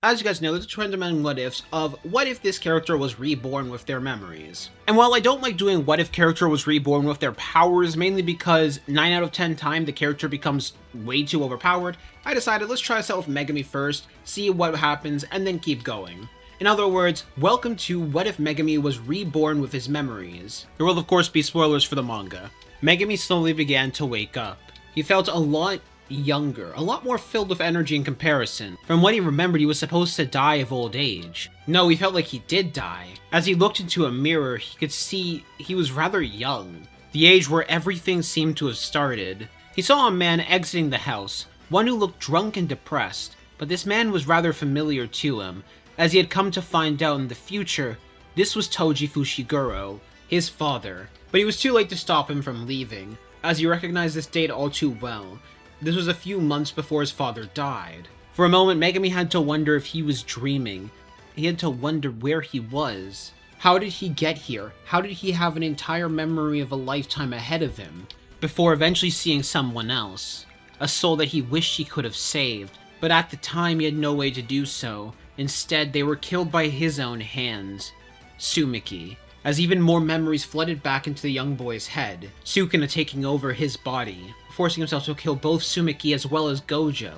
As you guys know, there's a trend among what ifs of what if this character was reborn with their memories. And while I don't like doing what if character was reborn with their powers, mainly because 9 out of 10 times the character becomes way too overpowered, I decided let's try this out with Megumi first, see what happens, and then keep going. In other words, welcome to what if Megumi was reborn with his memories. There will of course be spoilers for the manga. Megumi slowly began to wake up. He felt a lot younger, a lot more filled with energy in comparison. From what he remembered, he was supposed to die of old age. No, he felt like he did die. As he looked into a mirror, he could see he was rather young, the age where everything seemed to have started. He saw a man exiting the house, one who looked drunk and depressed, but this man was rather familiar to him, as he had come to find out in the future, this was Toji Fushiguro, his father. But he was too late to stop him from leaving, as he recognized this date all too well. This was a few months before his father died. For a moment, Megumi had to wonder if he was dreaming. He had to wonder where he was. How did he get here? How did he have an entire memory of a lifetime ahead of him, before eventually seeing someone else? A soul that he wished he could have saved, but at the time he had no way to do so. Instead, they were killed by his own hands. Sumiki. As even more memories flooded back into the young boy's head, Sukuna taking over his body, forcing himself to kill both Sumiki as well as Gojo.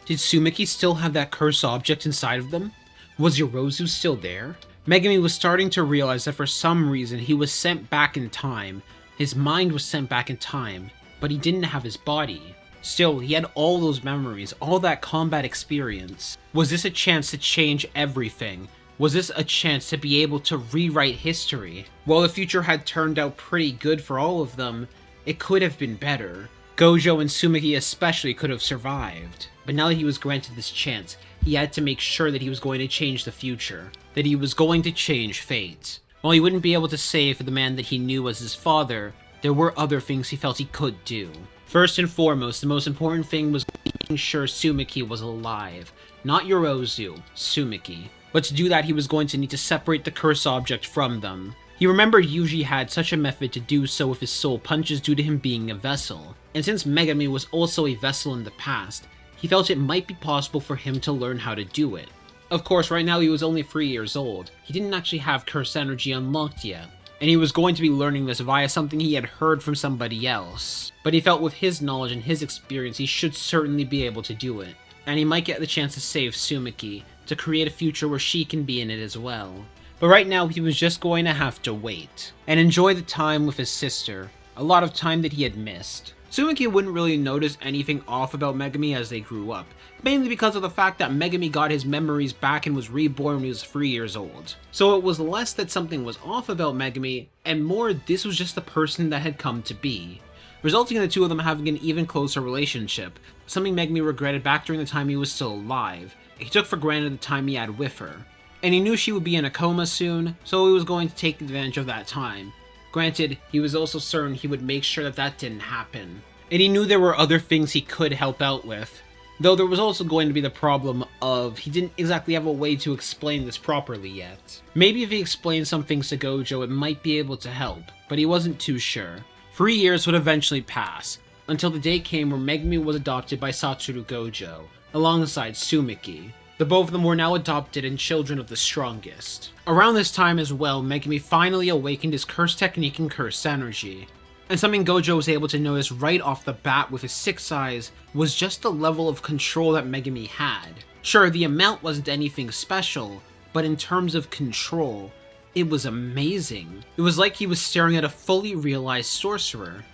Did Sumiki still have that cursed object inside of them? Was Yorozu still there? Megumi was starting to realize that for some reason he was sent back in time. His mind was sent back in time, but he didn't have his body. Still, he had all those memories, all that combat experience. Was this a chance to change everything? Was this a chance to be able to rewrite history? While the future had turned out pretty good for all of them, it could have been better. Gojo and Sumiki especially could have survived. But now that he was granted this chance, he had to make sure that he was going to change the future. That he was going to change fate. While he wouldn't be able to save the man that he knew was his father, there were other things he felt he could do. First and foremost, the most important thing was making sure Sumiki was alive. Not Yorozu, Sumiki. But to do that, he was going to need to separate the curse object from them. He remembered Yuji had such a method to do so with his soul punches due to him being a vessel. And since Megumi was also a vessel in the past, he felt it might be possible for him to learn how to do it. Of course, right now he was only 3 years old. He didn't actually have curse energy unlocked yet. And he was going to be learning this via something he had heard from somebody else. But he felt with his knowledge and his experience, he should certainly be able to do it. And he might get the chance to save Sumiki, to create a future where she can be in it as well. But right now, he was just going to have to wait, and enjoy the time with his sister, a lot of time that he had missed. Sumiki wouldn't really notice anything off about Megumi as they grew up, mainly because of the fact that Megumi got his memories back and was reborn when he was 3 years old. So it was less that something was off about Megumi, and more this was just the person that had come to be, resulting in the two of them having an even closer relationship, something Megumi regretted back during the time he was still alive. He took for granted the time he had with her, and he knew she would be in a coma soon, so he was going to take advantage of that time. Granted, he was also certain he would make sure that that didn't happen. And he knew there were other things he could help out with, though there was also going to be the problem of he didn't exactly have a way to explain this properly yet. Maybe if he explained some things to Gojo, it might be able to help, but he wasn't too sure. 3 years would eventually pass, until the day came where Megumi was adopted by Satoru Gojo, alongside Sumiki. The both of them were now adopted and children of the strongest. Around this time as well, Megumi finally awakened his curse technique and curse energy. And something Gojo was able to notice right off the bat with his 6 eyes was just the level of control that Megumi had. Sure, the amount wasn't anything special, but in terms of control, it was amazing. It was like he was staring at a fully realized sorcerer.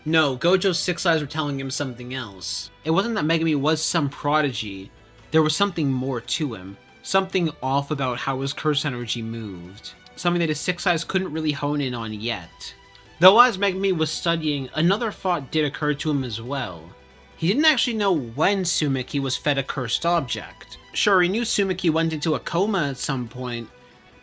No, Gojo's 6 eyes were telling him something else. It wasn't that Megumi was some prodigy. There was something more to him. Something off about how his curse energy moved. Something that his 6 eyes couldn't really hone in on yet. Though as Megumi was studying, another thought did occur to him as well. He didn't actually know when Sumiki was fed a cursed object. Sure, he knew Sumiki went into a coma at some point,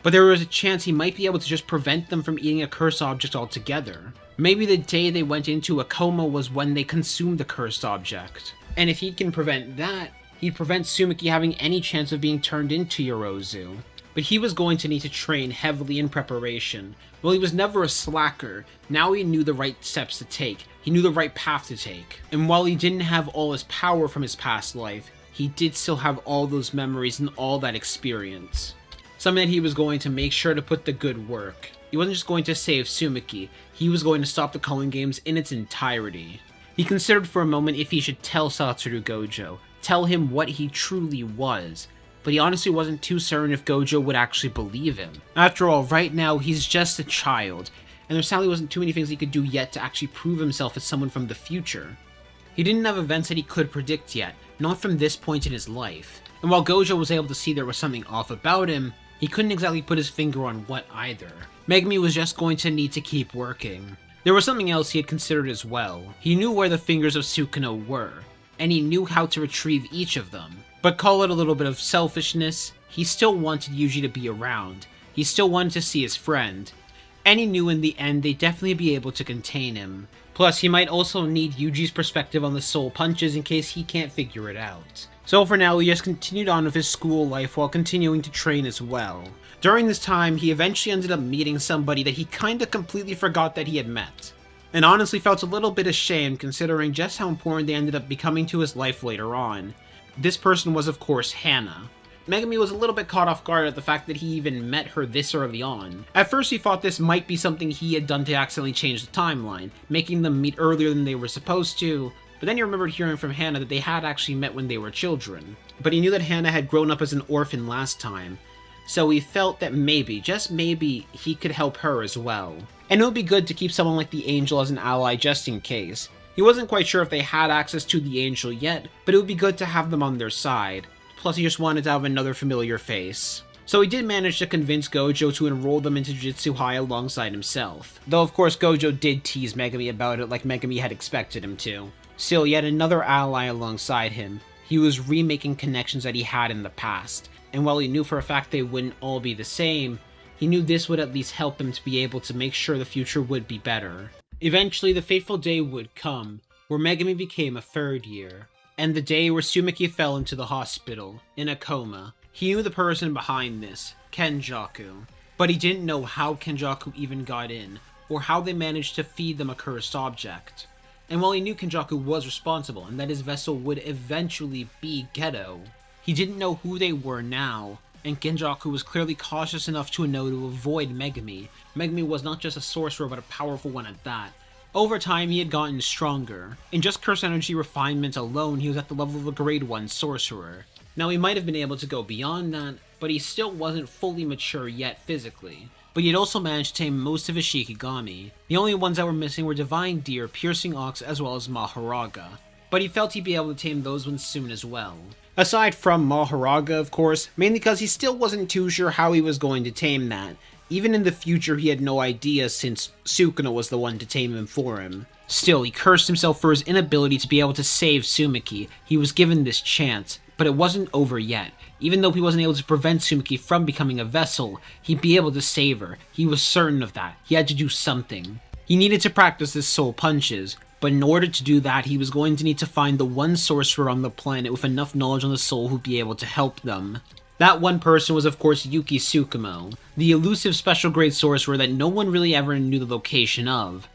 but there was a chance he might be able to just prevent them from eating a cursed object altogether. Maybe the day they went into a coma was when they consumed the cursed object. And if he can prevent that, he'd prevent Sumiki having any chance of being turned into Yorozu. But he was going to need to train heavily in preparation. Well, he was never a slacker. Now he knew the right steps to take. He knew the right path to take. And while he didn't have all his power from his past life, he did still have all those memories and all that experience. Something that he was going to make sure to put the good work. He wasn't just going to save Tsumaki, he was going to stop the Culling Games in its entirety. He considered for a moment if he should tell Satoru Gojo, tell him what he truly was, but he honestly wasn't too certain if Gojo would actually believe him. After all, right now, he's just a child, and there sadly wasn't too many things he could do yet to actually prove himself as someone from the future. He didn't have events that he could predict yet, not from this point in his life. And while Gojo was able to see there was something off about him, he couldn't exactly put his finger on what either. Megumi was just going to need to keep working. There was something else he had considered as well. He knew where the fingers of Sukuna were, and he knew how to retrieve each of them. But call it a little bit of selfishness, he still wanted Yuji to be around. He still wanted to see his friend. And he knew in the end they'd definitely be able to contain him. Plus, he might also need Yuji's perspective on the soul punches in case he can't figure it out. So for now, he just continued on with his school life while continuing to train as well. During this time, he eventually ended up meeting somebody that he kinda completely forgot that he had met. And honestly felt a little bit ashamed considering just how important they ended up becoming to his life later on. This person was of course Hana. Megumi was a little bit caught off guard at the fact that he even met her this early on. At first he thought this might be something he had done to accidentally change the timeline, making them meet earlier than they were supposed to, but then he remembered hearing from Hana that they had actually met when they were children. But he knew that Hana had grown up as an orphan last time, so he felt that maybe, just maybe, he could help her as well. And it would be good to keep someone like the Angel as an ally just in case. He wasn't quite sure if they had access to the Angel yet, but it would be good to have them on their side. Plus he just wanted to have another familiar face. So he did manage to convince Gojo to enroll them into Jujutsu High alongside himself. Though of course Gojo did tease Megumi about it like Megumi had expected him to. Still, yet another ally alongside him. He was remaking connections that he had in the past. And while he knew for a fact they wouldn't all be the same, he knew this would at least help him to be able to make sure the future would be better. Eventually, the fateful day would come, where Megumi became a third year, and the day where Tsumaki fell into the hospital, in a coma. He knew the person behind this, Kenjaku, but he didn't know how Kenjaku even got in, or how they managed to feed them a cursed object. And while he knew Kenjaku was responsible, and that his vessel would eventually be Geto, he didn't know who they were now, and Kenjaku was clearly cautious enough to know to avoid Megumi. Megumi was not just a sorcerer, but a powerful one at that. Over time, he had gotten stronger. In just curse energy refinement alone, he was at the level of a grade 1 sorcerer. Now, he might have been able to go beyond that, but he still wasn't fully mature yet physically. But he had also managed to tame most of his Shikigami. The only ones that were missing were Divine Deer, Piercing Ox, as well as Maharaga. But he felt he'd be able to tame those ones soon as well. Aside from Maharaga, of course, mainly because he still wasn't too sure how he was going to tame that. Even in the future, he had no idea since Sukuna was the one to tame him for him. Still, he cursed himself for his inability to be able to save Tsumaki. He was given this chance, but it wasn't over yet. Even though he wasn't able to prevent Tsumaki from becoming a vessel, he'd be able to save her. He was certain of that. He had to do something. He needed to practice his soul punches, but in order to do that, he was going to need to find the one sorcerer on the planet with enough knowledge on the soul who'd be able to help them. That one person was of course Yuki Tsukumo, the elusive special grade sorcerer that no one really ever knew the location of.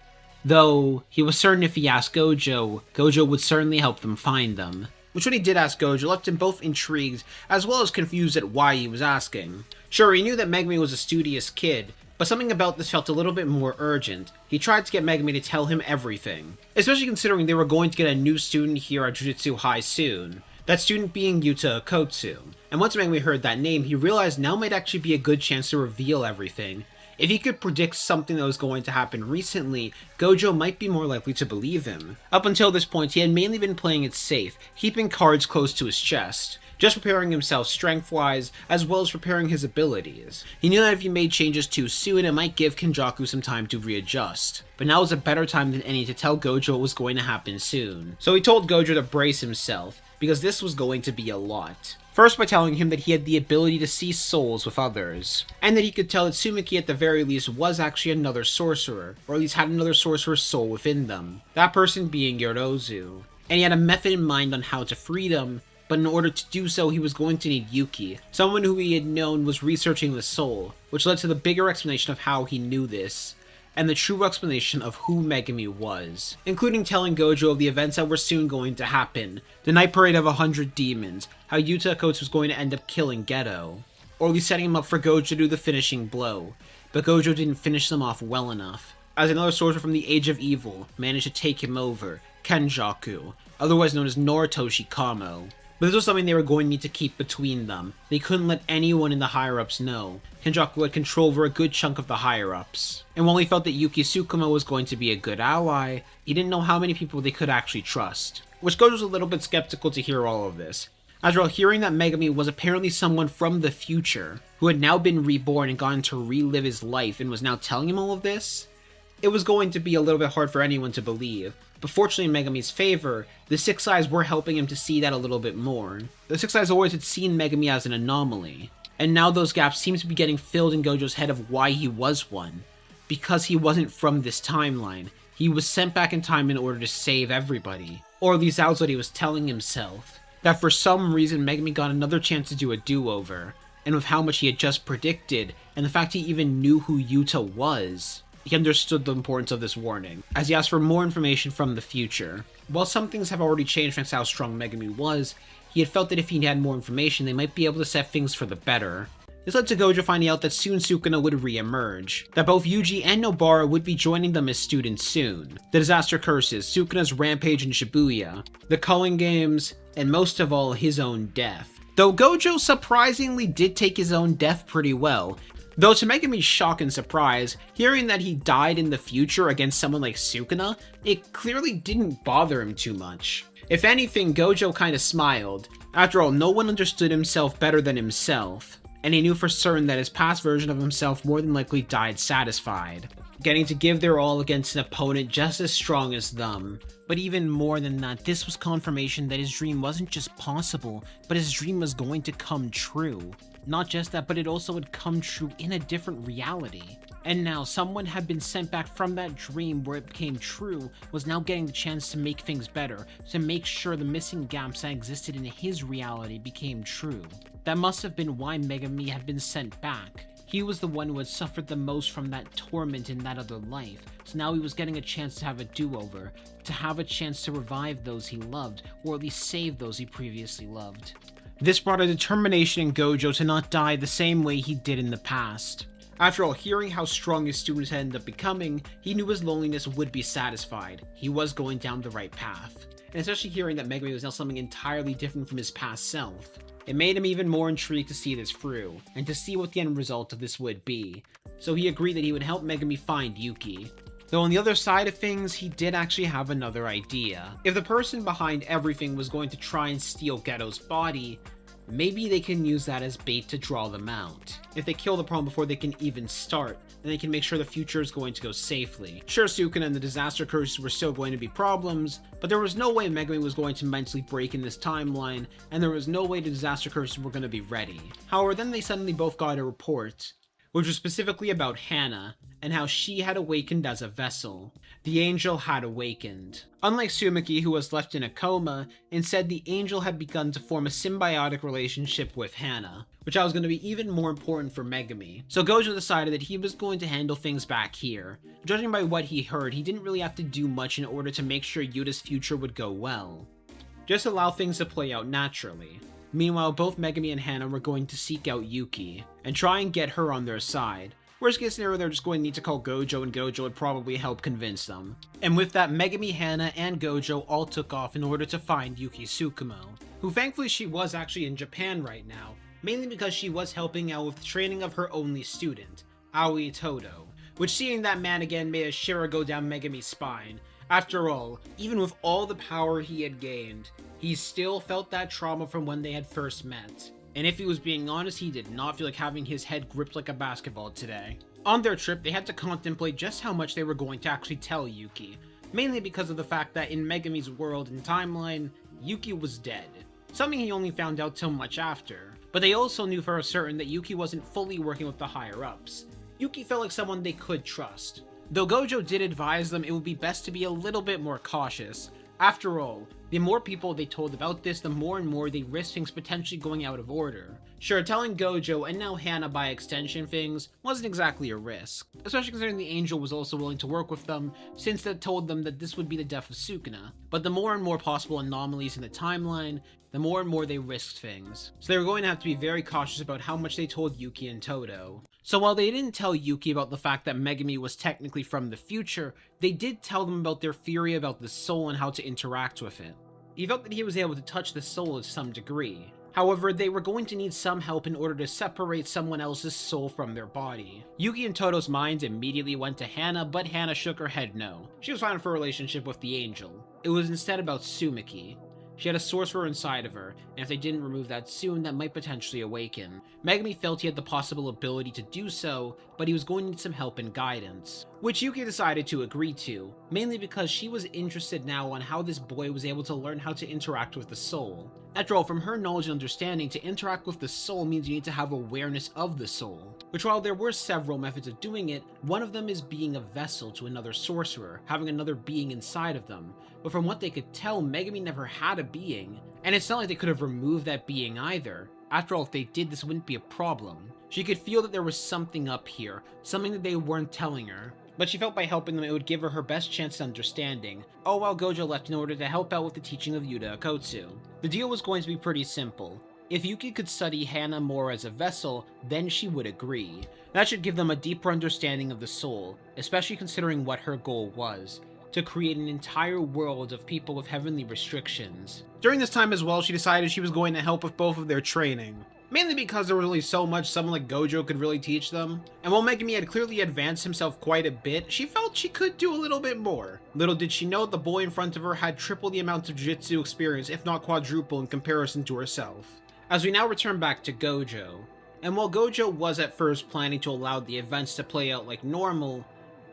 Though, he was certain if he asked Gojo, Gojo would certainly help them find them. Which when he did ask Gojo left him both intrigued, as well as confused at why he was asking. Sure, he knew that Megumi was a studious kid, but something about this felt a little bit more urgent. He tried to get Megumi to tell him everything, especially considering they were going to get a new student here at Jujutsu High soon. That student being Yuta Okotsu. And once Megumi heard that name, he realized now might actually be a good chance to reveal everything. If he could predict something that was going to happen recently, Gojo might be more likely to believe him. Up until this point, he had mainly been playing it safe, keeping cards close to his chest, just preparing himself strength-wise, as well as preparing his abilities. He knew that if he made changes too soon, it might give Kenjaku some time to readjust. But now was a better time than any to tell Gojo what was going to happen soon. So he told Gojo to brace himself, because this was going to be a lot. First by telling him that he had the ability to see souls with others, and that he could tell that Tsumaki at the very least was actually another sorcerer, or at least had another sorcerer's soul within them, that person being Yorozu. And he had a method in mind on how to free them, but in order to do so he was going to need Yuki, someone who he had known was researching the soul, which led to the bigger explanation of how he knew this. and the true explanation of who Megumi was, including telling Gojo of the events that were soon going to happen, the night parade of 100 demons, how Yuta Kots was going to end up killing Geto, or at least setting him up for Gojo to do the finishing blow, but Gojo didn't finish them off well enough, as another sorcerer from the Age of Evil managed to take him over, Kenjaku, otherwise known as Noritoshi Kamo. But this was something they were going to need to keep between them. They couldn't let anyone in the higher-ups know. Kenjaku had control over a good chunk of the higher-ups. And while he felt that Yuki Tsukuma was going to be a good ally, he didn't know how many people they could actually trust. Which Gojo was a little bit skeptical to hear all of this. After all, hearing that Megumi was apparently someone from the future, who had now been reborn and gotten to relive his life and was now telling him all of this, it was going to be a little bit hard for anyone to believe. But fortunately in Megumi's favor, the Six Eyes were helping him to see that a little bit more. The Six Eyes always had seen Megumi as an anomaly, and now those gaps seem to be getting filled in Gojo's head of why he was one. Because he wasn't from this timeline. He was sent back in time in order to save everybody. Or at least that's what he was telling himself. That for some reason Megumi got another chance to do a do-over, and with how much he had just predicted, and the fact he even knew who Yuta was, he understood the importance of this warning, as he asked for more information from the future. While some things have already changed thanks to how strong Megumi was, he had felt that if he had more information, they might be able to set things for the better. This led to Gojo finding out that soon Sukuna would re-emerge, that both Yuji and Nobara would be joining them as students soon, the Disaster Curses, Sukuna's rampage in Shibuya, the culling games, and most of all, his own death. Though Gojo surprisingly did take his own death pretty well, though to Megumi's shock and surprise, hearing that he died in the future against someone like Sukuna, it clearly didn't bother him too much. If anything, Gojo kinda smiled. After all, no one understood himself better than himself, and he knew for certain that his past version of himself more than likely died satisfied, getting to give their all against an opponent just as strong as them. But even more than that, this was confirmation that his dream wasn't just possible, but his dream was going to come true. Not just that, but it also would come true in a different reality. And now, someone had been sent back from that dream where it became true, was now getting the chance to make things better, to make sure the missing gaps that existed in his reality became true. That must have been why Megumi had been sent back. He was the one who had suffered the most from that torment in that other life, so now he was getting a chance to have a do-over, to have a chance to revive those he loved, or at least save those he previously loved. This brought a determination in Gojo to not die the same way he did in the past. After all, hearing how strong his students had ended up becoming, he knew his loneliness would be satisfied. He was going down the right path. And especially hearing that Megumi was now something entirely different from his past self, it made him even more intrigued to see this through, and to see what the end result of this would be. So he agreed that he would help Megumi find Yuki. Though on the other side of things, he did actually have another idea. If the person behind everything was going to try and steal Geto's body, maybe they can use that as bait to draw them out. If they kill the problem before they can even start, then they can make sure the future is going to go safely. Sure, Sukuna and the Disaster Curses were still going to be problems, but there was no way Megumi was going to mentally break in this timeline, and there was no way the Disaster Curses were going to be ready. However, then they suddenly both got a report, which was specifically about Hana, and how she had awakened as a vessel. The angel had awakened. Unlike Sumiki, who was left in a coma, instead the angel had begun to form a symbiotic relationship with Hana, which was going to be even more important for Megumi. So Gojo decided that he was going to handle things back here. Judging by what he heard, he didn't really have to do much in order to make sure Yuta's future would go well. Just allow things to play out naturally. Meanwhile, both Megumi and Hana were going to seek out Yuki, and try and get her on their side. Worst case scenario, they're just going to need to call Gojo, and Gojo would probably help convince them. And with that, Megumi, Hana, and Gojo all took off in order to find Yuki Tsukumo, who thankfully she was actually in Japan right now, mainly because she was helping out with the training of her only student, Aoi Todo, which seeing that man again made a shiver go down Megumi's spine. After all, even with all the power he had gained, he still felt that trauma from when they had first met. And if he was being honest, he did not feel like having his head gripped like a basketball today. On their trip, they had to contemplate just how much they were going to actually tell Yuki, mainly because of the fact that in Megumi's world and timeline, Yuki was dead. Something he only found out till much after. But they also knew for certain that Yuki wasn't fully working with the higher-ups. Yuki felt like someone they could trust. Though Gojo did advise them it would be best to be a little bit more cautious. After all, The more people they told about this, the more and more they risked things potentially going out of order. Sure, telling Gojo and now Hana by extension things wasn't exactly a risk, especially considering the angel was also willing to work with them since they told them that this would be the death of Sukuna. But the more and more possible anomalies in the timeline, the more and more they risked things. So they were going to have to be very cautious about how much they told Yuki and Todo. So while they didn't tell Yuki about the fact that Megumi was technically from the future, they did tell them about their theory about the soul and how to interact with it. He felt that he was able to touch the soul to some degree. However, they were going to need some help in order to separate someone else's soul from their body. Yuki and Todo's minds immediately went to Hana, but Hana shook her head no. She was fine for a relationship with the angel. It was instead about Sumiki. She had a sorcerer inside of her, and if they didn't remove that soon, that might potentially awaken. Megumi felt he had the possible ability to do so, but he was going to need some help and guidance, which Yuki decided to agree to, mainly because she was interested now on how this boy was able to learn how to interact with the soul. After all, from her knowledge and understanding, to interact with the soul means you need to have awareness of the soul, which while there were several methods of doing it, one of them is being a vessel to another sorcerer, having another being inside of them. But from what they could tell, Megumi never had a being, and it's not like they could have removed that being either. After all, if they did, this wouldn't be a problem. She could feel that there was something up here, something that they weren't telling her. But she felt by helping them it would give her her best chance at understanding, all while Gojo left in order to help out with the teaching of Yuta Akotsu. The deal was going to be pretty simple. If Yuki could study Hana more as a vessel, then she would agree. That should give them a deeper understanding of the soul, especially considering what her goal was, to create an entire world of people with heavenly restrictions. During this time as well, she decided she was going to help with both of their training. Mainly because there was only so much someone like Gojo could really teach them. And while Megumi had clearly advanced himself quite a bit, she felt she could do a little bit more. Little did she know the boy in front of her had triple the amount of jiu-jitsu experience, if not quadruple in comparison to herself. As we now return back to Gojo, and while Gojo was at first planning to allow the events to play out like normal,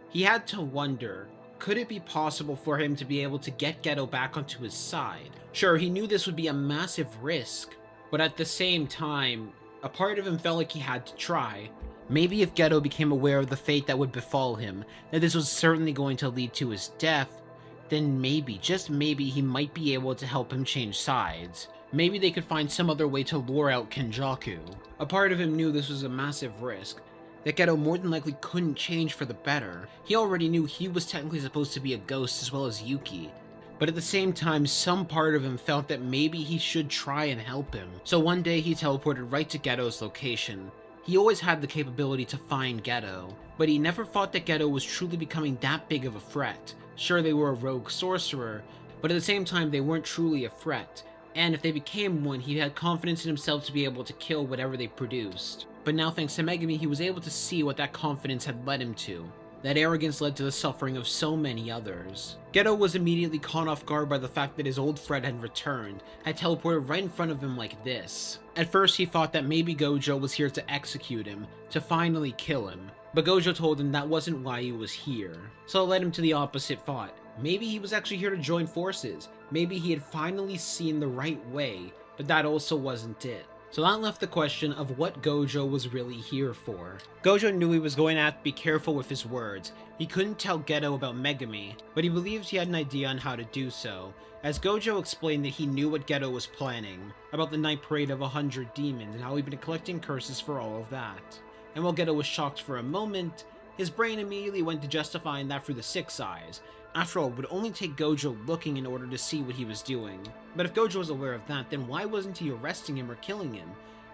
he had to wonder, could it be possible for him to be able to get Geto back onto his side? Sure, he knew this would be a massive risk, but at the same time, a part of him felt like he had to try. Maybe if Geto became aware of the fate that would befall him, that this was certainly going to lead to his death, then maybe, just maybe, he might be able to help him change sides. Maybe they could find some other way to lure out Kenjaku. A part of him knew this was a massive risk, that Geto more than likely couldn't change for the better. He already knew he was technically supposed to be a ghost as well as Yuki, but at the same time, some part of him felt that maybe he should try and help him. So one day he teleported right to Geto's location. He always had the capability to find Geto, but he never thought that Geto was truly becoming that big of a threat. Sure, they were a rogue sorcerer, but at the same time they weren't truly a threat, and if they became one, he had confidence in himself to be able to kill whatever they produced. But now thanks to Megumi, he was able to see what that confidence had led him to. That arrogance led to the suffering of so many others. Geto was immediately caught off guard by the fact that his old friend had returned, had teleported right in front of him like this. At first he thought that maybe Gojo was here to execute him, to finally kill him. But Gojo told him that wasn't why he was here. So it led him to the opposite thought. Maybe he was actually here to join forces. Maybe he had finally seen the right way, but that also wasn't it. So that left the question of what Gojo was really here for. Gojo knew he was going to have to be careful with his words. He couldn't tell Geto about Megumi, but he believed he had an idea on how to do so, as Gojo explained that he knew what Geto was planning, about the night parade of 100 demons and how he'd been collecting curses for all of that. And while Geto was shocked for a moment, his brain immediately went to justifying that through the 6 eyes. After all, it would only take Gojo looking in order to see what he was doing. But if Gojo was aware of that, then why wasn't he arresting him or killing him?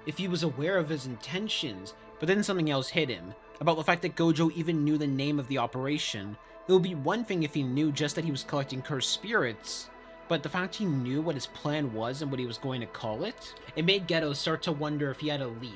If he was aware of his intentions, but then something else hit him, about the fact that Gojo even knew the name of the operation. It would be one thing if he knew just that he was collecting cursed spirits, but the fact he knew what his plan was and what he was going to call it, it made Geto start to wonder if he had a leak,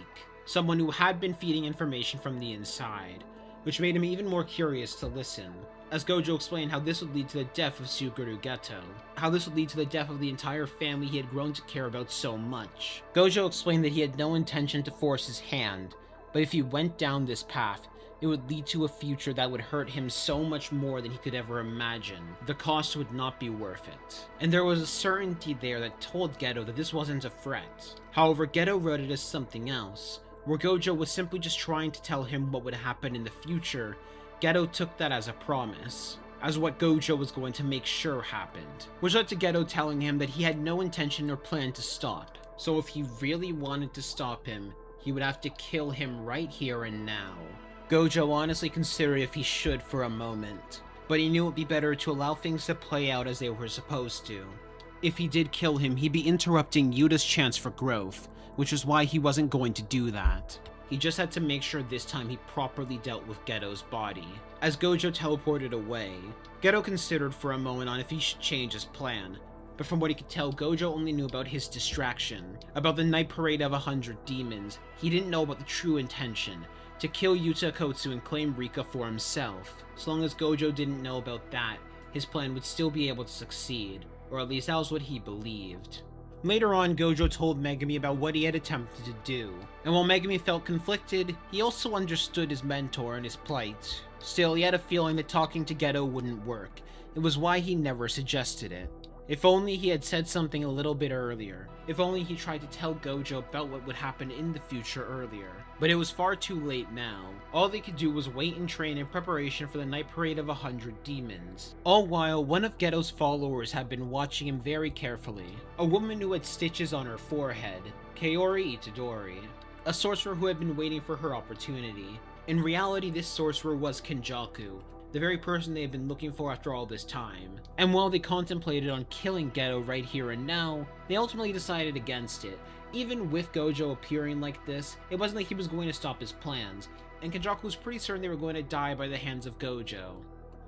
someone who had been feeding information from the inside, which made him even more curious to listen. As Gojo explained how this would lead to the death of Suguru Geto, how this would lead to the death of the entire family he had grown to care about so much. Gojo explained that he had no intention to force his hand, but if he went down this path, it would lead to a future that would hurt him so much more than he could ever imagine. The cost would not be worth it. And there was a certainty there that told Geto that this wasn't a threat. However, Geto wrote it as something else, where Gojo was simply just trying to tell him what would happen in the future. Geto took that as a promise. as what Gojo was going to make sure happened, which led to Geto telling him that he had no intention or plan to stop. So if he really wanted to stop him, he would have to kill him right here and now. Gojo honestly considered if he should for a moment, but he knew it would be better to allow things to play out as they were supposed to. If he did kill him, he'd be interrupting Yuta's chance for growth, which is why he wasn't going to do that. He just had to make sure this time he properly dealt with Geto's body. As Gojo teleported away, Geto considered for a moment on if he should change his plan, but from what he could tell, Gojo only knew about his distraction, about the night parade of 100 demons. He didn't know about the true intention, to kill Yuta Kotsu and claim Rika for himself. So long as Gojo didn't know about that, his plan would still be able to succeed, or at least that was what he believed. Later on, Gojo told Megumi about what he had attempted to do, and while Megumi felt conflicted, he also understood his mentor and his plight. Still, he had a feeling that talking to Geto wouldn't work. It was why he never suggested it. If only he had said something a little bit earlier. If only he tried to tell Gojo about what would happen in the future earlier. But it was far too late now. All they could do was wait and train in preparation for the night parade of 100 demons. All while, one of Geto's followers had been watching him very carefully. A woman who had stitches on her forehead, Kaori Itadori. A sorcerer who had been waiting for her opportunity. In reality, this sorcerer was Kenjaku, the very person they had been looking for after all this time. And while they contemplated on killing Geto right here and now, they ultimately decided against it. Even with Gojo appearing like this, it wasn't like he was going to stop his plans, and Kenjaku was pretty certain they were going to die by the hands of Gojo.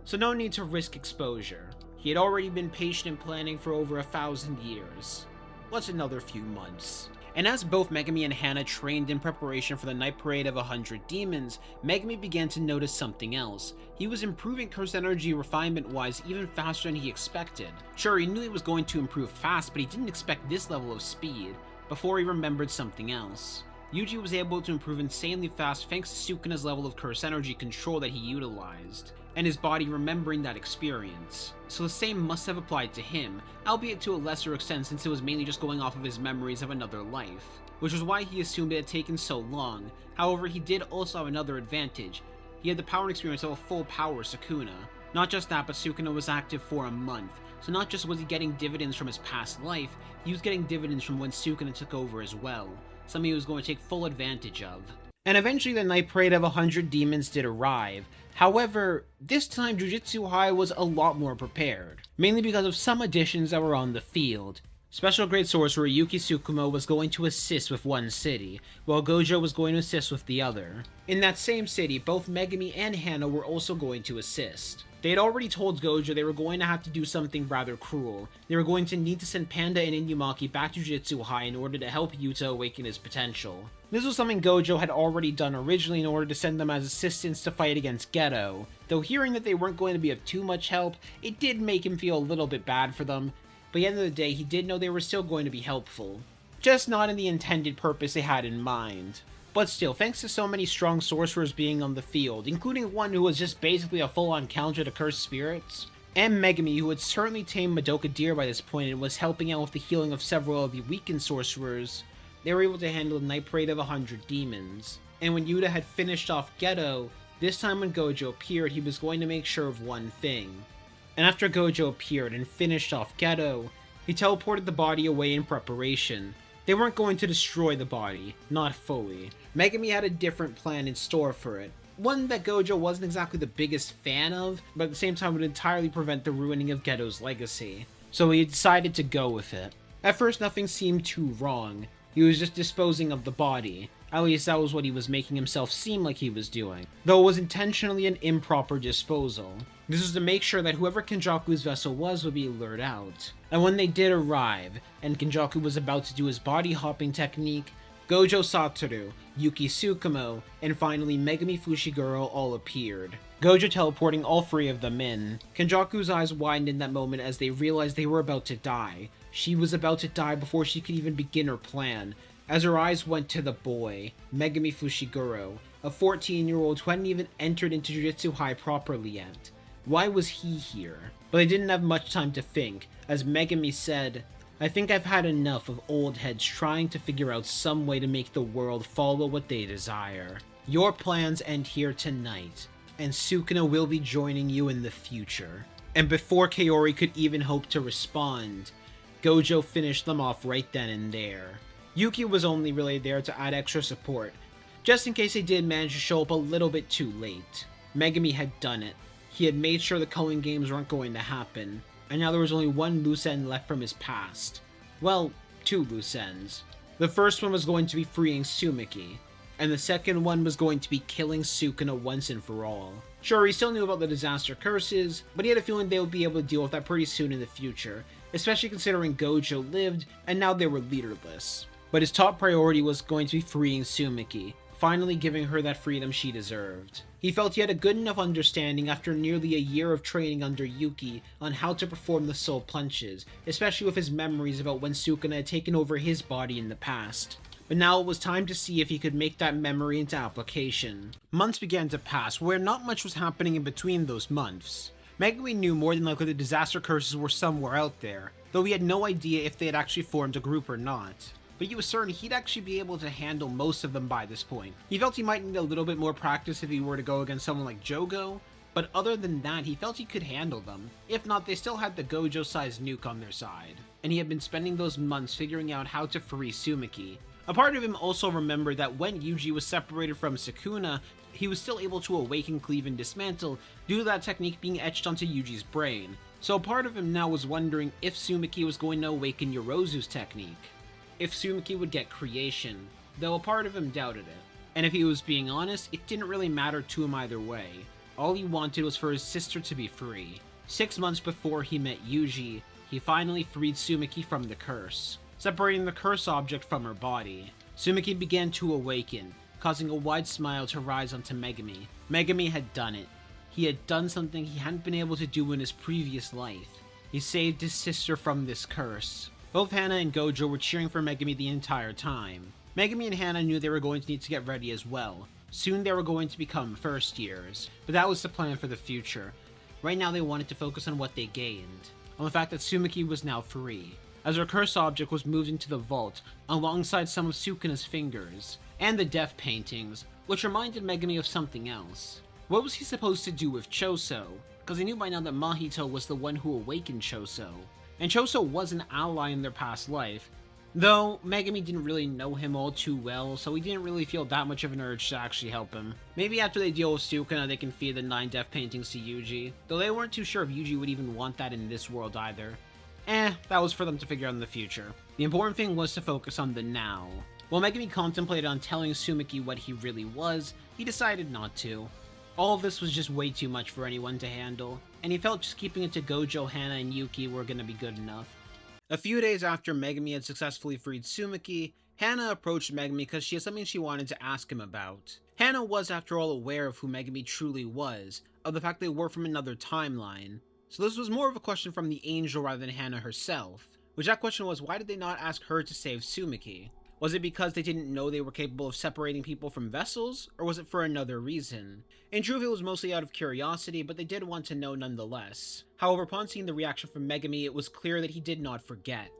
So no need to risk exposure. He had already been patient in planning for over 1,000 years. What's another few months? And as both Megumi and Hana trained in preparation for the night parade of 100 demons, Megumi began to notice something else. He was improving curse energy refinement-wise even faster than he expected. Sure, he knew he was going to improve fast, but he didn't expect this level of speed, before he remembered something else. Yuji was able to improve insanely fast thanks to Sukuna's level of curse energy control that he utilized, and his body remembering that experience. So the same must have applied to him, albeit to a lesser extent since it was mainly just going off of his memories of another life, which was why he assumed it had taken so long. However, he did also have another advantage. He had the power and experience of a full power Sukuna. Not just that, but Sukuna was active for a month, so not just was he getting dividends from his past life, he was getting dividends from when Sukuna took over as well, something he was going to take full advantage of. And eventually the night parade of 100 demons did arrive. However, this time Jujutsu High was a lot more prepared, mainly because of some additions that were on the field. Special Grade Sorcerer Yuki Tsukumo was going to assist with one city, while Gojo was going to assist with the other. In that same city, both Megumi and Hana were also going to assist. They had already told Gojo they were going to have to do something rather cruel. They were going to need to send Panda and Inumaki back to Jujutsu High in order to help Yuta awaken his potential. This was something Gojo had already done originally in order to send them as assistants to fight against Geto. Though hearing that they weren't going to be of too much help, it did make him feel a little bit bad for them, but at the end of the day he did know they were still going to be helpful. Just not in the intended purpose they had in mind. But still, thanks to so many strong sorcerers being on the field, including one who was just basically a full-on counter to cursed spirits, and Megumi, who had certainly tamed Madoka Deer by this point and was helping out with the healing of several of the weakened sorcerers, they were able to handle the night parade of 100 demons. And when Yuta had finished off Geto, this time when Gojo appeared, he was going to make sure of one thing. And after Gojo appeared and finished off Geto, he teleported the body away in preparation. They weren't going to destroy the body, not fully. Megumi had a different plan in store for it. One that Gojo wasn't exactly the biggest fan of, but at the same time would entirely prevent the ruining of Geto's legacy. So he decided to go with it. At first nothing seemed too wrong. He was just disposing of the body. At least that was what he was making himself seem like he was doing, though it was intentionally an improper disposal. This was to make sure that whoever Kenjaku's vessel was would be lured out. And when they did arrive, and Kenjaku was about to do his body hopping technique, Gojo Satoru, Yuki Tsukumo, and finally Megumi Fushiguro all appeared. Gojo teleporting all three of them in. Kenjaku's eyes widened in that moment as they realized they were about to die. She was about to die before she could even begin her plan, as her eyes went to the boy, Megumi Fushiguro, a 14-year-old who hadn't even entered into Jujutsu High properly yet. Why was he here? But they didn't have much time to think, as Megumi said, "I think I've had enough of old heads trying to figure out some way to make the world follow what they desire. Your plans end here tonight. and Sukuna will be joining you in the future. And before Kaori could even hope to respond, Gojo finished them off right then and there. Yuki was only really there to add extra support, just in case they did manage to show up a little bit too late. Megumi had done it. He had made sure the culling games weren't going to happen, and now there was only one loose end left from his past. Well, two loose ends. The first one was going to be freeing Tsumiki, and the second one was going to be killing Sukuna once and for all. Sure, he still knew about the disaster curses, but he had a feeling they would be able to deal with that pretty soon in the future, especially considering Gojo lived, and now they were leaderless. But his top priority was going to be freeing Tsumiki, finally giving her that freedom she deserved. He felt he had a good enough understanding after nearly a year of training under Yuki on how to perform the soul punches, especially with his memories about when Sukuna had taken over his body in the past. But now it was time to see if he could make that memory into application. Months began to pass, where not much was happening in between those months. Megumi knew more than likely the disaster curses were somewhere out there, though he had no idea if they had actually formed a group or not. But he was certain he'd actually be able to handle most of them by this point. He felt he might need a little bit more practice if he were to go against someone like Jogo, but other than that, he felt he could handle them. If not, they still had the Gojo-sized nuke on their side, and he had been spending those months figuring out how to free Tsumiki. A part of him also remembered that when Yuji was separated from Sukuna, he was still able to awaken, cleave, and dismantle due to that technique being etched onto Yuji's brain. So a part of him now was wondering if Tsumiki was going to awaken Yorozu's technique. If Tsumiki would get creation, though a part of him doubted it. And if he was being honest, it didn't really matter to him either way. All he wanted was for his sister to be free. 6 months before he met Yuji, he finally freed Tsumiki from the curse, separating the curse object from her body. Tsumiki began to awaken, causing a wide smile to rise onto Megumi. Megumi had done it. He had done something he hadn't been able to do in his previous life. He saved his sister from this curse. Both Hana and Gojo were cheering for Megumi the entire time. Megumi and Hana knew they were going to need to get ready as well. Soon they were going to become first years, but that was the plan for the future. Right now they wanted to focus on what they gained, on the fact that Tsumiki was now free, as her curse object was moved into the vault alongside some of Sukuna's fingers, and the death paintings, which reminded Megumi of something else. What was he supposed to do with Choso? Because he knew by now that Mahito was the one who awakened Choso. And Choso was an ally in their past life, though Megumi didn't really know him all too well, so he didn't really feel that much of an urge to actually help him. Maybe after they deal with Sukuna, they can feed the 9 death paintings to Yuji, though they weren't too sure if Yuji would even want that in this world either. That was for them to figure out in the future. The important thing was to focus on the now. While Megumi contemplated on telling Tsumiki what he really was, he decided not to. All of this was just way too much for anyone to handle, and he felt just keeping it to Gojo, Hana, and Yuki were gonna be good enough. A few days after Megumi had successfully freed Tsumiki, Hana approached Megumi because she had something she wanted to ask him about. Hana was, after all, aware of who Megumi truly was, of the fact they were from another timeline. So this was more of a question from the angel rather than Hana herself, which that question was, why did they not ask her to save Tsumiki? Was it because they didn't know they were capable of separating people from vessels, or was it for another reason? In truth, it was mostly out of curiosity, but they did want to know nonetheless. However, upon seeing the reaction from Megumi, it was clear that he did not forget.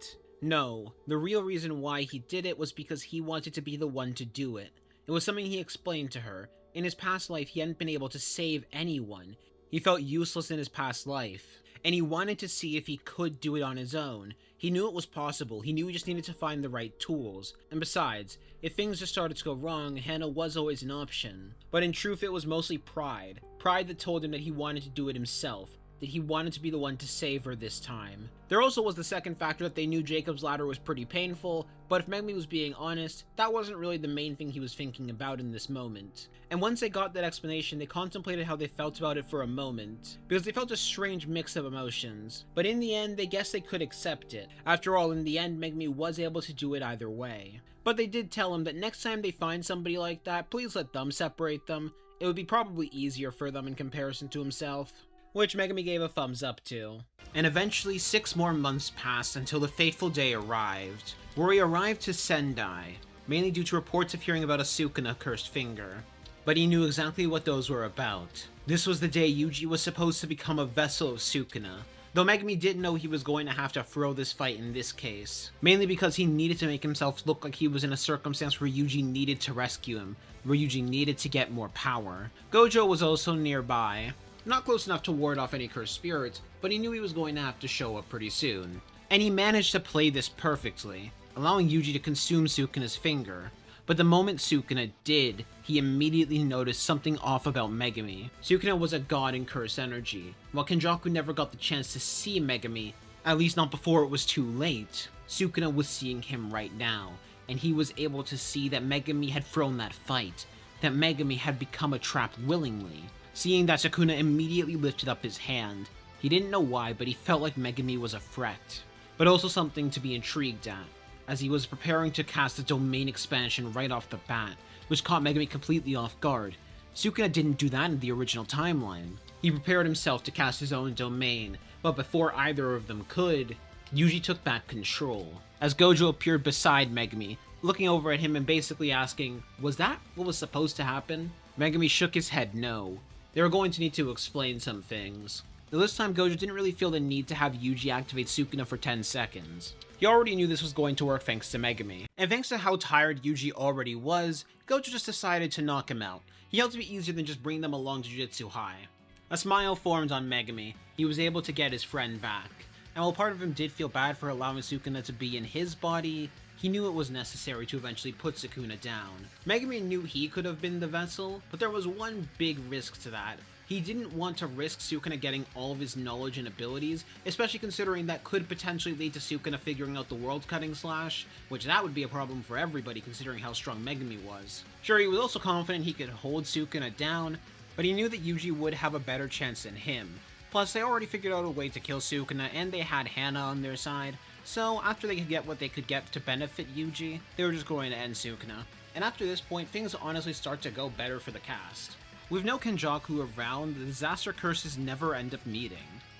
No, the real reason why he did it was because he wanted to be the one to do it. It was something he explained to her. In his past life, he hadn't been able to save anyone. He felt useless in his past life, and he wanted to see if he could do it on his own. He knew it was possible, he knew he just needed to find the right tools, and besides, if things just started to go wrong, Hana was always an option. But in truth, it was mostly pride. Pride that told him that he wanted to do it himself, that he wanted to be the one to save her this time. There also was the second factor that they knew Jacob's ladder was pretty painful, but if Megumi was being honest, that wasn't really the main thing he was thinking about in this moment. And once they got that explanation, they contemplated how they felt about it for a moment, because they felt a strange mix of emotions. But in the end, they guessed they could accept it. After all, in the end, Megumi was able to do it either way. But they did tell him that next time they find somebody like that, please let them separate them. It would be probably easier for them in comparison to himself. Which Megumi gave a thumbs up to. And eventually 6 more months passed until the fateful day arrived, where he arrived to Sendai, mainly due to reports of hearing about a Sukuna cursed finger. But he knew exactly what those were about. This was the day Yuji was supposed to become a vessel of Sukuna, Though Megumi didn't know he was going to have to throw this fight in this case, mainly because he needed to make himself look like he was in a circumstance where Yuji needed to rescue him, where Yuji needed to get more power. Gojo was also nearby, not close enough to ward off any cursed spirits, but he knew he was going to have to show up pretty soon. And he managed to play this perfectly, allowing Yuji to consume Sukuna's finger. But the moment Sukuna did, he immediately noticed something off about Megumi. Sukuna was a god in cursed energy. While Kenjaku never got the chance to see Megumi, at least not before it was too late, Sukuna was seeing him right now, and he was able to see that Megumi had thrown that fight, that Megumi had become a trap willingly. Seeing that, Sukuna immediately lifted up his hand. He didn't know why, but he felt like Megumi was a threat, but also something to be intrigued at, as he was preparing to cast the domain expansion right off the bat, which caught Megumi completely off guard. Sukuna didn't do that in the original timeline. He prepared himself to cast his own domain, but before either of them could, Yuji took back control, as Gojo appeared beside Megumi, looking over at him and basically asking, "Was that what was supposed to happen?" Megumi shook his head no. They were going to need to explain some things. Though this time Gojo didn't really feel the need to have Yuji activate Sukuna for 10 seconds. He already knew this was going to work thanks to Megumi. And thanks to how tired Yuji already was, Gojo just decided to knock him out. He held it to be easier than just bringing them along to Jujutsu High. A smile formed on Megumi. He was able to get his friend back. And while part of him did feel bad for allowing Sukuna to be in his body, he knew it was necessary to eventually put Sukuna down. Megumi knew he could have been the vessel, but there was one big risk to that. He didn't want to risk Sukuna getting all of his knowledge and abilities, especially considering that could potentially lead to Sukuna figuring out the world-cutting slash, which that would be a problem for everybody considering how strong Megumi was. Sure, he was also confident he could hold Sukuna down, but he knew that Yuji would have a better chance than him. Plus, they already figured out a way to kill Sukuna, and they had Hana on their side, so after they could get what they could get to benefit Yuji, they were just going to end Sukuna. And after this point, things honestly start to go better for the cast. With no Kenjaku around, the disaster curses never end up meeting.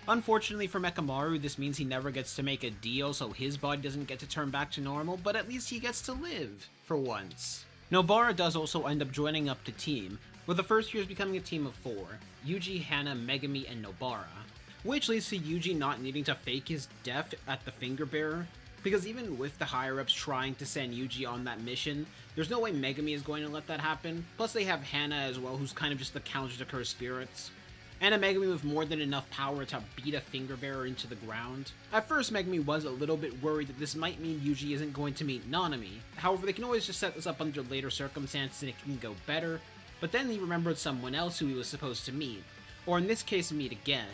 Unfortunately for Mekamaru, this means he never gets to make a deal, so his body doesn't get to turn back to normal, but at least he gets to live, for once. Nobara does also end up joining up the team, with the first years becoming a team of 4, Yuji, Hana, Megumi, and Nobara. Which leads to Yuji not needing to fake his death at the Finger Bearer, because even with the higher-ups trying to send Yuji on that mission, there's no way Megumi is going to let that happen. Plus they have Hana as well, who's kind of just the counter to cursed spirits. And a Megumi with more than enough power to beat a Finger Bearer into the ground. At first, Megumi was a little bit worried that this might mean Yuji isn't going to meet Nanami. However, they can always just set this up under later circumstances and it can go better. But then he remembered someone else who he was supposed to meet. Or in this case, meet again.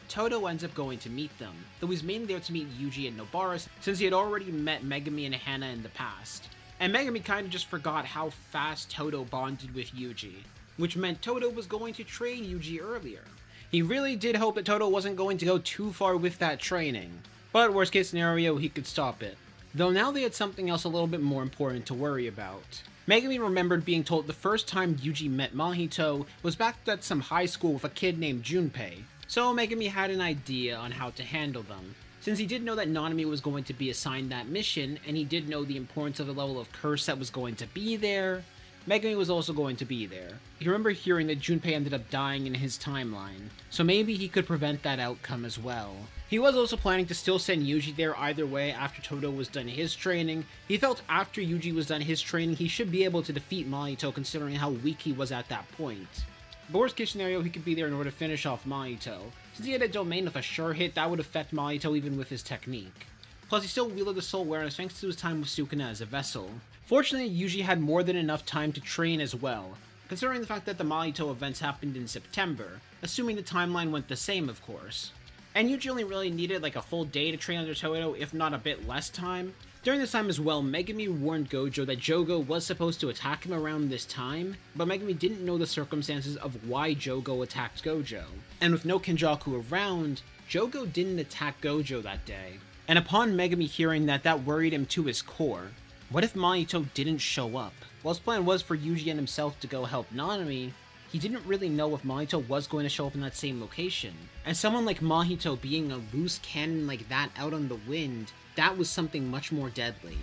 Todo ends up going to meet them, though he's mainly there to meet Yuji and Nobara since he had already met Megumi and Hana in the past. And Megumi kinda just forgot how fast Todo bonded with Yuji, which meant Todo was going to train Yuji earlier. He really did hope that Todo wasn't going to go too far with that training, but worst case scenario, he could stop it. Though now they had something else a little bit more important to worry about. Megumi remembered being told the first time Yuji met Mahito was back at some high school with a kid named Junpei. So Megumi had an idea on how to handle them. Since he did know that Nanami was going to be assigned that mission, and he did know the importance of the level of curse that was going to be there, Megumi was also going to be there. He remembered hearing that Junpei ended up dying in his timeline, so maybe he could prevent that outcome as well. He was also planning to still send Yuji there either way after Todo was done his training. He felt after Yuji was done his training, he should be able to defeat Mahito considering how weak he was at that point. But worst case scenario, he could be there in order to finish off Mahito. Since he had a domain with a sure hit, that would affect Mahito even with his technique. Plus, he still wielded the soul awareness thanks to his time with Sukuna as a vessel. Fortunately, Yuji had more than enough time to train as well, considering the fact that the Mahito events happened in September, assuming the timeline went the same of course. And Yuji only really needed like a full day to train under Todo, if not a bit less time. During this time as well, Megumi warned Gojo that Jogo was supposed to attack him around this time, but Megumi didn't know the circumstances of why Jogo attacked Gojo. And with no Kenjaku around, Jogo didn't attack Gojo that day. And upon Megumi hearing that, that worried him to his core. What if Mahito didn't show up? While his plan was for Yuji and himself to go help Nanami, he didn't really know if Mahito was going to show up in that same location. And someone like Mahito being a loose cannon like that out on the wind, that was something much more deadly.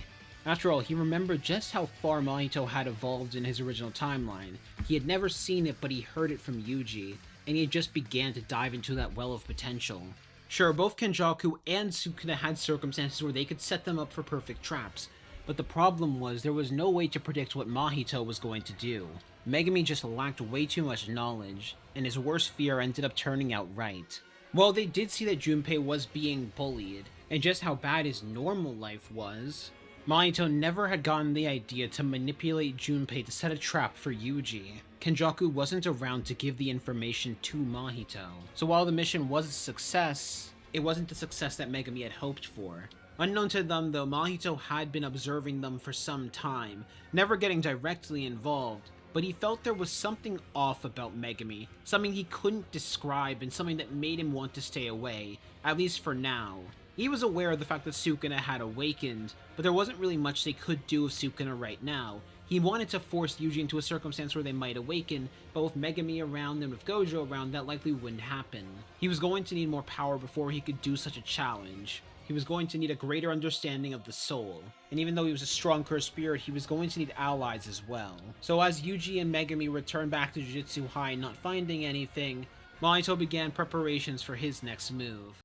After all, he remembered just how far Mahito had evolved in his original timeline. He had never seen it, but he heard it from Yuji, and he had just began to dive into that well of potential. Sure, both Kenjaku and Sukuna had circumstances where they could set them up for perfect traps, but the problem was there was no way to predict what Mahito was going to do. Megumi just lacked way too much knowledge, and his worst fear ended up turning out right. While they did see that Junpei was being bullied, and just how bad his normal life was, Mahito never had gotten the idea to manipulate Junpei to set a trap for Yuji. Kenjaku wasn't around to give the information to Mahito. So while the mission was a success, it wasn't the success that Megumi had hoped for. Unknown to them though, Mahito had been observing them for some time, never getting directly involved, but he felt there was something off about Megumi, something he couldn't describe and something that made him want to stay away, at least for now. He was aware of the fact that Sukuna had awakened, but there wasn't really much they could do with Sukuna right now. He wanted to force Yuji into a circumstance where they might awaken, but with Megumi around and with Gojo around, that likely wouldn't happen. He was going to need more power before he could do such a challenge. He was going to need a greater understanding of the soul, and even though he was a strong cursed spirit, he was going to need allies as well. So as Yuji and Megumi returned back to Jujutsu High not finding anything, Mahito began preparations for his next move.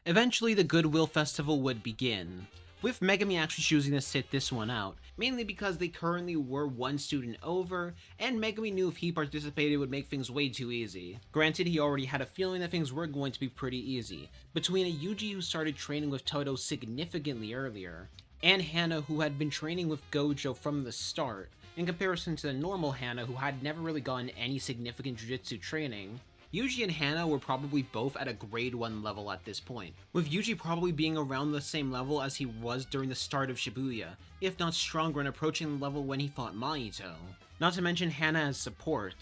Eventually, the Goodwill Festival would begin, with Megumi actually choosing to sit this one out, mainly because they currently were one student over, and Megumi knew if he participated it would make things way too easy. Granted, he already had a feeling that things were going to be pretty easy, between a Yuji who started training with Todo significantly earlier, and Hana who had been training with Gojo from the start, in comparison to the normal Hana who had never really gotten any significant Jujutsu training. Yuji and Hana were probably both at a grade 1 level at this point, with Yuji probably being around the same level as he was during the start of Shibuya, if not stronger and approaching the level when he fought Mahito. Not to mention Hana as support.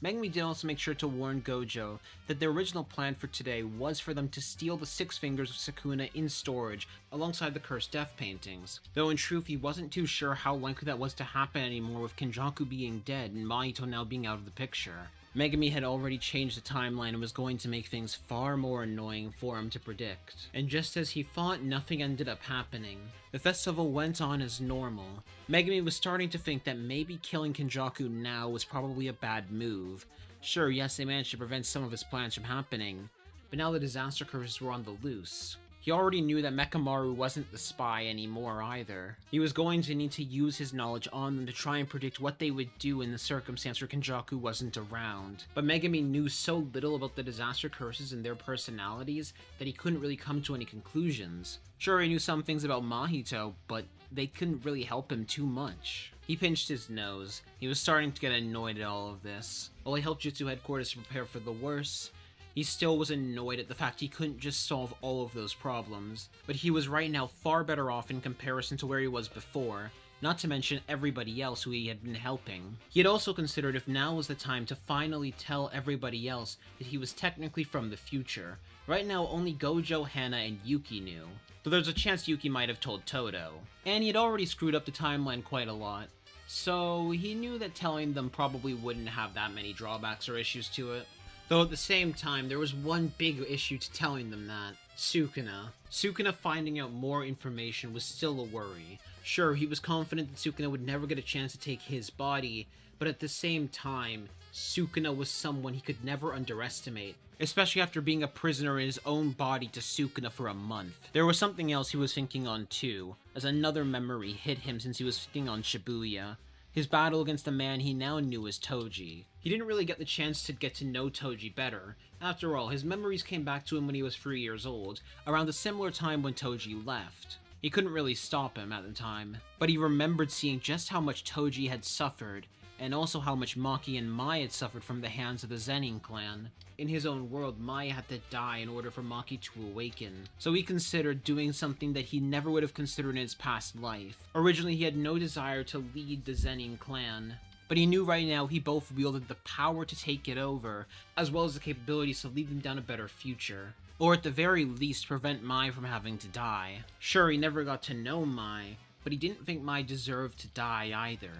Megumi did also make sure to warn Gojo that the original plan for today was for them to steal the 6 fingers of Sukuna in storage alongside the cursed death paintings, though in truth he wasn't too sure how likely that was to happen anymore with Kenjaku being dead and Mahito now being out of the picture. Megumi had already changed the timeline and was going to make things far more annoying for him to predict. And just as he thought, nothing ended up happening. The festival went on as normal. Megumi was starting to think that maybe killing Kenjaku now was probably a bad move. Sure, yes, they managed to prevent some of his plans from happening, but now the disaster curses were on the loose. He already knew that Mekamaru wasn't the spy anymore either. He was going to need to use his knowledge on them to try and predict what they would do in the circumstance where Kenjaku wasn't around. But Megumi knew so little about the disaster curses and their personalities that he couldn't really come to any conclusions. Sure, he knew some things about Mahito, but they couldn't really help him too much. He pinched his nose. He was starting to get annoyed at all of this. While he helped Jutsu headquarters to prepare for the worst, he still was annoyed at the fact he couldn't just solve all of those problems, but he was right now far better off in comparison to where he was before, not to mention everybody else who he had been helping. He had also considered if now was the time to finally tell everybody else that he was technically from the future. Right now only Gojo, Hana, and Yuki knew, though there's a chance Yuki might have told Todo. And he had already screwed up the timeline quite a lot, so he knew that telling them probably wouldn't have that many drawbacks or issues to it. Though at the same time, there was one big issue to telling them that. Sukuna. Sukuna finding out more information was still a worry. Sure, he was confident that Sukuna would never get a chance to take his body, but at the same time, Sukuna was someone he could never underestimate, especially after being a prisoner in his own body to Sukuna for a month. There was something else he was thinking on too, as another memory hit him since he was thinking on Shibuya. His battle against the man he now knew as Toji. He didn't really get the chance to get to know Toji better. After all, his memories came back to him when he was 3 years old, around the similar time when Toji left. He couldn't really stop him at the time, but he remembered seeing just how much Toji had suffered, and also how much Maki and Mai had suffered from the hands of the Zenin clan. In his own world, Mai had to die in order for Maki to awaken, so he considered doing something that he never would have considered in his past life. Originally, he had no desire to lead the Zenin clan, but he knew right now he both wielded the power to take it over, as well as the capabilities to lead them down a better future. Or at the very least, prevent Mai from having to die. Sure, he never got to know Mai, but he didn't think Mai deserved to die either.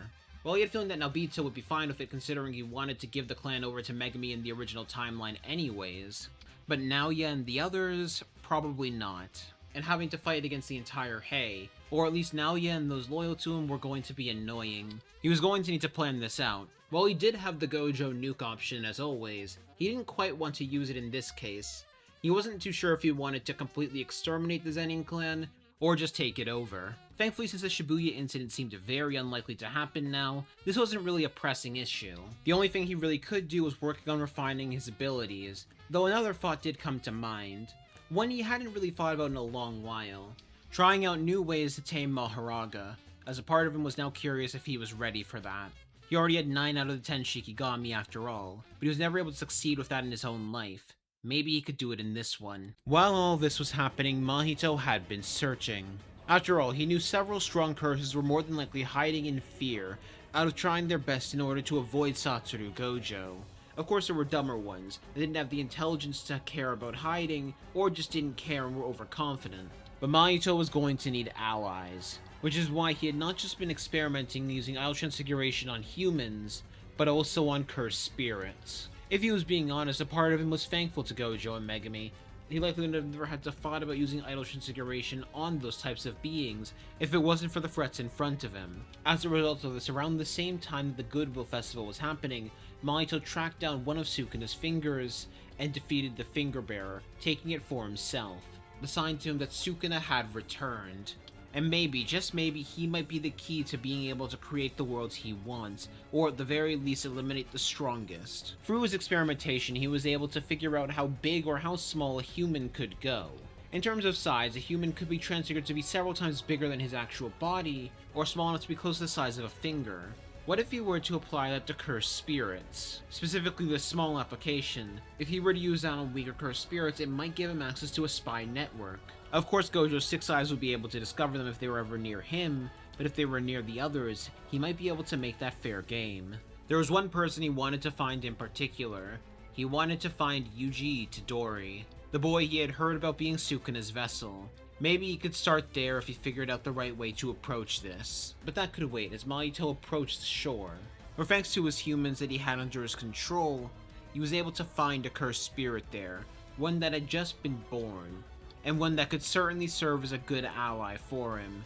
Well, he had a feeling that Nobita would be fine with it considering he wanted to give the clan over to Megumi in the original timeline anyways. But Naoya and the others, probably not. And having to fight against the entire Hei, Or at least Naoya and those loyal to him were going to be annoying. He was going to need to plan this out. While he did have the Gojo nuke option as always, he didn't quite want to use it in this case. He wasn't too sure if he wanted to completely exterminate the Zenin clan, or just take it over. Thankfully, since the Shibuya incident seemed very unlikely to happen now, this wasn't really a pressing issue. The only thing he really could do was working on refining his abilities, though another thought did come to mind. One he hadn't really thought about in a long while. Trying out new ways to tame Mahoraga, as a part of him was now curious if he was ready for that. He already had 9 out of the 10 Shikigami after all, but he was never able to succeed with that in his own life. Maybe he could do it in this one. While all this was happening, Mahito had been searching. After all, he knew several strong curses were more than likely hiding in fear, out of trying their best in order to avoid Satoru Gojo. Of course, there were dumber ones that didn't have the intelligence to care about hiding, or just didn't care and were overconfident. But Mahito was going to need allies, which is why he had not just been experimenting using idol transfiguration on humans, but also on cursed spirits. If he was being honest, a part of him was thankful to Gojo and Megumi. He likely would have never had to thought about using idol transfiguration on those types of beings if it wasn't for the threats in front of him. As a result of this, around the same time that the Goodwill Festival was happening, Mahito tracked down one of Sukuna's fingers and defeated the finger bearer, taking it for himself. The sign to him that Sukuna had returned. And maybe, just maybe, he might be the key to being able to create the worlds he wants, or at the very least eliminate the strongest. Through his experimentation, he was able to figure out how big or how small a human could go. In terms of size, a human could be transfigured to be several times bigger than his actual body, or small enough to be close to the size of a finger. What if he were to apply that to cursed spirits? Specifically this small application. If he were to use that on weaker cursed spirits, it might give him access to a spy network. Of course, Gojo's 6 eyes would be able to discover them if they were ever near him, but if they were near the others, he might be able to make that fair game. There was one person he wanted to find in particular. He wanted to find Yuji Itadori, the boy he had heard about being Sukuna's vessel. Maybe he could start there if he figured out the right way to approach this. But that could wait as Mahito approached the shore, where thanks to his humans that he had under his control, he was able to find a cursed spirit there, one that had just been born, and one that could certainly serve as a good ally for him.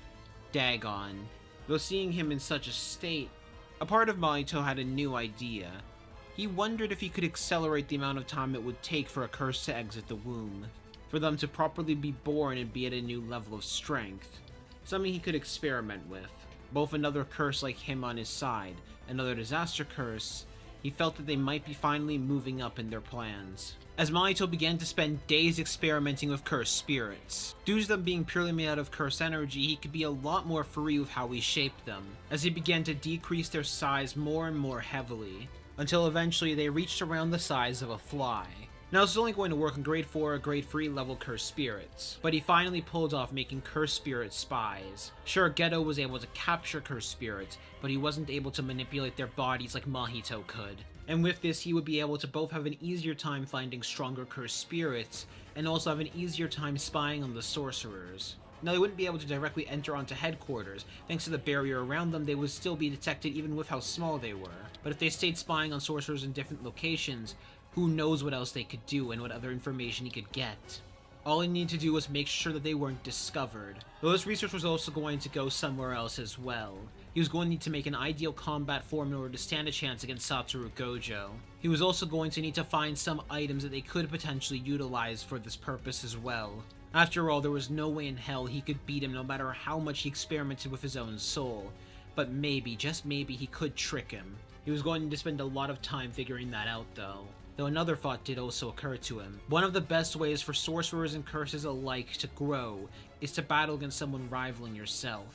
Dagon. Though seeing him in such a state, a part of Mahito had a new idea. He wondered if he could accelerate the amount of time it would take for a curse to exit the womb, for them to properly be born and be at a new level of strength. Something he could experiment with. Both another curse like him on his side, another disaster curse, he felt that they might be finally moving up in their plans. As Mahito began to spend days experimenting with cursed spirits. Due to them being purely made out of cursed energy, he could be a lot more free with how he shaped them, as he began to decrease their size more and more heavily, until eventually they reached around the size of a fly. Now this is only going to work on grade 4 or grade 3 level cursed spirits, but he finally pulled off making cursed spirit spies. Sure, Geto was able to capture cursed spirits, but he wasn't able to manipulate their bodies like Mahito could. And with this, he would be able to both have an easier time finding stronger cursed spirits, and also have an easier time spying on the sorcerers. Now they wouldn't be able to directly enter onto headquarters. Thanks to the barrier around them, they would still be detected even with how small they were. But if they stayed spying on sorcerers in different locations, who knows what else they could do and what other information he could get. All he needed to do was make sure that they weren't discovered. Though this research was also going to go somewhere else as well. He was going to need to make an ideal combat form in order to stand a chance against Satoru Gojo. He was also going to need to find some items that they could potentially utilize for this purpose as well. After all, there was no way in hell he could beat him no matter how much he experimented with his own soul. But maybe, just maybe, he could trick him. He was going to spend a lot of time figuring that out though. Though another thought did also occur to him. One of the best ways for sorcerers and curses alike to grow is to battle against someone rivaling yourself.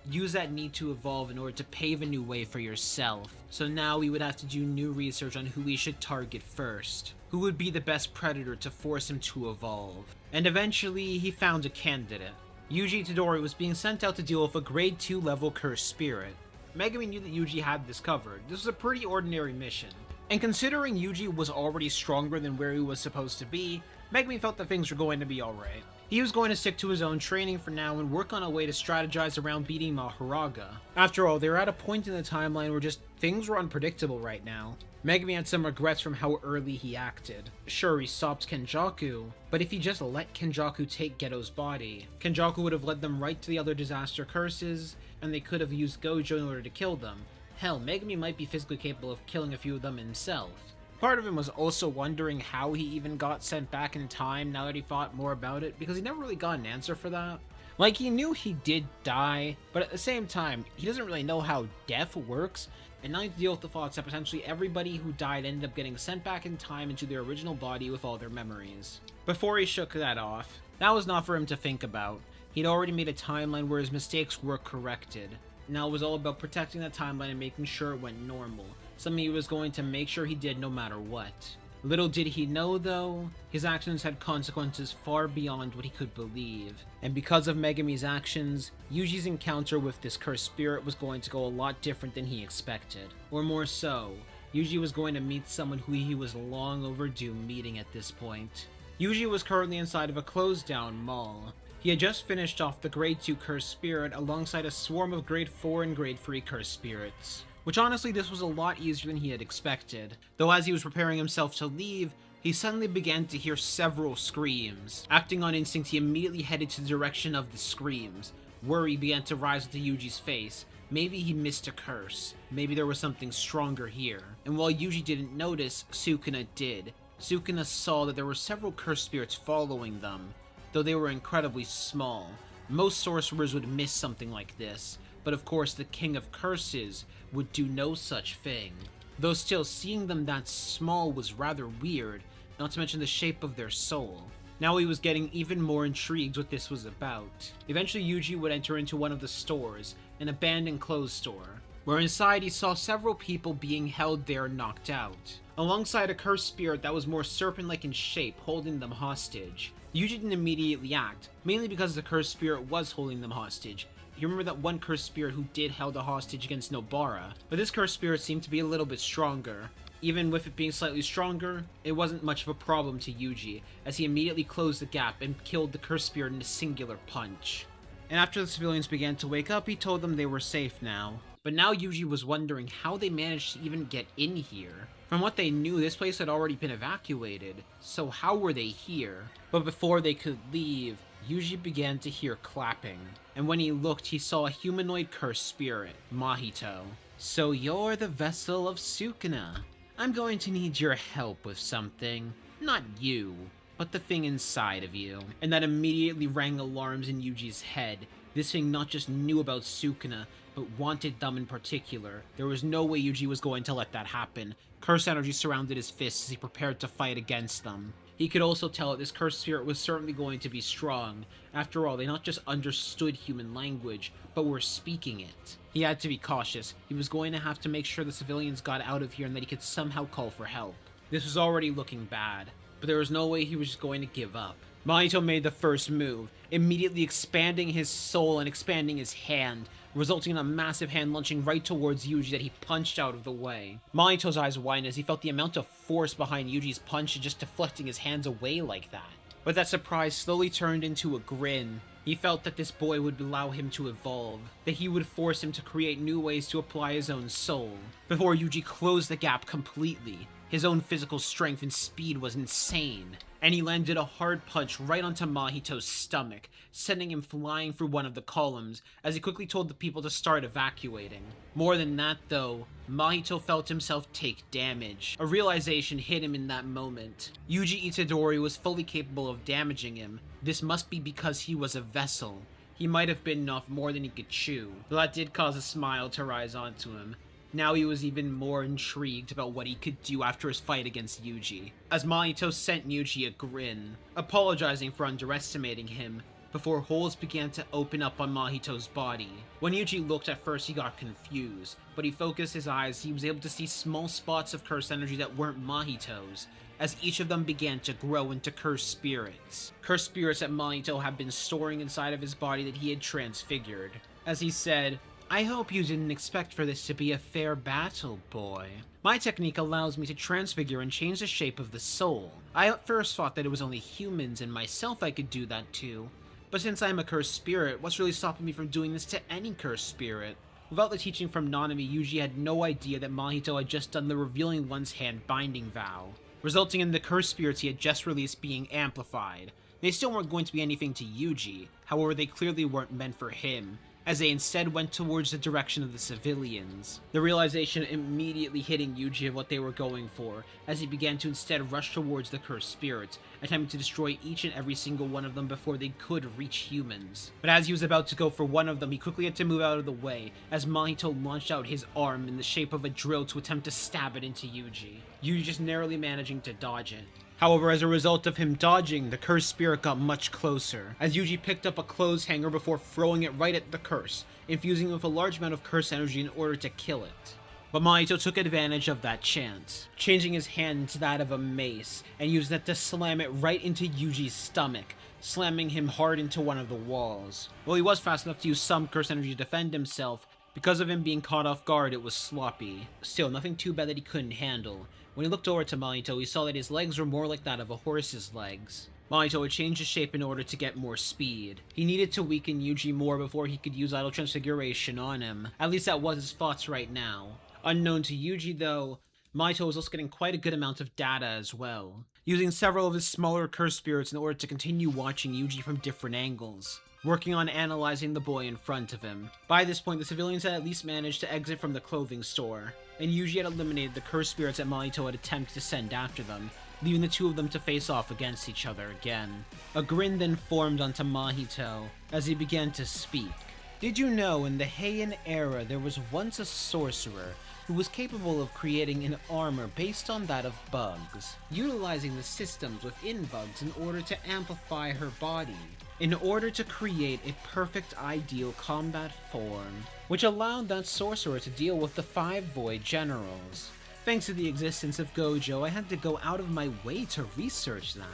Use that need to evolve in order to pave a new way for yourself. So now we would have to do new research on who we should target first. Who would be the best predator to force him to evolve. And eventually, he found a candidate. Yuji Itadori was being sent out to deal with a grade 2 level cursed spirit. Megumi knew that Yuji had this covered. This was a pretty ordinary mission. And considering Yuji was already stronger than where he was supposed to be, Megumi felt that things were going to be alright. He was going to stick to his own training for now and work on a way to strategize around beating Mahoraga. After all, they were at a point in the timeline where just things were unpredictable right now. Megumi had some regrets from how early he acted. Sure, he stopped Kenjaku, but if he just let Kenjaku take Geto's body, Kenjaku would have led them right to the other disaster curses, and they could have used Gojo in order to kill them. Hell, Megumi might be physically capable of killing a few of them himself. Part of him was also wondering how he even got sent back in time now that he thought more about it, because he never really got an answer for that. Like, he knew he did die, but at the same time, he doesn't really know how death works, and now he had to deal with the thoughts that potentially everybody who died ended up getting sent back in time into their original body with all their memories. Before he shook that off, that was not for him to think about. He'd already made a timeline where his mistakes were corrected. Now it was all about protecting that timeline and making sure it went normal, something he was going to make sure he did no matter what. Little did he know, though, his actions had consequences far beyond what he could believe. And because of Megumi's actions, Yuji's encounter with this cursed spirit was going to go a lot different than he expected. Or more so, Yuji was going to meet someone who he was long overdue meeting at this point. Yuji was currently inside of a closed-down mall. He had just finished off the Grade 2 Cursed Spirit alongside a swarm of Grade 4 and Grade 3 Cursed Spirits. Which honestly, this was a lot easier than he had expected. Though as he was preparing himself to leave, he suddenly began to hear several screams. Acting on instinct, he immediately headed to the direction of the screams. Worry began to rise into Yuji's face. Maybe he missed a curse. Maybe there was something stronger here. And while Yuji didn't notice, Sukuna did. Sukuna saw that there were several cursed spirits following them, though they were incredibly small. Most sorcerers would miss something like this, but of course the King of Curses would do no such thing. Though still, seeing them that small was rather weird, not to mention the shape of their soul. Now he was getting even more intrigued what this was about. Eventually Yuji would enter into one of the stores, an abandoned clothes store, where inside he saw several people being held there knocked out, alongside a cursed spirit that was more serpent-like in shape, holding them hostage. Yuji didn't immediately act, mainly because the cursed spirit was holding them hostage. You remember that one cursed spirit who did held a hostage against Nobara, but this cursed spirit seemed to be a little bit stronger. Even with it being slightly stronger, it wasn't much of a problem to Yuji, as he immediately closed the gap and killed the cursed spirit in a singular punch. And after the civilians began to wake up, he told them they were safe now. But now Yuji was wondering how they managed to even get in here. From what they knew, this place had already been evacuated, so how were they here? But before they could leave, Yuji began to hear clapping, and when he looked, he saw a humanoid cursed spirit, Mahito. So you're the vessel of Sukuna. I'm going to need your help with something. Not you, but the thing inside of you. And that immediately rang alarms in Yuji's head. This thing not just knew about Sukuna, but wanted them in particular. There was no way Yuji was going to let that happen. Curse energy surrounded his fists as he prepared to fight against them. He could also tell that this cursed spirit was certainly going to be strong. After all, they not just understood human language, but were speaking it. He had to be cautious. He was going to have to make sure the civilians got out of here and that he could somehow call for help. This was already looking bad, but there was no way he was just going to give up. Mahito made the first move, immediately expanding his soul and expanding his hand, resulting in a massive hand launching right towards Yuji that he punched out of the way. Mahito's eyes widened as he felt the amount of force behind Yuji's punch and just deflecting his hands away like that. But that surprise slowly turned into a grin. He felt that this boy would allow him to evolve, that he would force him to create new ways to apply his own soul. Before Yuji closed the gap completely, his own physical strength and speed was insane, and he landed a hard punch right onto Mahito's stomach, sending him flying through one of the columns, as he quickly told the people to start evacuating. More than that though, Mahito felt himself take damage. A realization hit him in that moment. Yuji Itadori was fully capable of damaging him. This must be because he was a vessel. He might have bitten off more than he could chew, though that did cause a smile to rise onto him. Now he was even more intrigued about what he could do after his fight against Yuji, as Mahito sent Yuji a grin, apologizing for underestimating him, before holes began to open up on Mahito's body. When Yuji looked at first, he got confused, but he focused his eyes, he was able to see small spots of cursed energy that weren't Mahito's, as each of them began to grow into cursed spirits. Cursed spirits that Mahito had been storing inside of his body that he had transfigured. As he said, I hope you didn't expect for this to be a fair battle, boy. My technique allows me to transfigure and change the shape of the soul. I at first thought that it was only humans and myself I could do that to, but since I'm a cursed spirit, what's really stopping me from doing this to any cursed spirit? Without the teaching from Nanami, Yuji had no idea that Mahito had just done the revealing one's hand binding vow, resulting in the cursed spirits he had just released being amplified. They still weren't going to be anything to Yuji, however they clearly weren't meant for him, as they instead went towards the direction of the civilians. The realization immediately hitting Yuji of what they were going for, as he began to instead rush towards the cursed spirits, attempting to destroy each and every single one of them before they could reach humans. But as he was about to go for one of them, he quickly had to move out of the way, as Mahito launched out his arm in the shape of a drill to attempt to stab it into Yuji. Yuji just narrowly managing to dodge it. However, as a result of him dodging, the cursed spirit got much closer, as Yuji picked up a clothes hanger before throwing it right at the curse, infusing it with a large amount of curse energy in order to kill it. But Mahito took advantage of that chance, changing his hand into that of a mace, and used that to slam it right into Yuji's stomach, slamming him hard into one of the walls. While he was fast enough to use some curse energy to defend himself, because of him being caught off guard, it was sloppy. Still, nothing too bad that he couldn't handle. When he looked over to Mahito, he saw that his legs were more like that of a horse's legs. Mahito had changed his shape in order to get more speed. He needed to weaken Yuji more before he could use Idle Transfiguration on him. At least that was his thoughts right now. Unknown to Yuji though, Mahito was also getting quite a good amount of data as well, using several of his smaller cursed spirits in order to continue watching Yuji from different angles, working on analyzing the boy in front of him. By this point, the civilians had at least managed to exit from the clothing store, and Yuji had eliminated the cursed spirits that Mahito had attempted to send after them, leaving the two of them to face off against each other again. A grin then formed onto Mahito as he began to speak. Did you know in the Heian era there was once a sorcerer who was capable of creating an armor based on that of bugs, utilizing the systems within bugs in order to amplify her body, in order to create a perfect ideal combat form, which allowed that sorcerer to deal with the 5 Void Generals. Thanks to the existence of Gojo, I had to go out of my way to research that.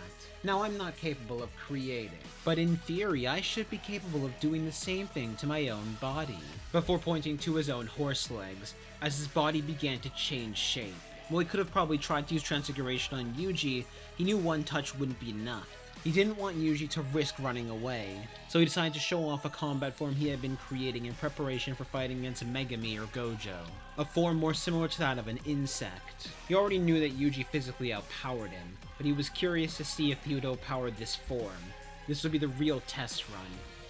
Now, I'm not capable of creating, but in theory, I should be capable of doing the same thing to my own body. Before pointing to his own horse legs, as his body began to change shape. While he could have probably tried to use Transfiguration on Yuji, he knew one touch wouldn't be enough. He didn't want Yuji to risk running away, so he decided to show off a combat form he had been creating in preparation for fighting against Megumi or Gojo, a form more similar to that of an insect. He already knew that Yuji physically outpowered him, but he was curious to see if he would outpower this form. This would be the real test run,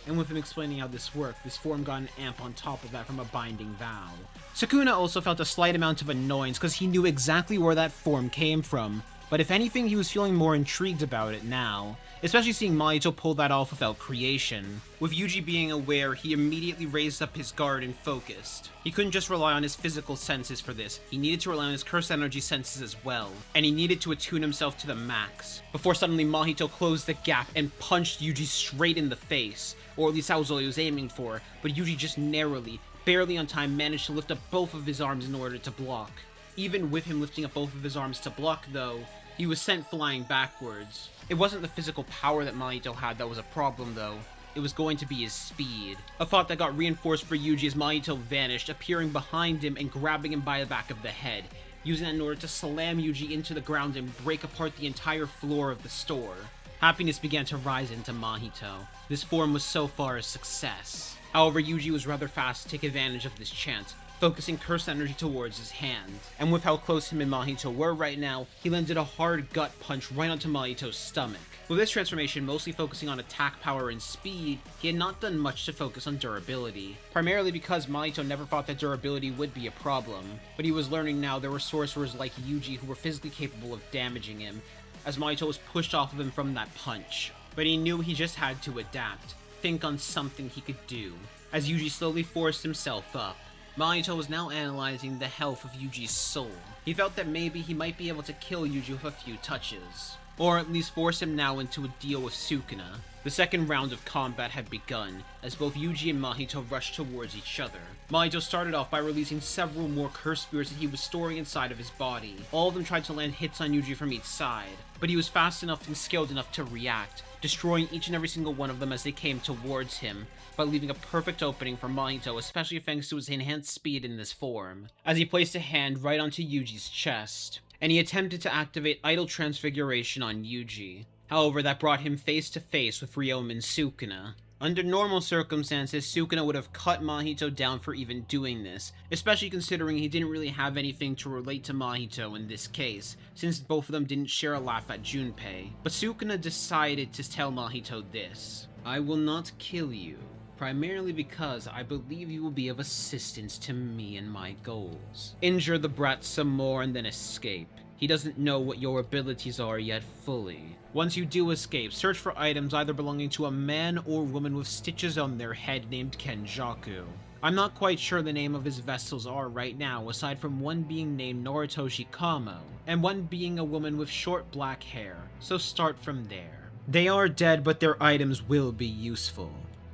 and with him explaining how this worked, this form got an amp on top of that from a binding vow. Sukuna also felt a slight amount of annoyance because he knew exactly where that form came from, but if anything, he was feeling more intrigued about it now, especially seeing Mahito pull that off without creation. With Yuji being aware, he immediately raised up his guard and focused. He couldn't just rely on his physical senses for this, he needed to rely on his curse energy senses as well, and he needed to attune himself to the max, before suddenly Mahito closed the gap and punched Yuji straight in the face, or at least that was all he was aiming for, but Yuji just narrowly, barely on time, managed to lift up both of his arms in order to block. Even with him lifting up both of his arms to block though, he was sent flying backwards. It wasn't the physical power that Mahito had that was a problem though, it was going to be his speed. A thought that got reinforced for Yuji as Mahito vanished, appearing behind him and grabbing him by the back of the head, using that in order to slam Yuji into the ground and break apart the entire floor of the store. Happiness began to rise into Mahito. This form was so far a success. However, Yuji was rather fast to take advantage of this chance, focusing curse energy towards his hand. And with how close him and Mahito were right now, he landed a hard gut punch right onto Mahito's stomach. With this transformation mostly focusing on attack power and speed, he had not done much to focus on durability. Primarily because Mahito never thought that durability would be a problem, but he was learning now there were sorcerers like Yuji who were physically capable of damaging him, as Mahito was pushed off of him from that punch. But he knew he just had to adapt, think on something he could do. As Yuji slowly forced himself up, Mahito was now analyzing the health of Yuji's soul. He felt that maybe he might be able to kill Yuji with a few touches. or at least force him now into a deal with Sukuna. The second round of combat had begun, as both Yuji and Mahito rushed towards each other. Mahito started off by releasing several more curse spirits that he was storing inside of his body. All of them tried to land hits on Yuji from each side, but he was fast enough and skilled enough to react, destroying each and every single one of them as they came towards him, but leaving a perfect opening for Mahito, especially thanks to his enhanced speed in this form, as he placed a hand right onto Yuji's chest, and he attempted to activate Idol Transfiguration on Yuji. However, that brought him face to face with Ryomen Sukuna. Under normal circumstances, Sukuna would have cut Mahito down for even doing this, especially considering he didn't really have anything to relate to Mahito in this case, since both of them didn't share a laugh at Junpei. But Sukuna decided to tell Mahito this: "I will not kill you, primarily because I believe you will be of assistance to me and my goals. Injure the brat some more and then escape. He doesn't know what your abilities are yet fully. Once you do escape, search for items either belonging to a man or woman with stitches on their head named Kenjaku. I'm not quite sure the name of his vessels are right now, aside from one being named Noritoshi Kamo, and one being a woman with short black hair, so start from there. They are dead, but their items will be useful.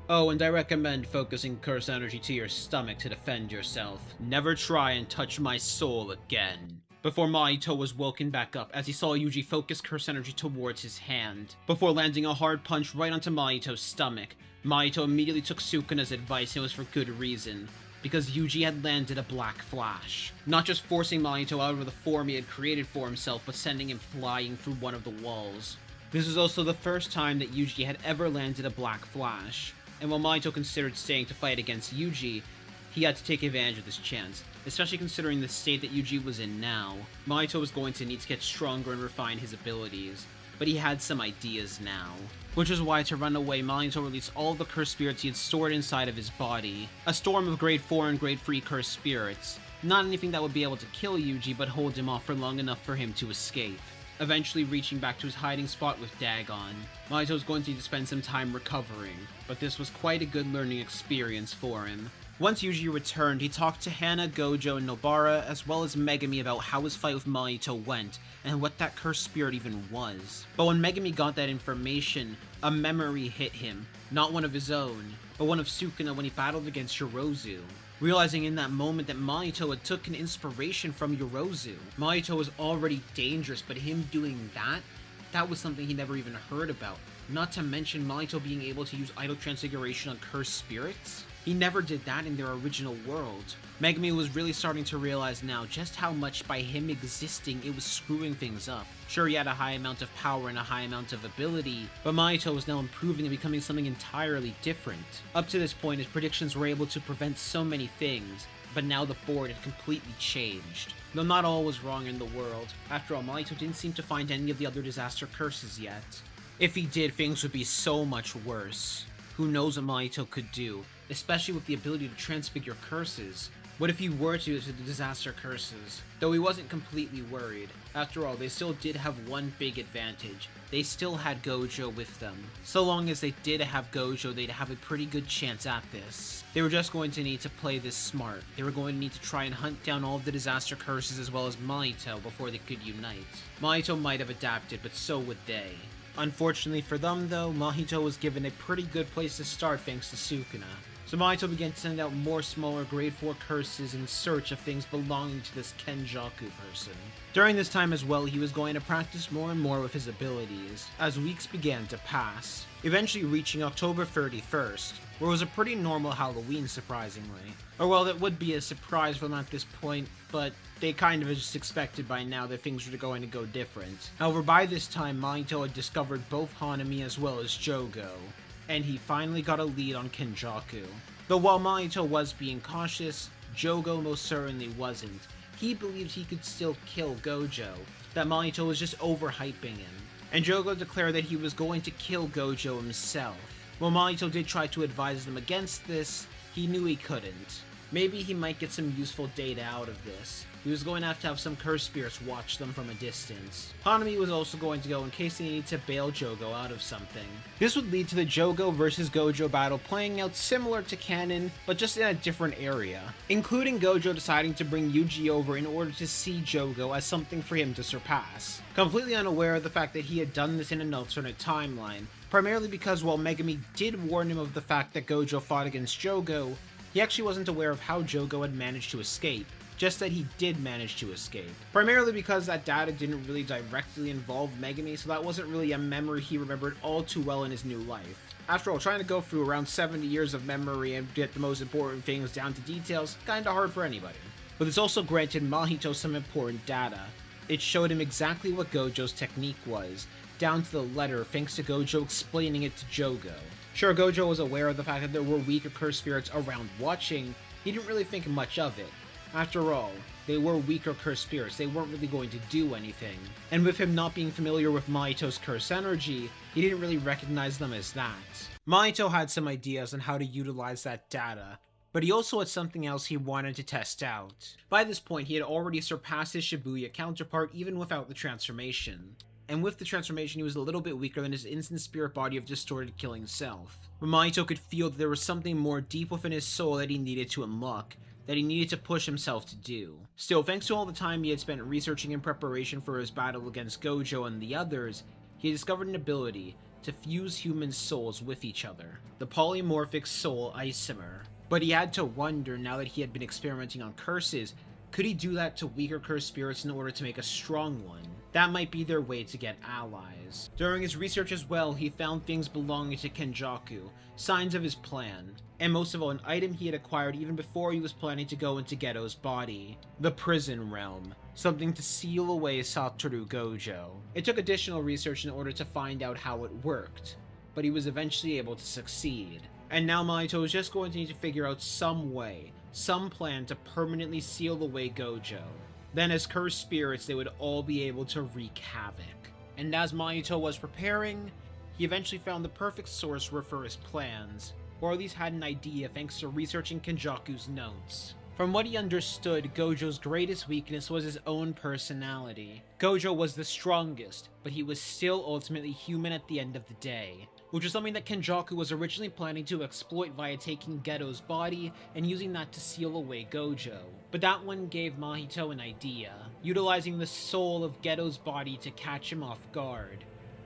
Oh, and I recommend focusing curse energy to your stomach to defend yourself. Never try and touch my soul again." Before Mahito was woken back up as he saw Yuji focus curse energy towards his hand. Before landing a hard punch right onto Mahito's stomach, Mahito immediately took Sukuna's advice, and it was for good reason, because Yuji had landed a black flash. Not just forcing Mahito out of the form he had created for himself, but sending him flying through one of the walls. This was also the first time that Yuji had ever landed a black flash, and while Mahito considered staying to fight against Yuji, he had to take advantage of this chance, especially considering the state that Yuji was in now. Mahito was going to need to get stronger and refine his abilities, but he had some ideas now. Which is why, to run away, Mahito released all the curse spirits he had stored inside of his body. A storm of grade 4 and grade 3 curse spirits. Not anything that would be able to kill Yuji, but hold him off for long enough for him to escape, eventually reaching back to his hiding spot with Dagon. Mahito was going to need to spend some time recovering, but this was quite a good learning experience for him. Once Yuji returned, he talked to Hana, Gojo, and Nobara, as well as Megumi about how his fight with Mahito went, and what that cursed spirit even was. But when Megumi got that information, a memory hit him, not one of his own, but one of Sukuna when he battled against Yorozu. Realizing in that moment that Mahito had taken inspiration from Yorozu. Mahito was already dangerous, but him doing that was something he never even heard about. Not to mention Mahito being able to use Idol Transfiguration on cursed spirits. He never did that in their original world. Megumi was really starting to realize now just how much by him existing it was screwing things up. Sure, he had a high amount of power and a high amount of ability, but Mahito was now improving and becoming something entirely different. Up to this point, his predictions were able to prevent so many things, but now the board had completely changed. Though not all was wrong in the world. After all, Mahito didn't seem to find any of the other disaster curses yet. If he did, things would be so much worse. Who knows what Mahito could do, especially with the ability to transfigure curses. What if he were to use the disaster curses? Though he wasn't completely worried. After all, they still did have one big advantage. They still had Gojo with them. So long as they did have Gojo, they'd have a pretty good chance at this. They were just going to need to play this smart. They were going to need to try and hunt down all of the disaster curses as well as Mahito before they could unite. Mahito might have adapted, but so would they. Unfortunately for them though, Mahito was given a pretty good place to start thanks to Sukuna. So Mahito began to send out more smaller grade 4 curses in search of things belonging to this Kenjaku person. During this time as well, he was going to practice more and more with his abilities, as weeks began to pass, eventually reaching October 31st, where it was a pretty normal Halloween surprisingly. Or well, that would be a surprise for them at this point, but they kind of just expected by now that things were going to go different. However, by this time, Mahito had discovered both Hanami as well as Jogo, and he finally got a lead on Kenjaku. Though while Mahito was being cautious, Jogo most certainly wasn't. He believed he could still kill Gojo, that Mahito was just overhyping him. And Jogo declared that he was going to kill Gojo himself. While Mahito did try to advise them against this, he knew he couldn't. Maybe he might get some useful data out of this. He was going to have some cursed spirits watch them from a distance. Hanami was also going to go in case they needed to bail Jogo out of something. This would lead to the Jogo versus Gojo battle playing out similar to canon, but just in a different area, including Gojo deciding to bring Yuji over in order to see Jogo as something for him to surpass, completely unaware of the fact that he had done this in an alternate timeline, primarily because while Megumi did warn him of the fact that Gojo fought against Jogo, he actually wasn't aware of how Jogo had managed to escape, just that he did manage to escape. Primarily because that data didn't really directly involve Megumi, so that wasn't really a memory he remembered all too well in his new life. After all, trying to go through around 70 years of memory and get the most important things down to details, kinda hard for anybody. But this also granted Mahito some important data. It showed him exactly what Gojo's technique was, down to the letter thanks to Gojo explaining it to Jogo. Sure, Gojo was aware of the fact that there were weaker cursed spirits around watching, he didn't really think much of it. After all, they were weaker cursed spirits, they weren't really going to do anything. And with him not being familiar with Mahito's cursed energy, he didn't really recognize them as that. Mahito had some ideas on how to utilize that data, but he also had something else he wanted to test out. By this point, he had already surpassed his Shibuya counterpart even without the transformation. And with the transformation, he was a little bit weaker than his instant spirit body of distorted killing self. But Mahito could feel that there was something more deep within his soul that he needed to unlock, that he needed to push himself to do. Still, thanks to all the time he had spent researching in preparation for his battle against Gojo and the others, he had discovered an ability to fuse human souls with each other, the polymorphic soul isomer. But he had to wonder, now that he had been experimenting on curses, could he do that to weaker cursed spirits in order to make a strong one? That might be their way to get allies. During his research as well, he found things belonging to Kenjaku, signs of his plan, and most of all, an item he had acquired even before he was planning to go into Geto's body, the prison realm, something to seal away Satoru Gojo. It took additional research in order to find out how it worked, but he was eventually able to succeed. And now Mahito is just going to need to figure out some way, some plan to permanently seal away Gojo. Then as cursed spirits, they would all be able to wreak havoc. And as Mahito was preparing, he eventually found the perfect sorcerer for his plans, or at least had an idea thanks to researching Kenjaku's notes. From what he understood, Gojo's greatest weakness was his own personality. Gojo was the strongest, but he was still ultimately human at the end of the day, which was something that Kenjaku was originally planning to exploit via taking Geto's body and using that to seal away Gojo. But that one gave Mahito an idea, utilizing the soul of Geto's body to catch him off guard.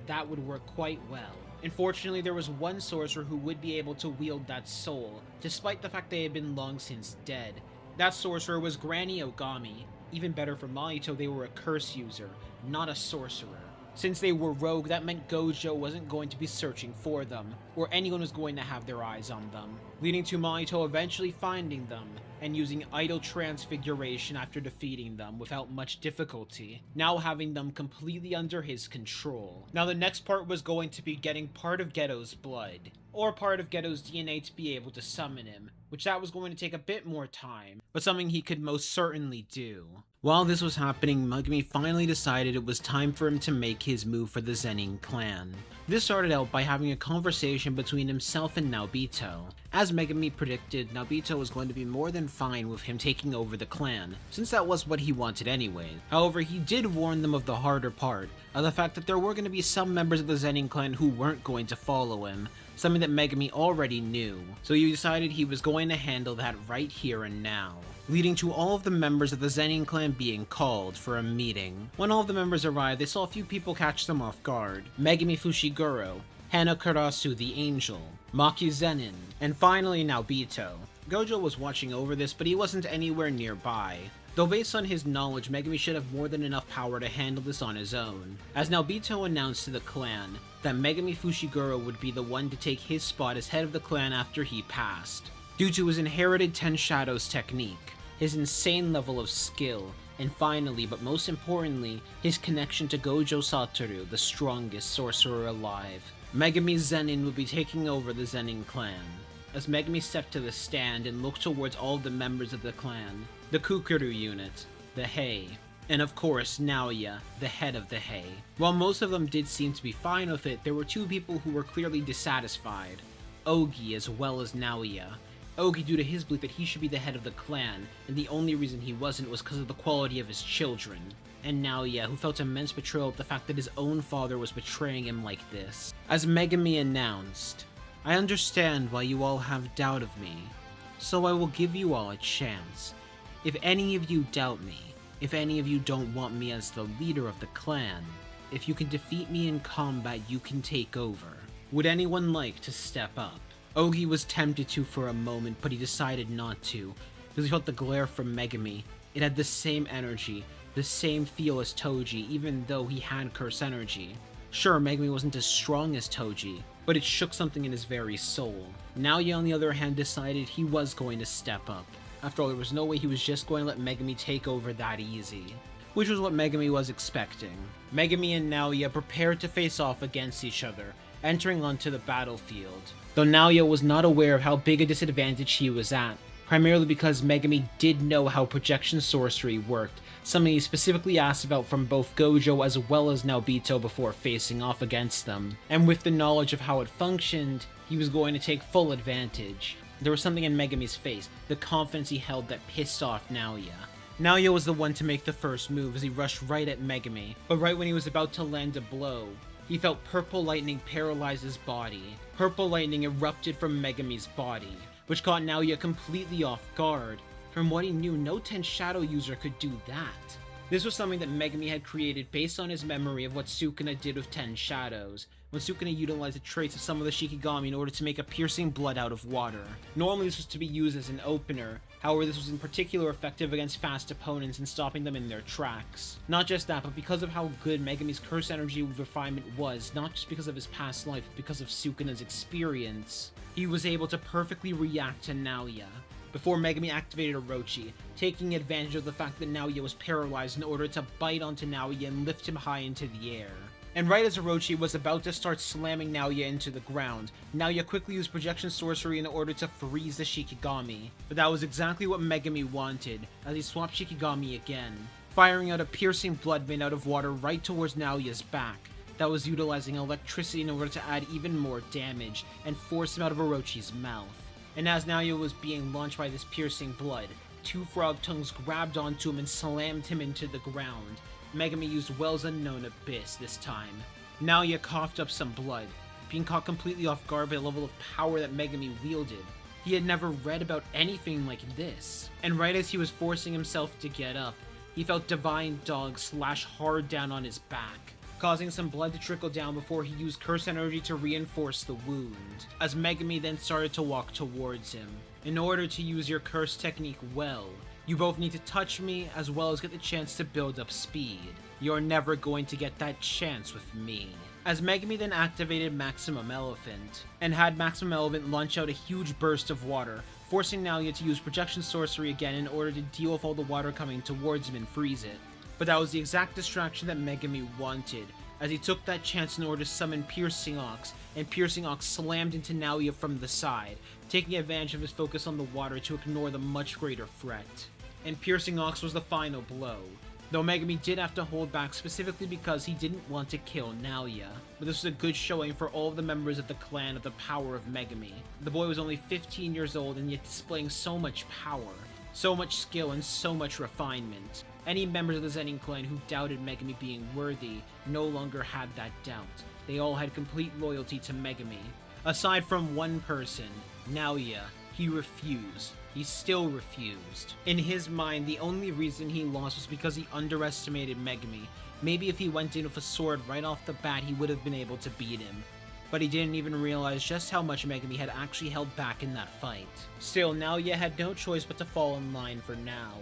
That would work quite well. Unfortunately, there was one sorcerer who would be able to wield that soul, despite the fact they had been long since dead. That sorcerer was Granny Ogami. Even better for Mahito, they were a curse user, not a sorcerer. Since they were rogue, that meant Gojo wasn't going to be searching for them, or anyone was going to have their eyes on them, leading to Mahito eventually finding them, and using idol transfiguration after defeating them without much difficulty, now having them completely under his control. Now the next part was going to be getting part of Geto's blood, or part of Geto's DNA to be able to summon him, which that was going to take a bit more time, but something he could most certainly do. While this was happening, Megumi finally decided it was time for him to make his move for the Zenin clan. This started out by having a conversation between himself and Naobito. As Megumi predicted, Naobito was going to be more than fine with him taking over the clan, since that was what he wanted anyway. However, he did warn them of the harder part, of the fact that there were going to be some members of the Zenin clan who weren't going to follow him, something that Megumi already knew, so he decided he was going to handle that right here and now, leading to all of the members of the Zenin clan being called for a meeting. When all of the members arrived, they saw a few people catch them off guard: Megumi Fushiguro, Hana Karasu the Angel, Maki Zenin, and finally Naobito. Gojo was watching over this, but he wasn't anywhere nearby, though based on his knowledge, Megumi should have more than enough power to handle this on his own, as Naobito announced to the clan that Megumi Fushiguro would be the one to take his spot as head of the clan after he passed, due to his inherited Ten Shadows technique, his insane level of skill, and finally, but most importantly, his connection to Gojo Satoru, the strongest sorcerer alive. Megumi Zenin would be taking over the Zenin clan. As Megumi stepped to the stand and looked towards all the members of the clan, the Kukuru unit, the Hei, and of course Naoya, the head of the Hei. While most of them did seem to be fine with it, there were two people who were clearly dissatisfied: Ogi as well as Naoya. Ogi due to his belief that he should be the head of the clan, and the only reason he wasn't was because of the quality of his children. And Naoya, who felt immense betrayal at the fact that his own father was betraying him like this. As Megumi announced, "I understand why you all have doubt of me, so I will give you all a chance. If any of you doubt me, if any of you don't want me as the leader of the clan, if you can defeat me in combat, you can take over. Would anyone like to step up?" Ogi was tempted to for a moment, but he decided not to, because he felt the glare from Megumi. It had the same energy, the same feel as Toji, even though he had curse energy. Sure, Megumi wasn't as strong as Toji, but it shook something in his very soul. Naoya, on the other hand, decided he was going to step up. After all, there was no way he was just going to let Megumi take over that easy. Which was what Megumi was expecting. Megumi and Naoya prepared to face off against each other, entering onto the battlefield. Though Naoya was not aware of how big a disadvantage he was at, primarily because Megumi did know how projection sorcery worked, something he specifically asked about from both Gojo as well as Naobito before facing off against them. And with the knowledge of how it functioned, he was going to take full advantage. There was something in Megumi's face, the confidence he held, that pissed off Naoya. Naoya was the one to make the first move as he rushed right at Megumi, but right when he was about to land a blow, he felt purple lightning paralyze his body. Purple lightning erupted from Megumi's body, which caught Naoya completely off guard. From what he knew, no 10 Shadow user could do that. This was something that Megumi had created based on his memory of what Sukuna did with 10 Shadows, when Sukuna utilized the traits of some of the Shikigami in order to make a piercing blood out of water. Normally this was to be used as an opener, however this was in particular effective against fast opponents and stopping them in their tracks. Not just that, but because of how good Megumi's curse energy refinement was, not just because of his past life, but because of Sukuna's experience, he was able to perfectly react to Naoya. Before Megumi activated Orochi, taking advantage of the fact that Naoya was paralyzed in order to bite onto Naoya and lift him high into the air. And right as Orochi was about to start slamming Naoya into the ground, Naoya quickly used projection sorcery in order to freeze the Shikigami. But that was exactly what Megumi wanted, as he swapped Shikigami again, firing out a piercing blood vein out of water right towards Naoya's back, that was utilizing electricity in order to add even more damage and force him out of Orochi's mouth. And as Naoya was being launched by this piercing blood, 2 frog tongues grabbed onto him and slammed him into the ground. Megumi used Wells Unknown Abyss this time. Naoya coughed up some blood, being caught completely off guard by the level of power that Megumi wielded. He had never read about anything like this. And right as he was forcing himself to get up, he felt Divine Dog slash hard down on his back, causing some blood to trickle down before he used curse energy to reinforce the wound. As Megumi then started to walk towards him. In order to use your curse technique well, you both need to touch me as well as get the chance to build up speed. You're never going to get that chance with me. As Megumi then activated Maximum Elephant, and had Maximum Elephant launch out a huge burst of water, forcing Naoya to use projection sorcery again in order to deal with all the water coming towards him and freeze it. But that was the exact distraction that Megumi wanted, as he took that chance in order to summon Piercing Ox, and Piercing Ox slammed into Naoya from the side, taking advantage of his focus on the water to ignore the much greater threat. And Piercing Ox was the final blow, though Megumi did have to hold back specifically because he didn't want to kill Naoya. But this was a good showing for all of the members of the clan of the power of Megumi. The boy was only 15 years old and yet displaying so much power, so much skill, and so much refinement. Any members of the Zenin clan who doubted Megumi being worthy no longer had that doubt. They all had complete loyalty to Megumi. Aside from one person, Naoya, he refused. He still refused. In his mind, the only reason he lost was because he underestimated Megumi. Maybe if he went in with a sword right off the bat, he would have been able to beat him. But he didn't even realize just how much Megumi had actually held back in that fight. Still, Naoya had no choice but to fall in line for now.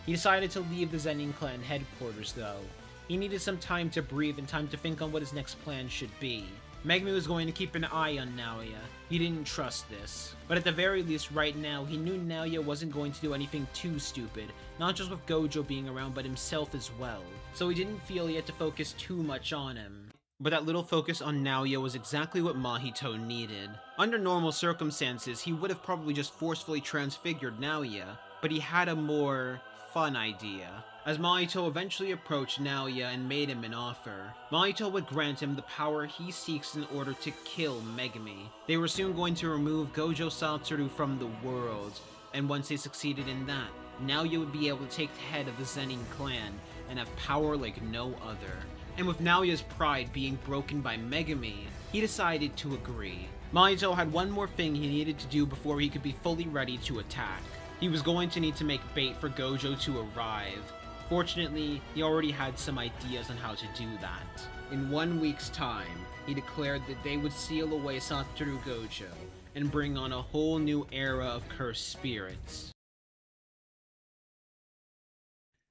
He decided to leave the Zenin clan headquarters though. He needed some time to breathe and time to think on what his next plan should be. Megumi was going to keep an eye on Naoya. He didn't trust this. But at the very least right now, he knew Naoya wasn't going to do anything too stupid, not just with Gojo being around, but himself as well. So he didn't feel he had to focus too much on him. But that little focus on Naoya was exactly what Mahito needed. Under normal circumstances, he would have probably just forcefully transfigured Naoya, but he had a more fun idea. As Mahito eventually approached Naoya and made him an offer. Mahito would grant him the power he seeks in order to kill Megumi. They were soon going to remove Gojo Satoru from the world, and once they succeeded in that, Naoya would be able to take the head of the Zenin clan and have power like no other. And with Naoya's pride being broken by Megumi, he decided to agree. Mahito had one more thing he needed to do before he could be fully ready to attack. He was going to need to make bait for Gojo to arrive. Fortunately, he already had some ideas on how to do that. In 1 week's time, he declared that they would seal away Satoru Gojo and bring on a whole new era of cursed spirits.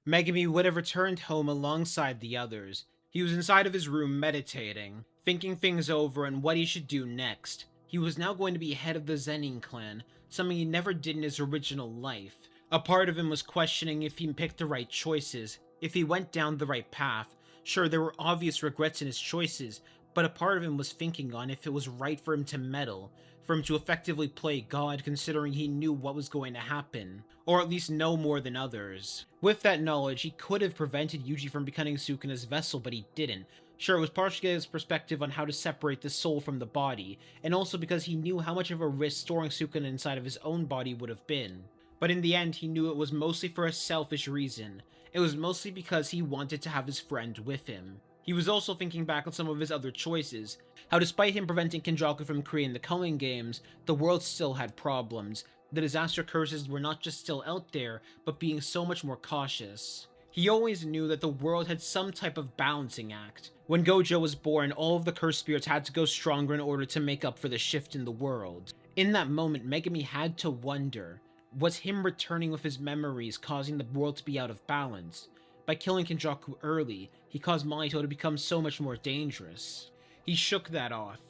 Megumi would have returned home alongside the others. He was inside of his room meditating, thinking things over and what he should do next. He was now going to be head of the Zenin clan, something he never did in his original life. A part of him was questioning if he picked the right choices, if he went down the right path. Sure, there were obvious regrets in his choices, but a part of him was thinking on if it was right for him to meddle, for him to effectively play God considering he knew what was going to happen, or at least know more than others. With that knowledge, he could have prevented Yuji from becoming Sukuna's vessel, but he didn't. Sure, it was partially his perspective on how to separate the soul from the body, and also because he knew how much of a risk storing Sukuna inside of his own body would have been. But in the end, he knew it was mostly for a selfish reason. It was mostly because he wanted to have his friend with him. He was also thinking back on some of his other choices, how despite him preventing Kenjaku from creating the Culling Games, the world still had problems. The disaster curses were not just still out there, but being so much more cautious. He always knew that the world had some type of balancing act. When Gojo was born, all of the cursed spirits had to go stronger in order to make up for the shift in the world. In that moment, Megumi had to wonder, was him returning with his memories causing the world to be out of balance? By killing Kenjaku early, he caused Mahito to become so much more dangerous. He shook that off.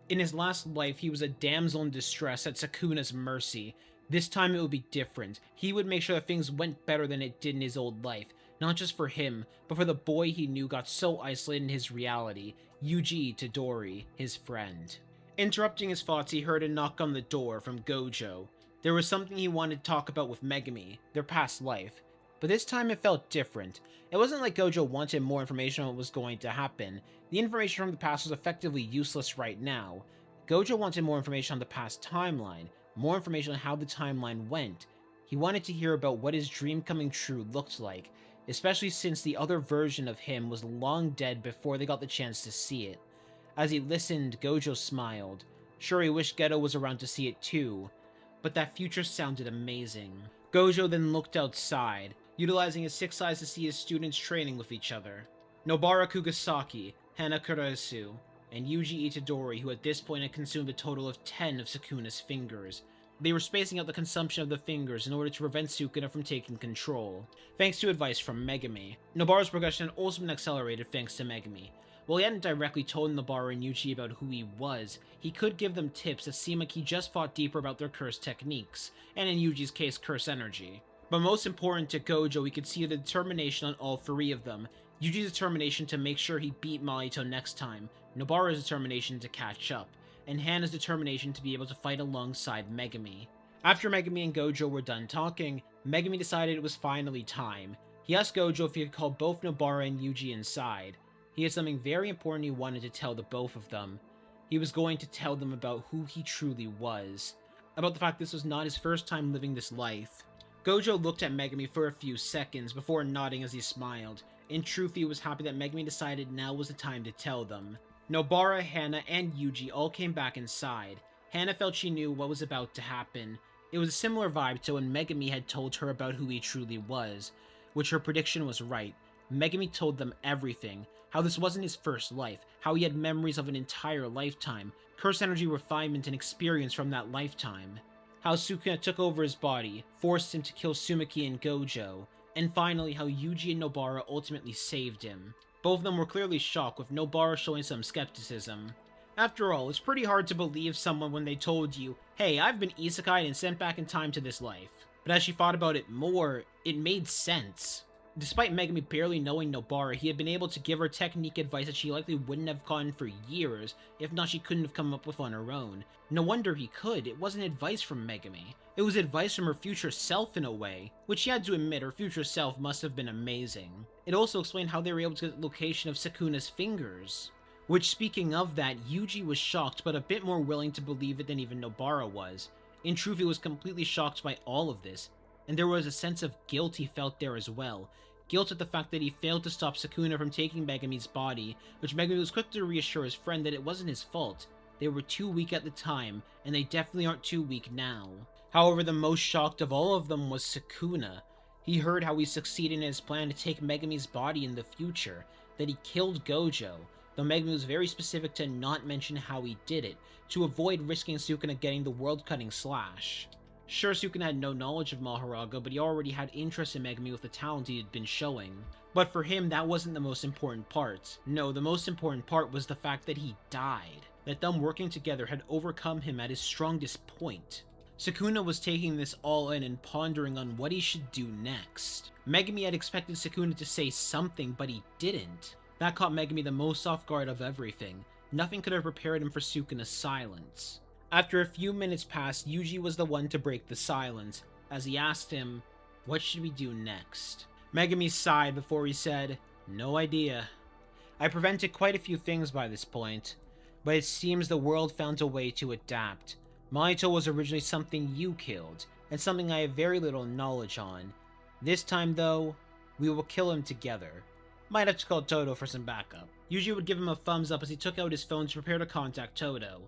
In his last life, he was a damsel in distress at Sukuna's mercy. This time it would be different. He would make sure that things went better than it did in his old life, not just for him, but for the boy he knew got so isolated in his reality, Yuji Itadori, his friend. Interrupting his thoughts, he heard a knock on the door from Gojo. There was something he wanted to talk about with Megumi, their past life. But this time it felt different. It wasn't like Gojo wanted more information on what was going to happen. The information from the past was effectively useless right now. Gojo wanted more information on the past timeline, more information on how the timeline went. He wanted to hear about what his dream coming true looked like, especially since the other version of him was long dead before they got the chance to see it. As he listened, Gojo smiled. Sure, he wished Geto was around to see it too, but that future sounded amazing. Gojo then looked outside, utilizing his 6 eyes to see his students training with each other. Nobara Kugasaki, Hana Kuresu, and Yuji Itadori, who at this point had consumed a total of 10 of Sukuna's fingers. They were spacing out the consumption of the fingers in order to prevent Sukuna from taking control, thanks to advice from Megumi. Nobara's progression had also been accelerated thanks to Megumi. While he hadn't directly told Nobara and Yuji about who he was, he could give them tips as seemed like he just thought deeper about their curse techniques, and in Yuji's case, curse energy. But most important to Gojo, we could see the determination on all 3 of them. Yuji's determination to make sure he beat Mahito next time, Nobara's determination to catch up, and Hana's determination to be able to fight alongside Megumi. After Megumi and Gojo were done talking, Megumi decided it was finally time. He asked Gojo if he could call both Nobara and Yuji inside. He had something very important he wanted to tell the both of them. He was going to tell them about who he truly was, about the fact this was not his first time living this life. Gojo looked at Megumi for a few seconds before nodding as he smiled. In truth, he was happy that Megumi decided now was the time to tell them. Nobara, Hana, and Yuji all came back inside. Hana felt she knew what was about to happen. It was a similar vibe to when Megumi had told her about who he truly was, which her prediction was right. Megumi told them everything, how this wasn't his first life, how he had memories of an entire lifetime, curse energy refinement and experience from that lifetime, how Sukuna took over his body, forced him to kill Sumiki and Gojo, and finally how Yuji and Nobara ultimately saved him. Both of them were clearly shocked, with Nobara showing some skepticism. After all, it's pretty hard to believe someone when they told you, hey, I've been isekai'd and sent back in time to this life. But as she thought about it more, it made sense. Despite Megumi barely knowing Nobara, he had been able to give her technique advice that she likely wouldn't have gotten for years, if not she couldn't have come up with on her own. No wonder he could, it wasn't advice from Megumi. It was advice from her future self in a way, which she had to admit her future self must have been amazing. It also explained how they were able to get the location of Sukuna's fingers. Which, speaking of that, Yuji was shocked but a bit more willing to believe it than even Nobara was. In truth, he was completely shocked by all of this, and there was a sense of guilt he felt there as well. Guilt at the fact that he failed to stop Sukuna from taking Megumi's body, which Megumi was quick to reassure his friend that it wasn't his fault. They were too weak at the time, and they definitely aren't too weak now. However, the most shocked of all of them was Sukuna. He heard how he succeeded in his plan to take Megumi's body in the future, that he killed Gojo, though Megumi was very specific to not mention how he did it, to avoid risking Sukuna getting the world-cutting slash. Sure, Sukuna had no knowledge of Mahoraga, but he already had interest in Megumi with the talent he had been showing. But for him, that wasn't the most important part. No, the most important part was the fact that he died. That them working together had overcome him at his strongest point. Sukuna was taking this all in and pondering on what he should do next. Megumi had expected Sukuna to say something, but he didn't. That caught Megumi the most off guard of everything. Nothing could have prepared him for Sukuna's silence. After a few minutes passed, Yuji was the one to break the silence, as he asked him, "What should we do next?" Megumi sighed before he said, "No idea. I prevented quite a few things by this point, but it seems the world found a way to adapt. Mahito was originally something you killed, and something I have very little knowledge on. This time, though, we will kill him together. Might have to call Todo for some backup." Yuji would give him a thumbs up as he took out his phone to prepare to contact Todo.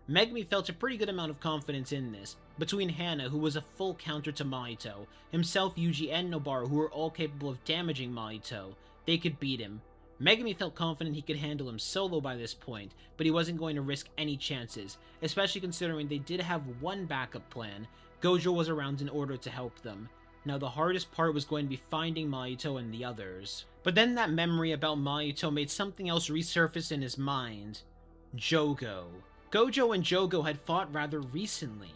Megumi felt a pretty good amount of confidence in this. Between Hana, who was a full counter to Mahito, himself, Yuji, and Nobara, who were all capable of damaging Mahito, they could beat him. Megumi felt confident he could handle him solo by this point, but he wasn't going to risk any chances, especially considering they did have one backup plan. Gojo was around in order to help them. Now the hardest part was going to be finding Mahito and the others. But then that memory about Mahito made something else resurface in his mind. Jogo. Gojo and Jogo had fought rather recently.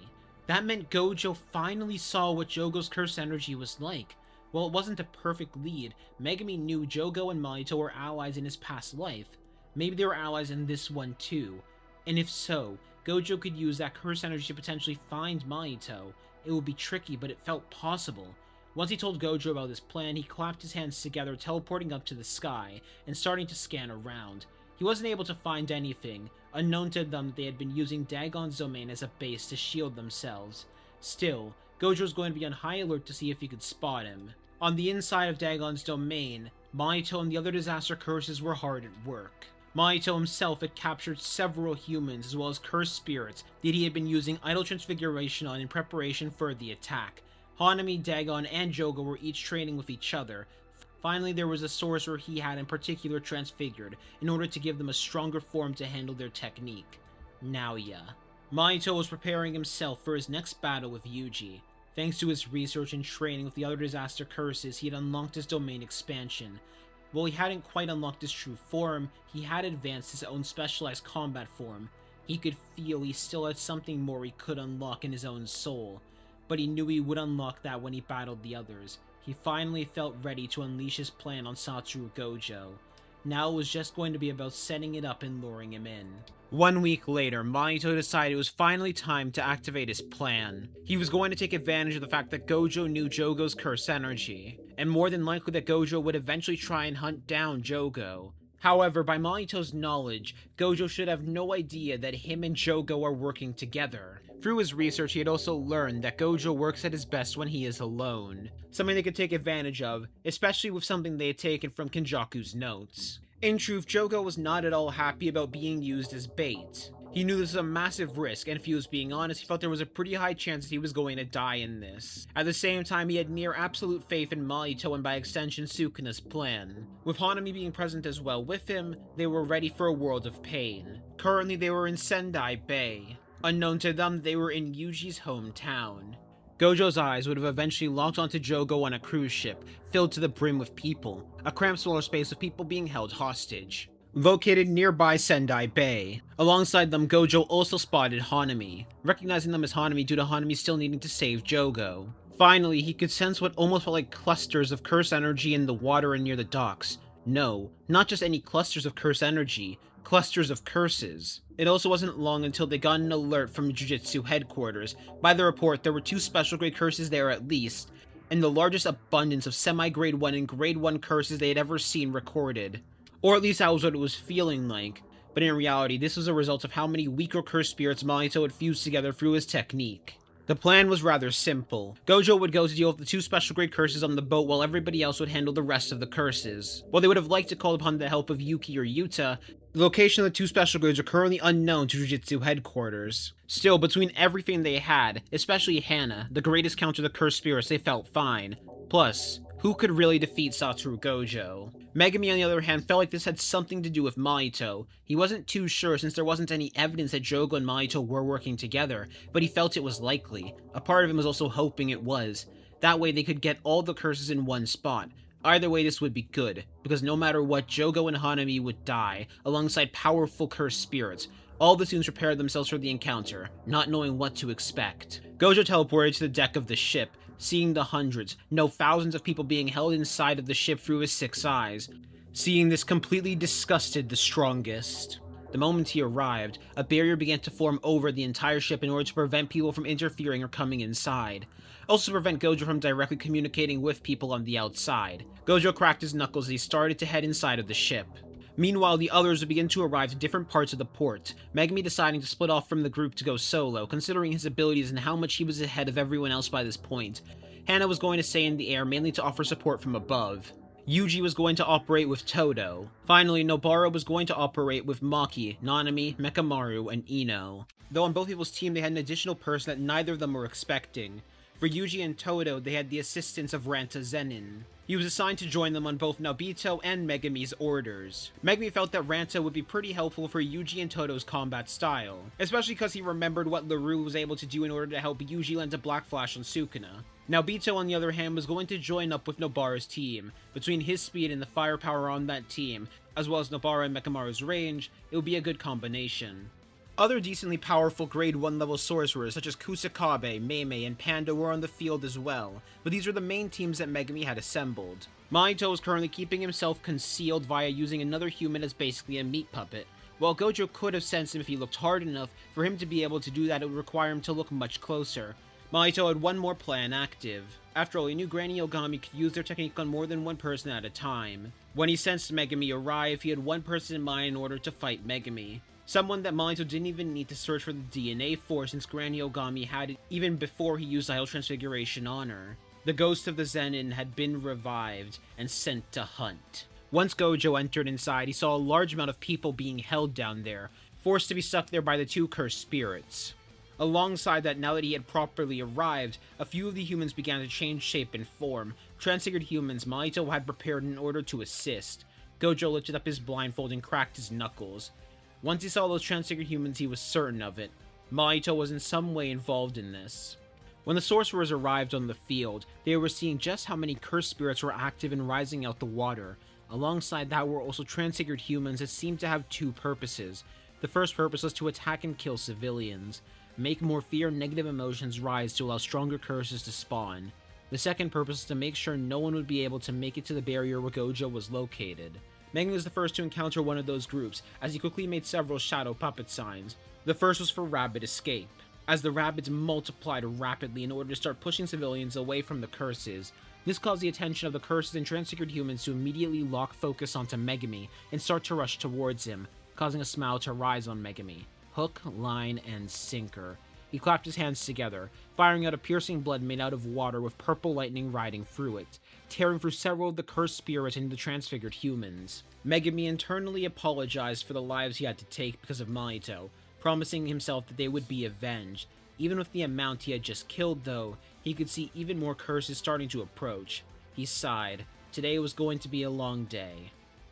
That meant Gojo finally saw what Jogo's curse energy was like. While it wasn't a perfect lead, Megumi knew Jogo and Mahito were allies in his past life. Maybe they were allies in this one too. And if so, Gojo could use that curse energy to potentially find Mahito. It would be tricky, but it felt possible. Once he told Gojo about his plan, he clapped his hands together, teleporting up to the sky, and starting to scan around. He wasn't able to find anything. Unknown to them that they had been using Dagon's domain as a base to shield themselves. Still, Gojo was going to be on high alert to see if he could spot him. On the inside of Dagon's domain, Mahito and the other disaster curses were hard at work. Mahito himself had captured several humans as well as cursed spirits that he had been using idle transfiguration on in preparation for the attack. Hanami, Dagon, and Jogo were each training with each other. Finally, there was a sorcerer he had in particular transfigured in order to give them a stronger form to handle their technique. Naoya. Mahito was preparing himself for his next battle with Yuji. Thanks to his research and training with the other disaster curses, he had unlocked his domain expansion. While he hadn't quite unlocked his true form, he had advanced his own specialized combat form. He could feel he still had something more he could unlock in his own soul, but he knew he would unlock that when he battled the others. He finally felt ready to unleash his plan on Satoru Gojo. Now it was just going to be about setting it up and luring him in. 1 week later, Mahito decided it was finally time to activate his plan. He was going to take advantage of the fact that Gojo knew Jogo's curse energy, and more than likely that Gojo would eventually try and hunt down Jogo. However, by Mahito's knowledge, Gojo should have no idea that him and Jogo are working together. Through his research, he had also learned that Gojo works at his best when he is alone, something they could take advantage of, especially with something they had taken from Kenjaku's notes. In truth, Jogo was not at all happy about being used as bait. He knew this was a massive risk, and if he was being honest, he felt there was a pretty high chance that he was going to die in this. At the same time, he had near absolute faith in Mahito and by extension Sukuna's plan. With Hanami being present as well with him, they were ready for a world of pain. Currently, they were in Sendai Bay. Unknown to them, they were in Yuji's hometown. Gojo's eyes would have eventually locked onto Jogo on a cruise ship, filled to the brim with people, a cramped smaller space with people being held hostage. Located nearby Sendai Bay. Alongside them, Gojo also spotted Hanami, recognizing them as Hanami due to Hanami still needing to save Jogo. Finally, he could sense what almost felt like clusters of curse energy in the water and near the docks. No, not just any clusters of curse energy, clusters of curses. It also wasn't long until they got an alert from Jujutsu headquarters. By the report, there were 2 special grade curses there at least, and the largest abundance of semi-grade 1 and grade 1 curses they had ever seen recorded. Or at least that was what it was feeling like. But in reality, this was a result of how many weaker curse spirits Mahito had fused together through his technique. The plan was rather simple. Gojo would go to deal with the 2 special grade curses on the boat while everybody else would handle the rest of the curses. While they would have liked to call upon the help of Yuki or Yuta, the location of the 2 special grades are currently unknown to Jujutsu headquarters. Still, between everything they had, especially Hana, the greatest counter of the cursed spirits, they felt fine. Plus, who could really defeat Satoru Gojo? Megumi, on the other hand, felt like this had something to do with Mahito. He wasn't too sure since there wasn't any evidence that Jogo and Mahito were working together, but he felt it was likely. A part of him was also hoping it was. That way they could get all the curses in one spot. Either way, this would be good, because no matter what, Jogo and Hanami would die, alongside powerful cursed spirits. All the students prepared themselves for the encounter, not knowing what to expect. Gojo teleported to the deck of the ship, seeing the hundreds, no thousands of people being held inside of the ship through his 6 eyes. Seeing this completely disgusted the strongest. The moment he arrived, a barrier began to form over the entire ship in order to prevent people from interfering or coming inside. Also to prevent Gojo from directly communicating with people on the outside. Gojo cracked his knuckles as he started to head inside of the ship. Meanwhile, the others would begin to arrive to different parts of the port, Megumi deciding to split off from the group to go solo, considering his abilities and how much he was ahead of everyone else by this point. Hana was going to stay in the air mainly to offer support from above. Yuji was going to operate with Todo. Finally, Nobara was going to operate with Maki, Nanami, Mekamaru, and Ino. Though on both people's team they had an additional person that neither of them were expecting. For Yuji and Todo, they had the assistance of Ranta Zenin. He was assigned to join them on both Nobito and Megumi's orders. Megumi felt that Ranta would be pretty helpful for Yuji and Todo's combat style, especially because he remembered what LaRue was able to do in order to help Yuji land a Black Flash on Sukuna. Nobito, on the other hand, was going to join up with Nobara's team. Between his speed and the firepower on that team, as well as Nobara and Mekamaru's range, it would be a good combination. Other decently powerful grade 1 level sorcerers such as Kusakabe, Meimei, and Panda were on the field as well, but these were the main teams that Megumi had assembled. Mahito was currently keeping himself concealed via using another human as basically a meat puppet. While Gojo could have sensed him if he looked hard enough, for him to be able to do that it would require him to look much closer. Mahito had one more plan active. After all, he knew Granny Ogami could use their technique on more than one person at a time. When he sensed Megumi arrive, he had one person in mind in order to fight Megumi. Someone that Mahito didn't even need to search for the DNA for since Granny Ogami had it even before he used Idol Transfiguration on her. The ghost of the Zenin had been revived and sent to hunt. Once Gojo entered inside, he saw a large amount of people being held down there, forced to be stuck there by the 2 cursed spirits. Alongside that, now that he had properly arrived, a few of the humans began to change shape and form, transfigured humans Mahito had prepared in order to assist. Gojo lifted up his blindfold and cracked his knuckles. Once he saw those transfigured humans, he was certain of it. Mahito was in some way involved in this. When the sorcerers arrived on the field, they were seeing just how many cursed spirits were active and rising out the water. Alongside that were also transfigured humans that seemed to have 2 purposes. The first purpose was to attack and kill civilians, make more fear and negative emotions rise to allow stronger curses to spawn. The second purpose was to make sure no one would be able to make it to the barrier where Gojo was located. Megumi was the first to encounter one of those groups, as he quickly made several shadow puppet signs. The first was for rapid escape, as the rabbits multiplied rapidly in order to start pushing civilians away from the curses. This caused the attention of the curses and transfigured humans to immediately lock focus onto Megumi and start to rush towards him, causing a smile to rise on Megumi. Hook, line, and sinker. He clapped his hands together, firing out a piercing blood made out of water with purple lightning riding through it, tearing through several of the cursed spirits into the transfigured humans. Megumi internally apologized for the lives he had to take because of Mahito, promising himself that they would be avenged. Even with the amount he had just killed though, he could see even more curses starting to approach. He sighed. Today was going to be a long day.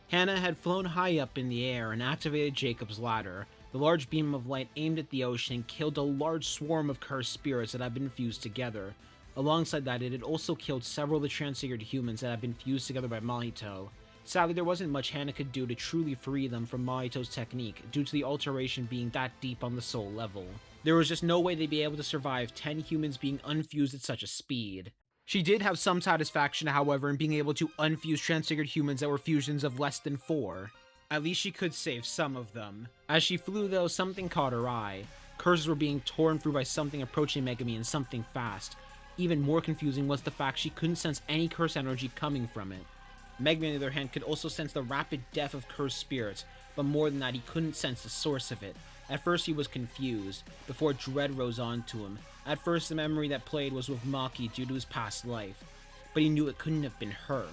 Hana had flown high up in the air and activated Jacob's ladder. The large beam of light aimed at the ocean and killed a large swarm of cursed spirits that had been fused together. Alongside that, it had also killed several of the transfigured humans that had been fused together by Mahito. Sadly, there wasn't much Hana could do to truly free them from Mahito's technique, due to the alteration being that deep on the soul level. There was just no way they'd be able to survive 10 humans being unfused at such a speed. She did have some satisfaction, however, in being able to unfuse transfigured humans that were fusions of less than 4. At least she could save some of them. As she flew though, something caught her eye. Curses were being torn through by something approaching Megumi and something fast. Even more confusing was the fact she couldn't sense any curse energy coming from it. Megumi, on the other hand, could also sense the rapid death of cursed spirits, but more than that, he couldn't sense the source of it. At first he was confused, before dread rose onto him. At first the memory that played was with Maki due to his past life, but he knew it couldn't have been her,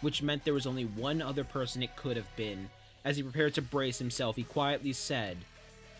which meant there was only one other person it could have been. As he prepared to brace himself, he quietly said,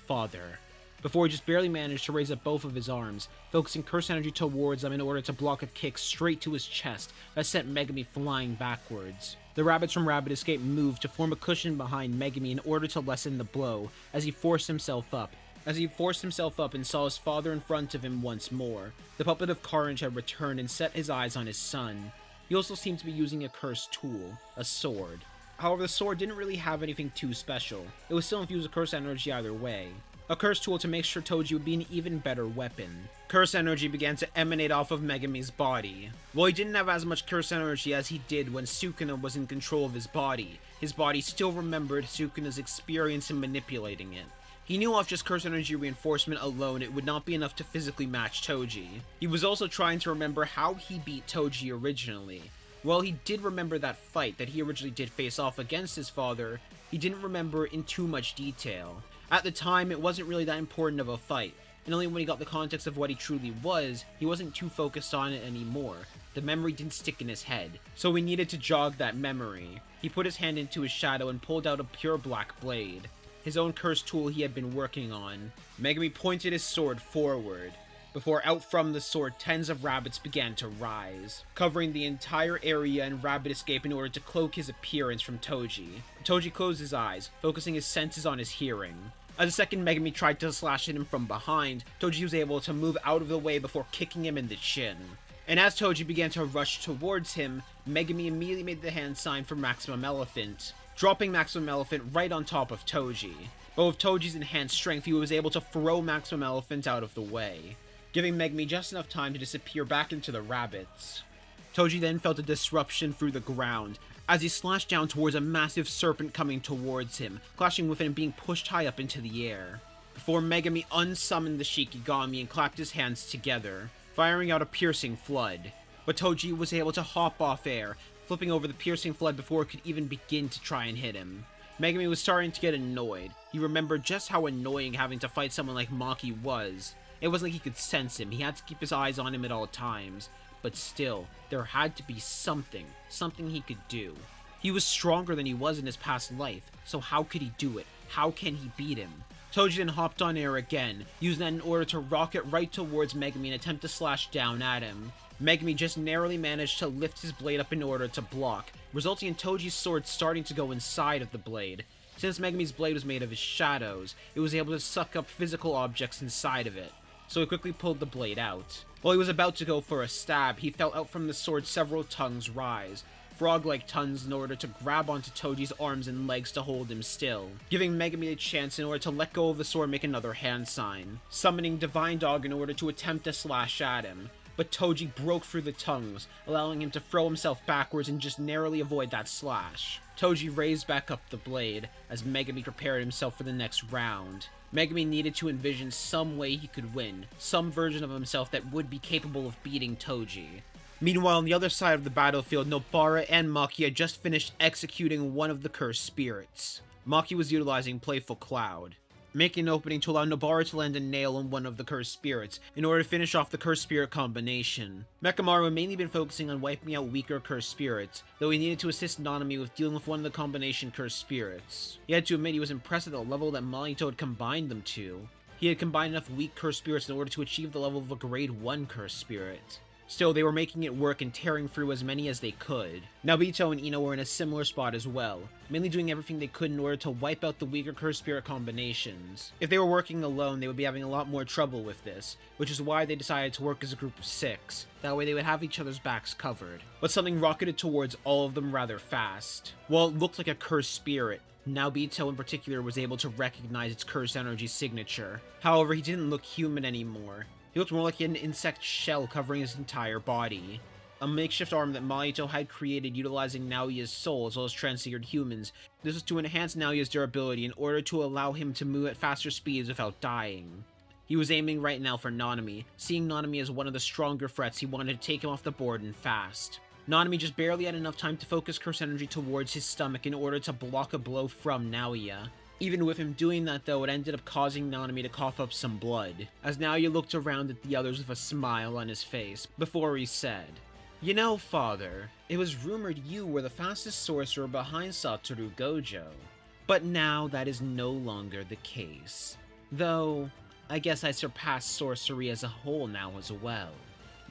"Father," before he just barely managed to raise up both of his arms, focusing curse energy towards them in order to block a kick straight to his chest that sent Megumi flying backwards. The rabbits from Rabbit Escape moved to form a cushion behind Megumi in order to lessen the blow, as he forced himself up. And saw his father in front of him once more, the puppet of Carnage had returned and set his eyes on his son. He also seemed to be using a cursed tool, a sword. However, the sword didn't really have anything too special. It was still infused with curse energy either way. A curse tool to make sure Toji would be an even better weapon. Curse energy began to emanate off of Megumi's body. While he didn't have as much curse energy as he did when Sukuna was in control of his body still remembered Sukuna's experience in manipulating it. He knew off just curse energy reinforcement alone it would not be enough to physically match Toji. He was also trying to remember how he beat Toji originally. While he did remember that fight that he originally did face off against his father, he didn't remember in too much detail. At the time, it wasn't really that important of a fight, and only when he got the context of what he truly was, he wasn't too focused on it anymore. The memory didn't stick in his head, so he needed to jog that memory. He put his hand into his shadow and pulled out a pure black blade, his own cursed tool he had been working on. Megumi pointed his sword forward, before out from the sword tens of rabbits began to rise, covering the entire area in Rabbit Escape in order to cloak his appearance from Toji. Toji closed his eyes, focusing his senses on his hearing. As the second Megumi tried to slash at him from behind, Toji was able to move out of the way before kicking him in the chin. And as Toji began to rush towards him, Megumi immediately made the hand sign for Maximum Elephant, dropping Maximum Elephant right on top of Toji. But with Toji's enhanced strength, he was able to throw Maximum Elephant out of the way, giving Megumi just enough time to disappear back into the rabbits. Toji then felt a disruption through the ground, as he slashed down towards a massive serpent coming towards him, clashing with it and being pushed high up into the air, before Megumi unsummoned the Shikigami and clapped his hands together, firing out a piercing flood. But Toji was able to hop off air, flipping over the piercing flood before it could even begin to try and hit him. Megumi was starting to get annoyed. He remembered just how annoying having to fight someone like Maki was. It wasn't like he could sense him, he had to keep his eyes on him at all times. But still, there had to be something he could do. He was stronger than he was in his past life, so how could he do it? How can he beat him? Toji then hopped on air again, using that in order to rocket right towards Megumi and attempt to slash down at him. Megumi just narrowly managed to lift his blade up in order to block, resulting in Toji's sword starting to go inside of the blade. Since Megumi's blade was made of his shadows, it was able to suck up physical objects inside of it, so he quickly pulled the blade out. While he was about to go for a stab, he felt out from the sword several tongues rise, frog-like tongues in order to grab onto Toji's arms and legs to hold him still, giving Megumi a chance in order to let go of the sword and make another hand sign, summoning Divine Dog in order to attempt to slash at him. But Toji broke through the tongues, allowing him to throw himself backwards and just narrowly avoid that slash. Toji raised back up the blade, as Megumi prepared himself for the next round. Megumi needed to envision some way he could win, some version of himself that would be capable of beating Toji. Meanwhile, on the other side of the battlefield, Nobara and Maki had just finished executing one of the cursed spirits. Maki was utilizing Playful Cloud, making an opening to allow Nobara to land a nail on one of the cursed spirits in order to finish off the cursed spirit combination. Mekamaru had mainly been focusing on wiping out weaker cursed spirits, though he needed to assist Nanami with dealing with one of the combination cursed spirits. He had to admit he was impressed at the level that Manito had combined them to. He had combined enough weak cursed spirits in order to achieve the level of a grade 1 cursed spirit. Still, they were making it work and tearing through as many as they could. Naobito and Ino were in a similar spot as well, mainly doing everything they could in order to wipe out the weaker curse spirit combinations. If they were working alone, they would be having a lot more trouble with this, which is why they decided to work as a group of 6. That way they would have each other's backs covered. But something rocketed towards all of them rather fast. While it looked like a cursed spirit, Naobito in particular was able to recognize its cursed energy signature. However, he didn't look human anymore. He looked more like an insect shell covering his entire body. A makeshift arm that Mahito had created utilizing Naoya's soul as well as transfigured humans. This was to enhance Naoya's durability in order to allow him to move at faster speeds without dying. He was aiming right now for Nanami. Seeing Nanami as one of the stronger threats, he wanted to take him off the board and fast. Nanami just barely had enough time to focus curse energy towards his stomach in order to block a blow from Naoya. Even with him doing that though, it ended up causing Nanami to cough up some blood, as Naoya looked around at the others with a smile on his face, before he said, "You know, father, it was rumored you were the fastest sorcerer behind Satoru Gojo. But now that is no longer the case. Though, I guess I surpassed sorcery as a whole now as well."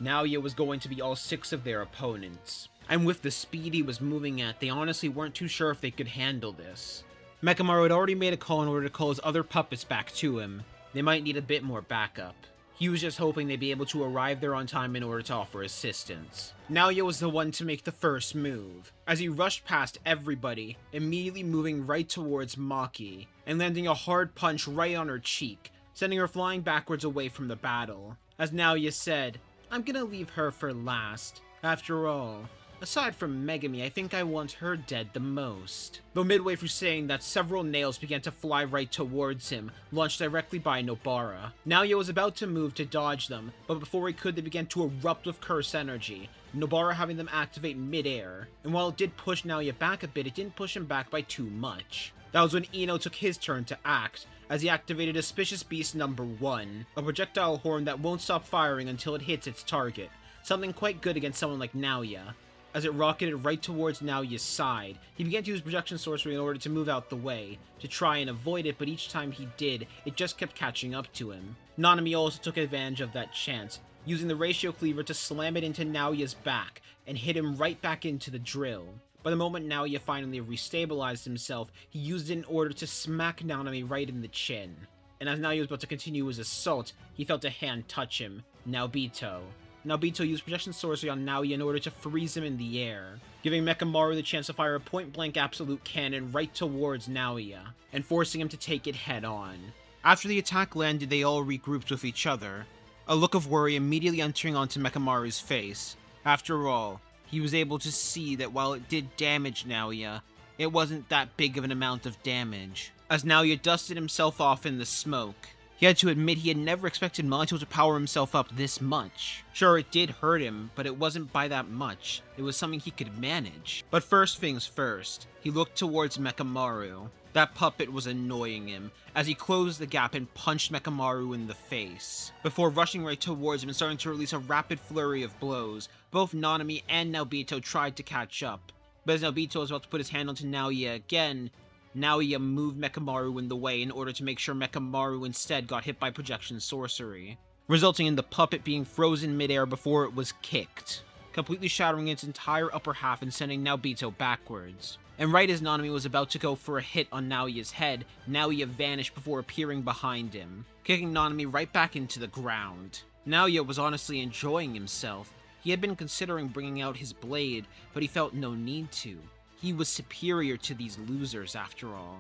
Naoya was going to be all 6 of their opponents, and with the speed he was moving at, they honestly weren't too sure if they could handle this. Mekamaru had already made a call in order to call his other puppets back to him. They might need a bit more backup. He was just hoping they'd be able to arrive there on time in order to offer assistance. Naoya was the one to make the first move, as he rushed past everybody, immediately moving right towards Maki, and landing a hard punch right on her cheek, sending her flying backwards away from the battle. As Naoya said, "I'm gonna leave her for last. After all, aside from Megumi, I think I want her dead the most." Though midway through saying that, several nails began to fly right towards him, launched directly by Nobara. Naoya was about to move to dodge them, but before he could, they began to erupt with curse energy, Nobara having them activate mid-air. And while it did push Naoya back a bit, it didn't push him back by too much. That was when Ino took his turn to act, as he activated Auspicious Beast number 1, a projectile horn that won't stop firing until it hits its target, something quite good against someone like Naoya. As it rocketed right towards Naoya's side, he began to use projection sorcery in order to move out the way, to try and avoid it, but each time he did, it just kept catching up to him. Nanami also took advantage of that chance, using the ratio cleaver to slam it into Naoya's back, and hit him right back into the drill. By the moment Naoya finally restabilized himself, he used it in order to smack Nanami right in the chin. And as Naoya was about to continue his assault, he felt a hand touch him. Naobito. Naobito used projection sorcery on Naoya in order to freeze him in the air, giving Mekamaru the chance to fire a point-blank absolute cannon right towards Naoya, and forcing him to take it head-on. After the attack landed, they all regrouped with each other, a look of worry immediately entering onto Mekamaru's face. After all, he was able to see that while it did damage Naoya, it wasn't that big of an amount of damage. As Naoya dusted himself off in the smoke, he had to admit he had never expected Mahito to power himself up this much. Sure, it did hurt him, but it wasn't by that much. It was something he could manage. But first things first, he looked towards Mekamaru. That puppet was annoying him, as he closed the gap and punched Mekamaru in the face, before rushing right towards him and starting to release a rapid flurry of blows. Both Nanami and Naobito tried to catch up, but as Naobito was about to put his hand onto Naoya again, Naoya moved Mekamaru in the way in order to make sure Mekamaru instead got hit by projection sorcery, resulting in the puppet being frozen midair before it was kicked, completely shattering its entire upper half and sending Naobito backwards. And right as Nanami was about to go for a hit on Naoya's head, Naoya vanished before appearing behind him, kicking Nanami right back into the ground. Naoya was honestly enjoying himself. He had been considering bringing out his blade, but he felt no need to. He was superior to these losers after all.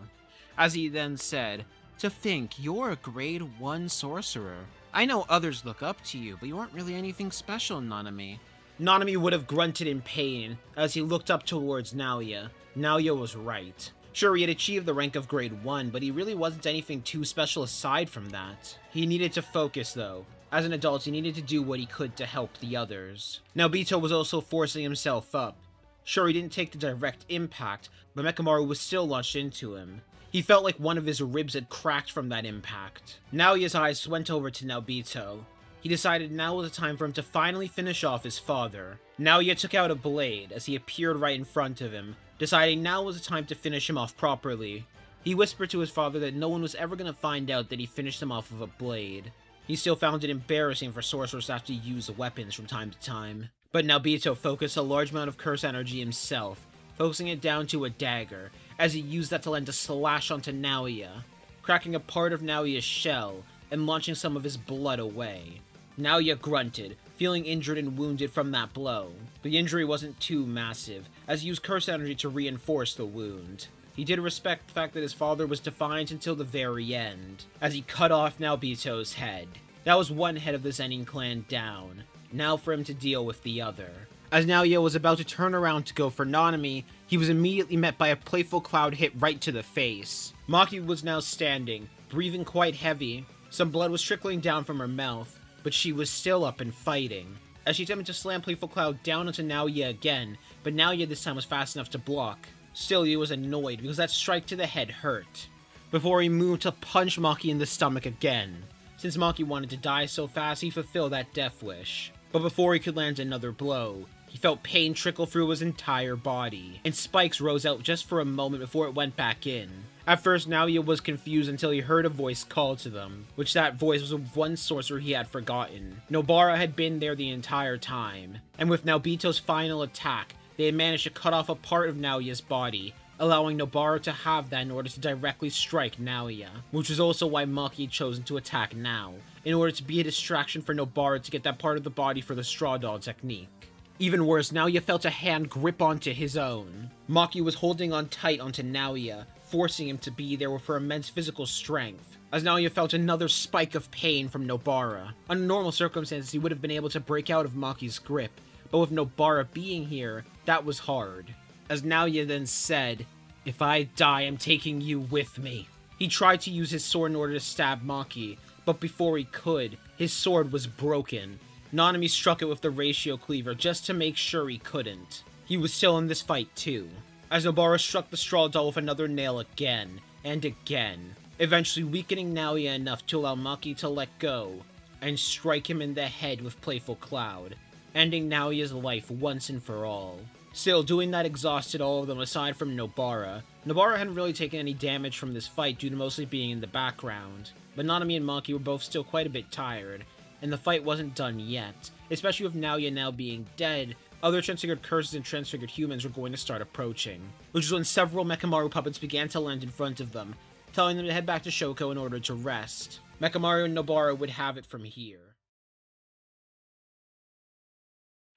As he then said, "To think you're a grade 1 sorcerer. I know others look up to you, but you aren't really anything special, Nanami." Nanami would have grunted in pain as he looked up towards Naoya. Naoya was right. Sure, he had achieved the rank of grade 1, but he really wasn't anything too special aside from that. He needed to focus though. As an adult, he needed to do what he could to help the others. Naobito was also forcing himself up. Sure, he didn't take the direct impact, but Mekamaru was still launched into him. He felt like one of his ribs had cracked from that impact. Naoya's eyes went over to Naobito. He decided now was the time for him to finally finish off his father. Naoya took out a blade as he appeared right in front of him, deciding now was the time to finish him off properly. He whispered to his father that no one was ever going to find out that he finished him off with a blade. He still found it embarrassing for sorcerers to have to use weapons from time to time. But Naobito focused a large amount of curse energy himself, focusing it down to a dagger, as he used that to land a slash onto Naoya, cracking a part of Naoya's shell and launching some of his blood away. Naoya grunted, feeling injured and wounded from that blow. The injury wasn't too massive, as he used curse energy to reinforce the wound. He did respect the fact that his father was defiant until the very end, as he cut off Naobito's head. That was one head of the Zenin clan down. Now for him to deal with the other. As Naoya was about to turn around to go for Nanami, he was immediately met by a playful cloud hit right to the face. Maki was now standing, breathing quite heavy. Some blood was trickling down from her mouth, but she was still up and fighting. As she attempted to slam Playful Cloud down onto Naoya again, but Naoya this time was fast enough to block. Still, he was annoyed because that strike to the head hurt, before he moved to punch Maki in the stomach again. Since Maki wanted to die so fast, he fulfilled that death wish. But before he could land another blow, he felt pain trickle through his entire body, and spikes rose out just for a moment before it went back in. At first, Naoya was confused until he heard a voice call to them, which that voice was of one sorcerer he had forgotten. Nobara had been there the entire time, and with Naobito's final attack, they had managed to cut off a part of Naoya's body, allowing Nobara to have that in order to directly strike Naoya, which is also why Maki had chosen to attack now, in order to be a distraction for Nobara to get that part of the body for the Straw Doll technique. Even worse, Naoya felt a hand grip onto his own. Maki was holding on tight onto Naoya, forcing him to be there with her immense physical strength, as Naoya felt another spike of pain from Nobara. Under normal circumstances, he would have been able to break out of Maki's grip, but with Nobara being here, that was hard. As Naoya then said, "If I die, I'm taking you with me." He tried to use his sword in order to stab Maki, but before he could, his sword was broken. Nanami struck it with the ratio cleaver just to make sure he couldn't. He was still in this fight too, as Nobara struck the straw doll with another nail again, and again, eventually weakening Naoya enough to allow Maki to let go, and strike him in the head with Playful Cloud, ending Naoya's life once and for all. Still, doing that exhausted all of them aside from Nobara. Nobara hadn't really taken any damage from this fight due to mostly being in the background, but Nanami and Maki were both still quite a bit tired, and the fight wasn't done yet, especially with Naoya now being dead. Other transfigured curses and transfigured humans were going to start approaching, which is when several Mechamaru puppets began to land in front of them, telling them to head back to Shoko in order to rest. Mechamaru and Nobara would have it from here.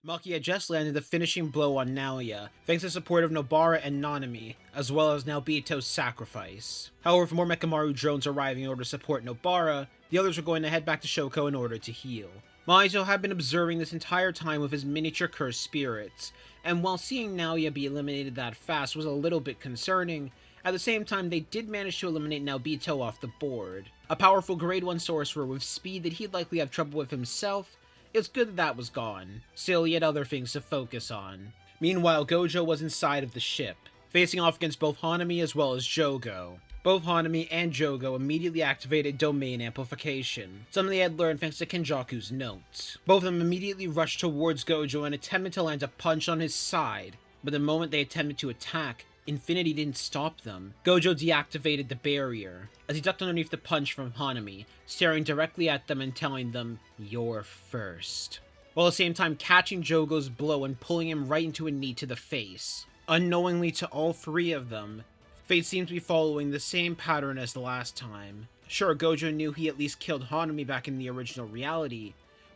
Maki had just landed the finishing blow on Naoya, thanks to the support of Nobara and Nanami, as well as Naobito's sacrifice. However, with more Mechamaru drones arriving in order to support Nobara, the others were going to head back to Shoko in order to heal. Mahito had been observing this entire time with his miniature cursed spirits, and while seeing Naoya be eliminated that fast was a little bit concerning, at the same time they did manage to eliminate Naobito off the board. A powerful grade 1 sorcerer with speed that he'd likely have trouble with himself. It's good that was gone. Still, he had other things to focus on. Meanwhile, Gojo was inside of the ship, facing off against both Hanami as well as Jogo. Both Hanami and Jogo immediately activated domain amplification, something they had learned thanks to Kenjaku's notes. Both of them immediately rushed towards Gojo and attempted to land a punch on his side, but the moment they attempted to attack, Infinity didn't stop them. Gojo deactivated the barrier, as he ducked underneath the punch from Hanami, staring directly at them and telling them, "You're first," while at the same time catching Jogo's blow and pulling him right into a knee to the face. Unknowingly to all three of them, fate seemed to be following the same pattern as the last time. Sure, Gojo knew he at least killed Hanami back in the original reality,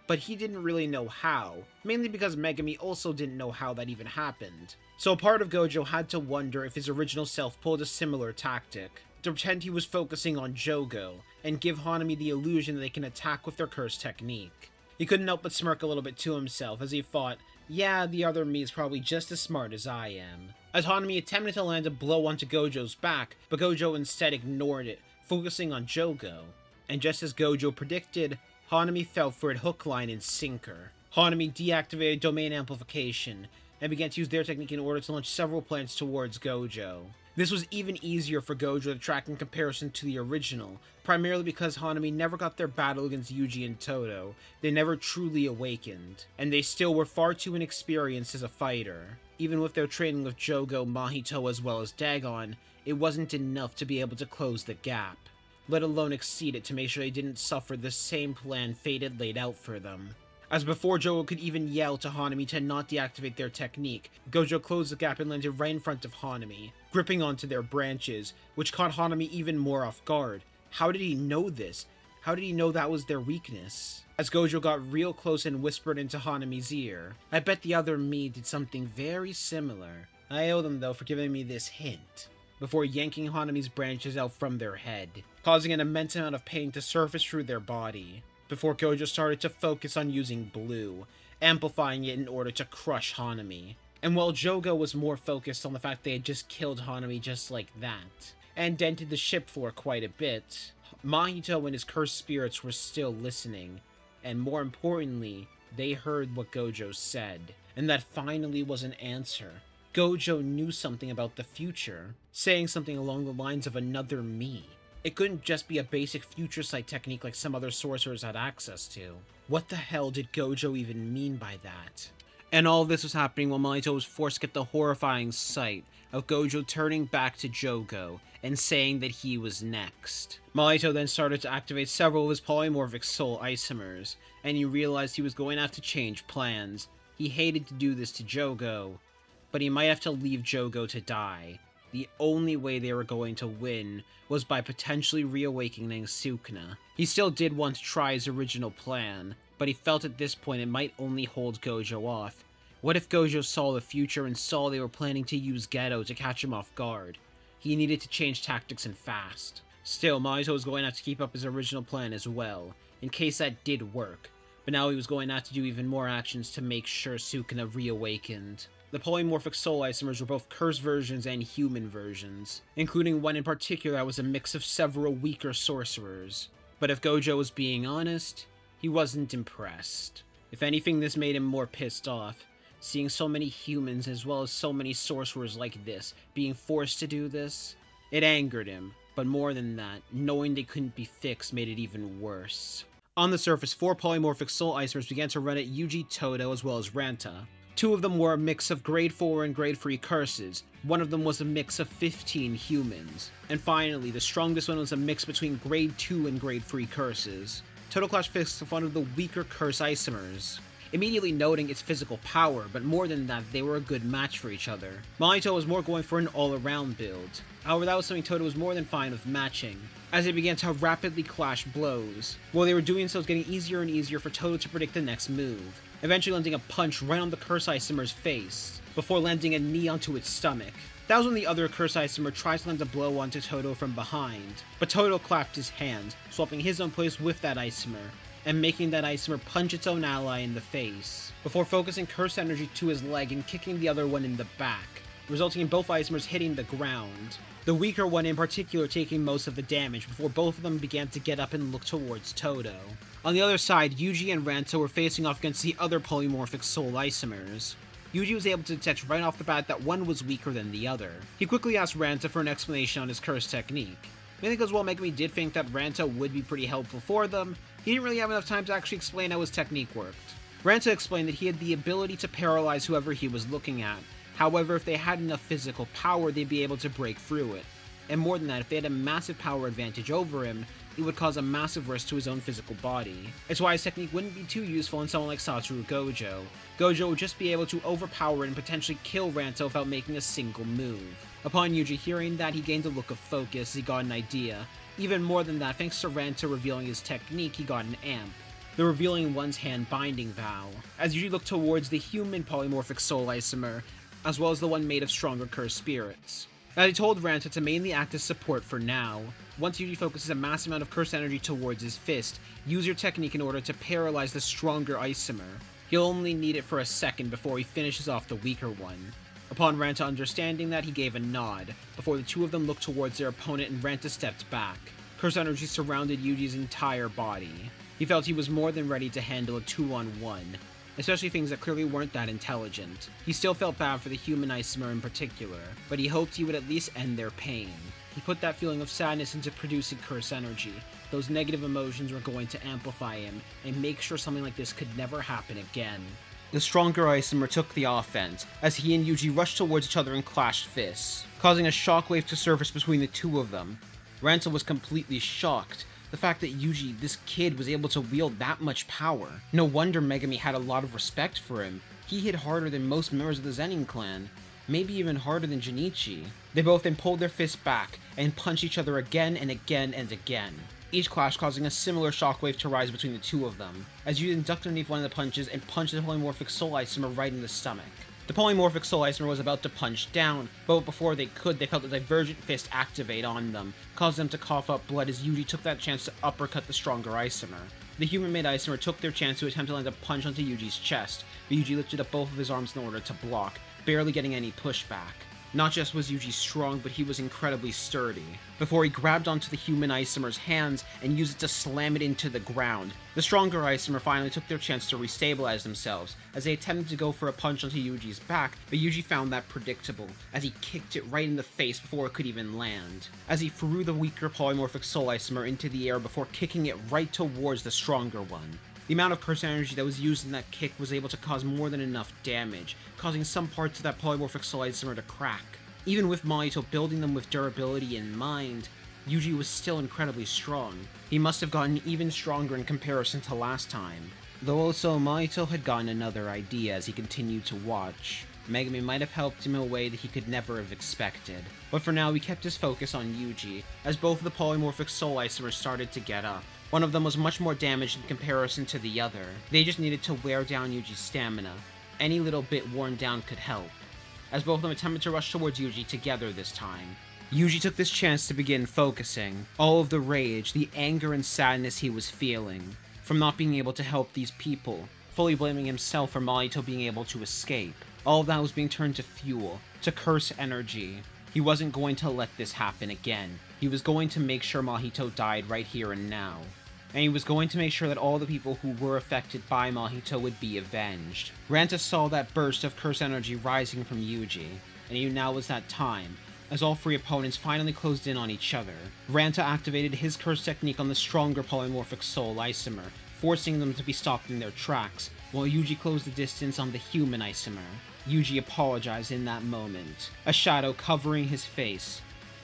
but he didn't really know how, mainly because Megumi also didn't know how that even happened. So a part of Gojo had to wonder if his original self pulled a similar tactic, to pretend he was focusing on Jogo, and give Hanami the illusion that they can attack with their curse technique. He couldn't help but smirk a little bit to himself as he thought, yeah, the other me is probably just as smart as I am. As Hanami attempted to land a blow onto Gojo's back, but Gojo instead ignored it, focusing on Jogo. And just as Gojo predicted, Hanami fell for it hook, line, and sinker. Hanami deactivated domain amplification, and began to use their technique in order to launch several plants towards Gojo. This was even easier for Gojo to track in comparison to the original, primarily because Hanami never got their battle against Yuji and Todo. They never truly awakened, and they still were far too inexperienced as a fighter. Even with their training with Jogo, Mahito, as well as Dagon, it wasn't enough to be able to close the gap. let alone exceed it to make sure they didn't suffer the same plan fate had laid out for them. As before Jogo could even yell to Hanami to not deactivate their technique, Gojo closed the gap and landed right in front of Hanami, gripping onto their branches, which caught Hanami even more off guard. How did he know this? How did he know that was their weakness? As Gojo got real close and whispered into Hanami's ear, I bet the other me did something very similar. I owe them though for giving me this hint. Before yanking Hanami's branches out from their head, causing an immense amount of pain to surface through their body. Before Gojo started to focus on using blue, amplifying it in order to crush Hanami. And while Jogo was more focused on the fact they had just killed Hanami just like that, and dented the ship floor quite a bit, Mahito and his cursed spirits were still listening, and more importantly, they heard what Gojo said, and that finally was an answer. Gojo knew something about the future, saying something along the lines of another me. It couldn't just be a basic future sight technique like some other sorcerers had access to. What the hell did Gojo even mean by that? And all of this was happening while Mahito was forced to get the horrifying sight of Gojo turning back to Jogo and saying that he was next. Mahito then started to activate several of his polymorphic soul isomers, and he realized he was going to have to change plans. He hated to do this to Jogo, but he might have to leave Jogo to die. The only way they were going to win was by potentially reawakening Sukuna. He still did want to try his original plan, but he felt at this point it might only hold Gojo off. What if Gojo saw the future and saw they were planning to use Geto to catch him off guard? He needed to change tactics and fast. Still, Mahito was going to have to keep up his original plan as well, in case that did work, but now he was going to have to do even more actions to make sure Sukuna reawakened. The polymorphic soul isomers were both cursed versions and human versions, including one in particular that was a mix of several weaker sorcerers. But if Gojo was being honest, he wasn't impressed. If anything, this made him more pissed off, seeing so many humans as well as so many sorcerers like this being forced to do this. It angered him, but more than that, knowing they couldn't be fixed made it even worse. On the surface, 4 polymorphic soul isomers began to run at Yuji, Todo, as well as Ranta. 2 of them were a mix of grade 4 and grade 3 curses, one of them was a mix of 15 humans, and finally, the strongest one was a mix between grade 2 and grade 3 curses. Todo clashed fists with one of the weaker curse isomers, immediately noting its physical power, but more than that, they were a good match for each other. Mahito was more going for an all-around build. However, that was something Todo was more than fine with matching, as they began to rapidly clash blows. While they were doing so, it was getting easier and easier for Todo to predict the next move, eventually landing a punch right on the curse isomer's face, before landing a knee onto its stomach. That was when the other curse isomer tried to land a blow onto Todo from behind, but Todo clapped his hand, swapping his own place with that isomer, and making that isomer punch its own ally in the face, before focusing curse energy to his leg and kicking the other one in the back, resulting in both isomers hitting the ground. The weaker one in particular taking most of the damage before both of them began to get up and look towards Todo. On the other side, Yuji and Ranta were facing off against the other polymorphic soul isomers. Yuji was able to detect right off the bat that one was weaker than the other. He quickly asked Ranta for an explanation on his curse technique. Mainly because while Megumi did think that Ranta would be pretty helpful for them, he didn't really have enough time to actually explain how his technique worked. Ranta explained that he had the ability to paralyze whoever he was looking at. However, if they had enough physical power, they'd be able to break through it. And more than that, if they had a massive power advantage over him, it would cause a massive risk to his own physical body. It's why his technique wouldn't be too useful in someone like Satoru Gojo. Gojo would just be able to overpower and potentially kill Ranta without making a single move. Upon Yuji hearing that, he gained a look of focus, he got an idea. Even more than that, thanks to Ranta revealing his technique, he got an amp. The revealing one's hand binding vow, as Yuji looked towards the human polymorphic soul isomer, as well as the one made of stronger cursed spirits. As he told Ranta to mainly act as support for now. Once Yuji focuses a massive amount of curse energy towards his fist, use your technique in order to paralyze the stronger isomer. He'll only need it for a second before he finishes off the weaker one. Upon Ranta understanding that, he gave a nod, before the two of them looked towards their opponent and Ranta stepped back. Curse energy surrounded Yuji's entire body. He felt he was more than ready to handle a 2-on-1, especially things that clearly weren't that intelligent. He still felt bad for the human isomer in particular, but he hoped he would at least end their pain. He put that feeling of sadness into producing curse energy. Those negative emotions were going to amplify him, and make sure something like this could never happen again. The stronger isomer took the offense, as he and Yuji rushed towards each other and clashed fists, causing a shockwave to surface between the two of them. Ranta was completely shocked. The fact that Yuji, this kid, was able to wield that much power. No wonder Megumi had a lot of respect for him. He hit harder than most members of the Zenin clan, maybe even harder than Junichi. They both then pulled their fists back and punched each other again and again and again, each clash causing a similar shockwave to rise between the two of them, as Yuji ducked underneath one of the punches and punched the polymorphic Soul Isomer right in the stomach. The polymorphic Soul Isomer was about to punch down, but before they could, they felt the Divergent Fist activate on them, causing them to cough up blood as Yuji took that chance to uppercut the stronger Isomer. The human-made Isomer took their chance to attempt to land a punch onto Yuji's chest, but Yuji lifted up both of his arms in order to block, barely getting any pushback. Not just was Yuji strong, but he was incredibly sturdy. Before he grabbed onto the human Isomer's hands and used it to slam it into the ground, the stronger Isomer finally took their chance to restabilize themselves, as they attempted to go for a punch onto Yuji's back, but Yuji found that predictable, as he kicked it right in the face before it could even land, as he threw the weaker polymorphic Soul Isomer into the air before kicking it right towards the stronger one. The amount of curse energy that was used in that kick was able to cause more than enough damage, causing some parts of that polymorphic Soul Isomer to crack. Even with Mahito building them with durability in mind, Yuji was still incredibly strong. He must have gotten even stronger in comparison to last time. Though also Mahito had gotten another idea as he continued to watch. Megumi might have helped him in a way that he could never have expected. But for now, he kept his focus on Yuji, as both of the polymorphic Soul Isomers started to get up. One of them was much more damaged in comparison to the other. They just needed to wear down Yuji's stamina. Any little bit worn down could help, as both of them attempted to rush towards Yuji together this time. Yuji took this chance to begin focusing all of the rage, the anger and sadness he was feeling from not being able to help these people, fully blaming himself for Mahito being able to escape. All of that was being turned to fuel, to curse energy. He wasn't going to let this happen again. He was going to make sure Mahito died right here and now. And he was going to make sure that all the people who were affected by Mahito would be avenged. Ranta saw that burst of curse energy rising from Yuji, and he knew now was that time, as all three opponents finally closed in on each other. Ranta activated his curse technique on the stronger polymorphic Soul Isomer, forcing them to be stopped in their tracks, while Yuji closed the distance on the human Isomer. Yuji apologized in that moment, a shadow covering his face,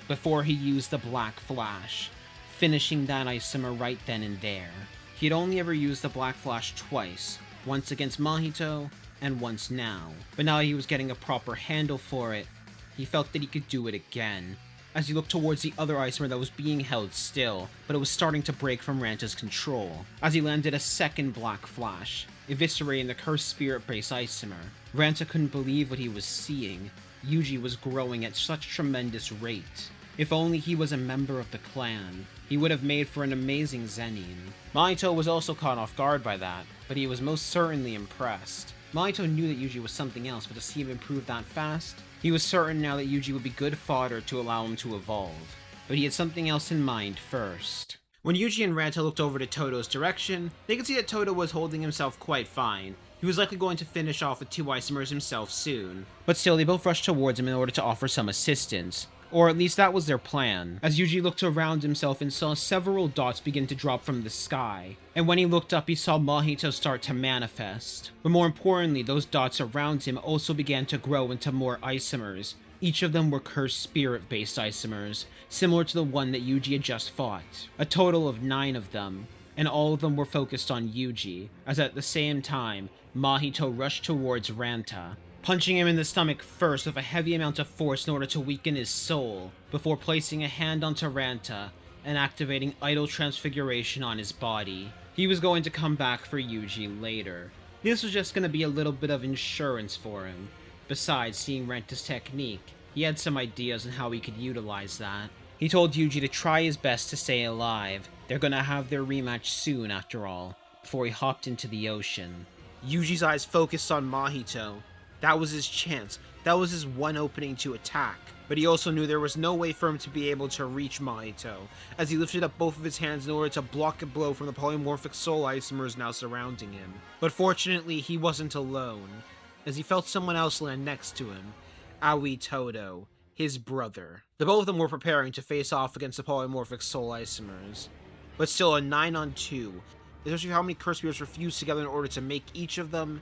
before he used the Black Flash, finishing that Isomer right then and there. He had only ever used the Black Flash twice, once against Mahito, and once now. But now he was getting a proper handle for it, he felt that he could do it again, as he looked towards the other Isomer that was being held still, but it was starting to break from Ranta's control, as he landed a second Black Flash, eviscerating the cursed spirit-based Isomer. Ranta couldn't believe what he was seeing. Yuji was growing at such tremendous rate. If only he was a member of the clan, he would have made for an amazing Zenin. Mahito was also caught off guard by that, but he was most certainly impressed. Mahito knew that Yuji was something else, but to see him improve that fast, he was certain now that Yuji would be good fodder to allow him to evolve. But he had something else in mind first. When Yuji and Ranta looked over to Todo's direction, they could see that Todo was holding himself quite fine. He was likely going to finish off with two Isomers himself soon. But still, they both rushed towards him in order to offer some assistance. Or at least that was their plan, as Yuji looked around himself and saw several dots begin to drop from the sky. And when he looked up, he saw Mahito start to manifest. But more importantly, those dots around him also began to grow into more Isomers. Each of them were cursed spirit-based Isomers, similar to the one that Yuji had just fought. A total of 9 of them, and all of them were focused on Yuji, as at the same time, Mahito rushed towards Ranta, punching him in the stomach first with a heavy amount of force in order to weaken his soul, before placing a hand onto Ranta and activating Idol Transfiguration on his body. He was going to come back for Yuji later. This was just going to be a little bit of insurance for him. Besides seeing Ranta's technique, he had some ideas on how he could utilize that. He told Yuji to try his best to stay alive. They're gonna have their rematch soon after all, before he hopped into the ocean. Yuji's eyes focused on Mahito. That was his chance. That was his one opening to attack. But he also knew there was no way for him to be able to reach Mahito, as he lifted up both of his hands in order to block a blow from the polymorphic Soul Isomers now surrounding him. But fortunately, he wasn't alone, as he felt someone else land next to him, Aoi Todo, his brother. The both of them were preparing to face off against the polymorphic Soul Isomers. But still, a 9-on-2, especially how many curse spirits were fused together in order to make each of them,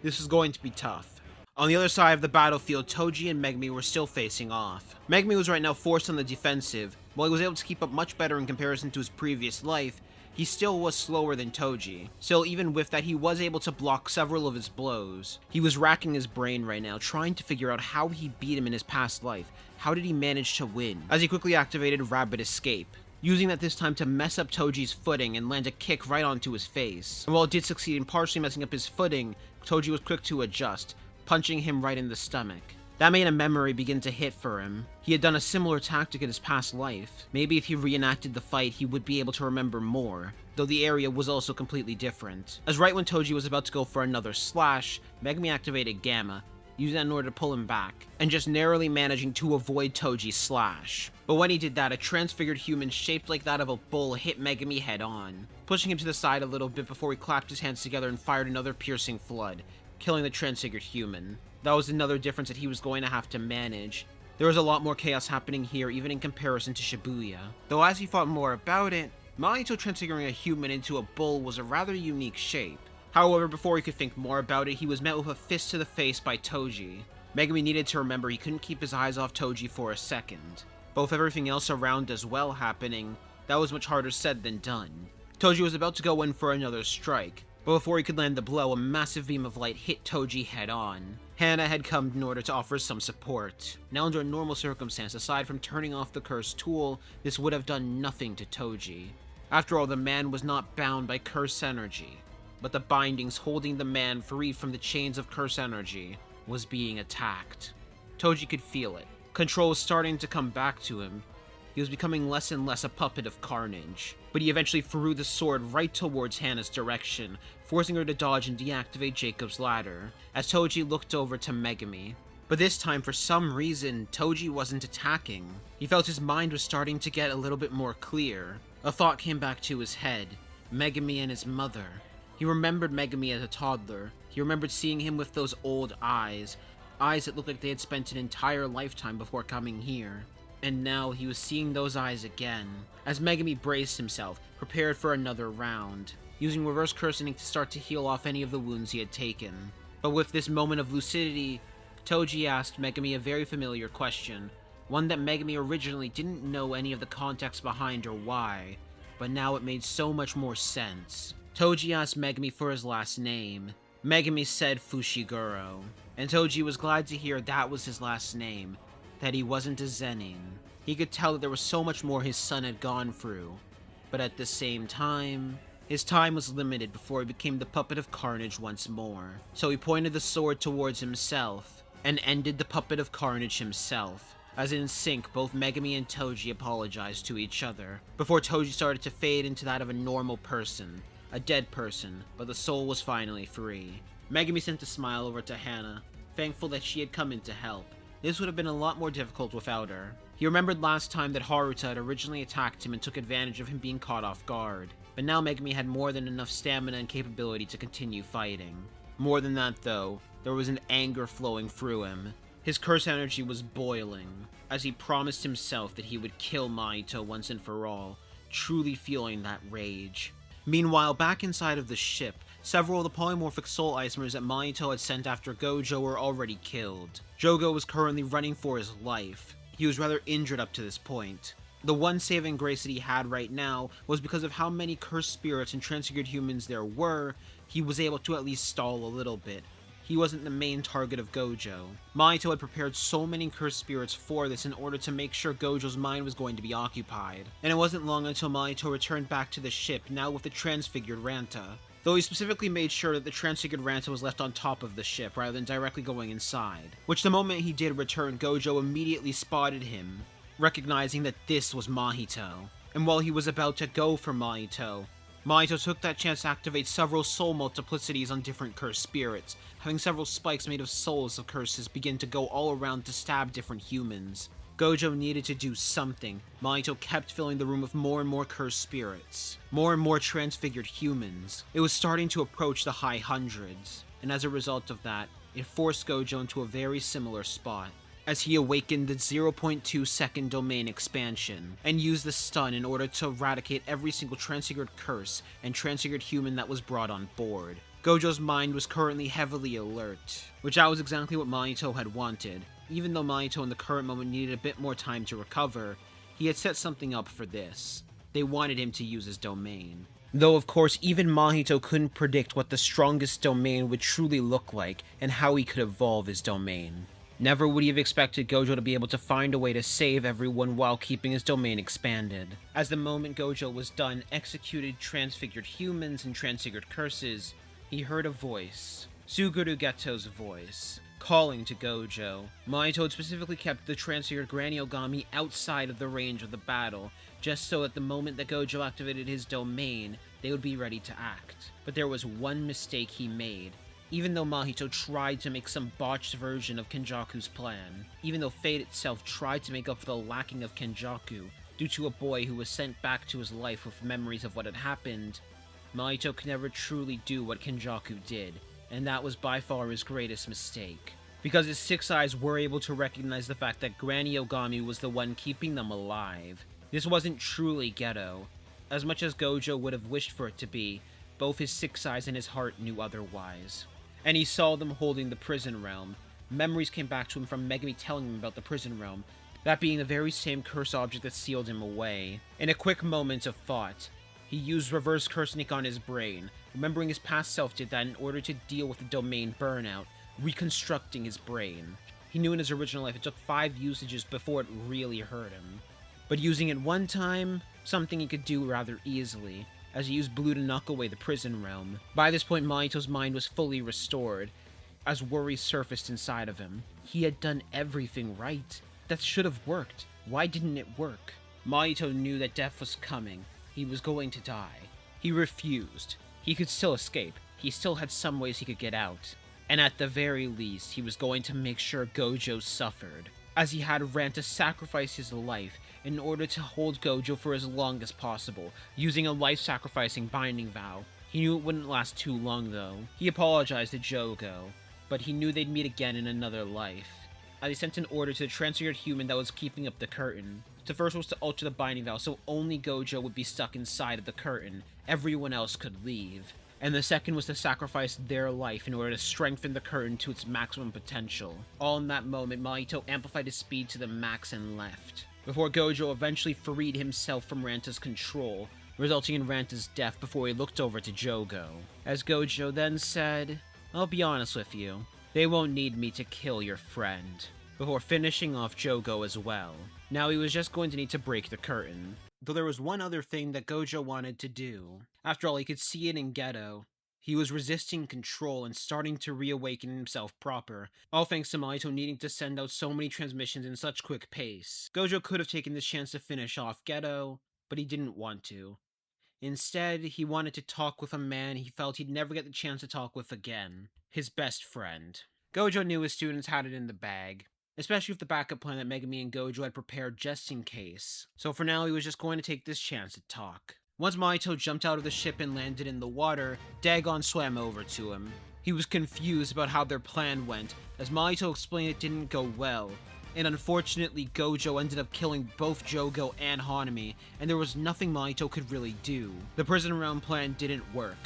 this was going to be tough. On the other side of the battlefield, Toji and Megumi were still facing off. Megumi was right now forced on the defensive. While he was able to keep up much better in comparison to his previous life, he still was slower than Toji. Still, even with that, he was able to block several of his blows. He was racking his brain right now, trying to figure out how he beat him in his past life. How did he manage to win? As he quickly activated Rapid Escape, using that this time to mess up Toji's footing and land a kick right onto his face. And while it did succeed in partially messing up his footing, Toji was quick to adjust, punching him right in the stomach. That made a memory begin to hit for him. He had done a similar tactic in his past life. Maybe if he reenacted the fight, he would be able to remember more, though the area was also completely different. As right when Toji was about to go for another slash, Megumi activated Gamma, using that in order to pull him back, and just narrowly managing to avoid Toji's slash. But when he did that, a transfigured human shaped like that of a bull hit Megumi head on, pushing him to the side a little bit before he clapped his hands together and fired another piercing flood, killing the transfigured human. That was another difference that he was going to have to manage. There was a lot more chaos happening here, even in comparison to Shibuya. Though as he thought more about it, Mahito transfiguring a human into a bull was a rather unique shape. However, before he could think more about it, he was met with a fist to the face by Toji. Megumi needed to remember he couldn't keep his eyes off Toji for a second. But with everything else around as well happening, that was much harder said than done. Toji was about to go in for another strike, but before he could land the blow, a massive beam of light hit Toji head on. Hana had come in order to offer some support. Now under a normal circumstance, aside from turning off the cursed tool, this would have done nothing to Toji. After all, the man was not bound by curse energy, but the bindings holding the man free from the chains of curse energy was being attacked. Toji could feel it. Control was starting to come back to him. He was becoming less and less a puppet of carnage, but he eventually threw the sword right towards Hana's direction, forcing her to dodge and deactivate Jacob's ladder, as Toji looked over to Megumi. But this time, for some reason, Toji wasn't attacking. He felt his mind was starting to get a little bit more clear. A thought came back to his head: Megumi and his mother. He remembered Megumi as a toddler. He remembered seeing him with those old eyes that looked like they had spent an entire lifetime before coming here. And now he was seeing those eyes again, as Megumi braced himself, prepared for another round, using reverse cursing to start to heal off any of the wounds he had taken. But with this moment of lucidity, Toji asked Megumi a very familiar question, one that Megumi originally didn't know any of the context behind or why, but now it made so much more sense. Toji asked Megumi for his last name. Megumi said Fushiguro, and Toji was glad to hear that was his last name, that he wasn't a Zenin. He could tell that there was so much more his son had gone through, but at the same time, his time was limited before he became the puppet of carnage once more. So he pointed the sword towards himself, and ended the puppet of carnage himself. As in sync, both Megumi and Toji apologized to each other, before Toji started to fade into that of a normal person, a dead person, but the soul was finally free. Megumi sent a smile over to Hana, thankful that she had come in to help. This would have been a lot more difficult without her. He remembered last time that Haruta had originally attacked him and took advantage of him being caught off guard. But now Megumi had more than enough stamina and capability to continue fighting. More than that though, there was an anger flowing through him. His curse energy was boiling, as he promised himself that he would kill Mahito once and for all, truly feeling that rage. Meanwhile, back inside of the ship, several of the polymorphic soul isomers that Mahito had sent after Gojo were already killed. Jogo was currently running for his life. He was rather injured up to this point. The one saving grace that he had right now was because of how many cursed spirits and transfigured humans there were, he was able to at least stall a little bit. He wasn't the main target of Gojo. Mahito had prepared so many cursed spirits for this in order to make sure Gojo's mind was going to be occupied. And it wasn't long until Mahito returned back to the ship, now with the transfigured Ranta. Though he specifically made sure that the transfigured Ranta was left on top of the ship rather than directly going inside. Which the moment he did return, Gojo immediately spotted him, recognizing that this was Mahito. And while he was about to go for Mahito took that chance to activate several soul multiplicities on different cursed spirits, having several spikes made of souls of curses begin to go all around to stab different humans. Gojo needed to do something. Mahito kept filling the room with more and more cursed spirits, more and more transfigured humans. It was starting to approach the high hundreds, and as a result of that, it forced Gojo into a very similar spot, as he awakened the 0.2 second domain expansion, and used the stun in order to eradicate every single transfigured curse and transfigured human that was brought on board. Gojo's mind was currently heavily alert, which that was exactly what Mahito had wanted. Even though Mahito in the current moment needed a bit more time to recover, he had set something up for this. They wanted him to use his domain. Though of course even Mahito couldn't predict what the strongest domain would truly look like and how he could evolve his domain. Never would he have expected Gojo to be able to find a way to save everyone while keeping his domain expanded. As the moment Gojo was done executed transfigured humans and transfigured curses, he heard a voice, Suguru Geto's voice, calling to Gojo. Mahito had specifically kept the transfigured Granny Ogami outside of the range of the battle, just so at the moment that Gojo activated his domain, they would be ready to act. But there was one mistake he made. Even though Mahito tried to make some botched version of Kenjaku's plan, even though fate itself tried to make up for the lacking of Kenjaku due to a boy who was sent back to his life with memories of what had happened, Mahito could never truly do what Kenjaku did, and that was by far his greatest mistake. Because his six eyes were able to recognize the fact that Granny Ogami was the one keeping them alive. This wasn't truly Geto. As much as Gojo would have wished for it to be, both his six eyes and his heart knew otherwise. And he saw them holding the prison realm. Memories came back to him from Megumi telling him about the prison realm, that being the very same curse object that sealed him away. In a quick moment of thought, he used reverse curse sneak on his brain, remembering his past self did that in order to deal with the domain burnout, reconstructing his brain. He knew in his original life it took 5 usages before it really hurt him. But using it one time, something he could do rather easily, as he used blue to knock away the prison realm. By this point, Mahito's mind was fully restored, as worry surfaced inside of him. He had done everything right. That should have worked. Why didn't it work? Mahito knew that death was coming. He was going to die. He refused. He could still escape. He still had some ways he could get out. And at the very least, he was going to make sure Gojo suffered, as he had Ran to sacrifice his life in order to hold Gojo for as long as possible, using a life-sacrificing binding vow. He knew it wouldn't last too long though. He apologized to Jogo, but he knew they'd meet again in another life. As he sent an order to the transfigured human that was keeping up the curtain. The first was to alter the binding vow so only Gojo would be stuck inside of the curtain, everyone else could leave. And the second was to sacrifice their life in order to strengthen the curtain to its maximum potential. All in that moment, Mahito amplified his speed to the max and left, before Gojo eventually freed himself from Ranta's control, resulting in Ranta's death before he looked over to Jogo. As Gojo then said, "I'll be honest with you, they won't need me to kill your friend," before finishing off Jogo as well. Now he was just going to need to break the curtain. Though there was one other thing that Gojo wanted to do. After all, he could see it in Geto. He was resisting control and starting to reawaken himself proper, all thanks to Mahito needing to send out so many transmissions in such quick pace. Gojo could have taken this chance to finish off Geto, but he didn't want to. Instead, he wanted to talk with a man he felt he'd never get the chance to talk with again. His best friend. Gojo knew his students had it in the bag, especially with the backup plan that Megumi and Gojo had prepared just in case. So for now, he was just going to take this chance to talk. Once Mahito jumped out of the ship and landed in the water, Dagon swam over to him. He was confused about how their plan went, as Mahito explained it didn't go well, and unfortunately Gojo ended up killing both Jogo and Hanami, and there was nothing Mahito could really do. The prison realm plan didn't work,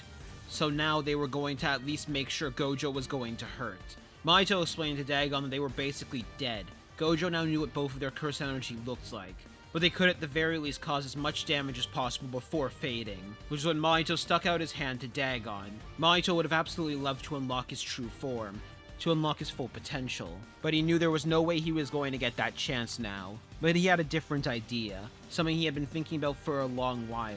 so now they were going to at least make sure Gojo was going to hurt. Mahito explained to Dagon that they were basically dead. Gojo now knew what both of their curse energy looked like, but they could at the very least cause as much damage as possible before fading, which is when Mahito stuck out his hand to Dagon. Mahito would have absolutely loved to unlock his true form, to unlock his full potential, but he knew there was no way he was going to get that chance now. But he had a different idea, something he had been thinking about for a long while.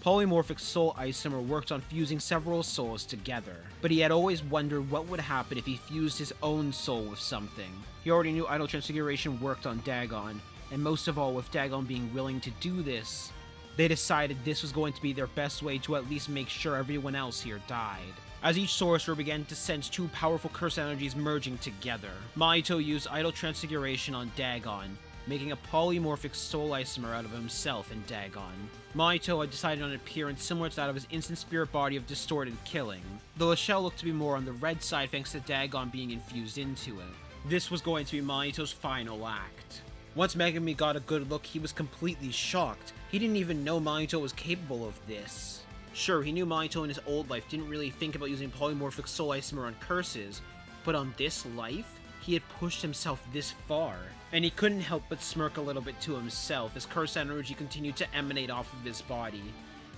Polymorphic Soul Isomer worked on fusing several souls together, but he had always wondered what would happen if he fused his own soul with something. He already knew Idol Transfiguration worked on Dagon, and most of all with Dagon being willing to do this, they decided this was going to be their best way to at least make sure everyone else here died. As each sorcerer began to sense 2 powerful curse energies merging together, Mahito used Idol Transfiguration on Dagon, making a polymorphic soul isomer out of himself and Dagon. Mahito had decided on an appearance similar to that of his instant spirit body of Distorted Killing, though the shell looked to be more on the red side thanks to Dagon being infused into it. This was going to be Mahito's final act. Once Megumi got a good look, he was completely shocked. He didn't even know Mahito was capable of this. Sure, he knew Mahito in his old life didn't really think about using polymorphic soul isomer on curses, but on this life, he had pushed himself this far, and he couldn't help but smirk a little bit to himself as curse energy continued to emanate off of his body.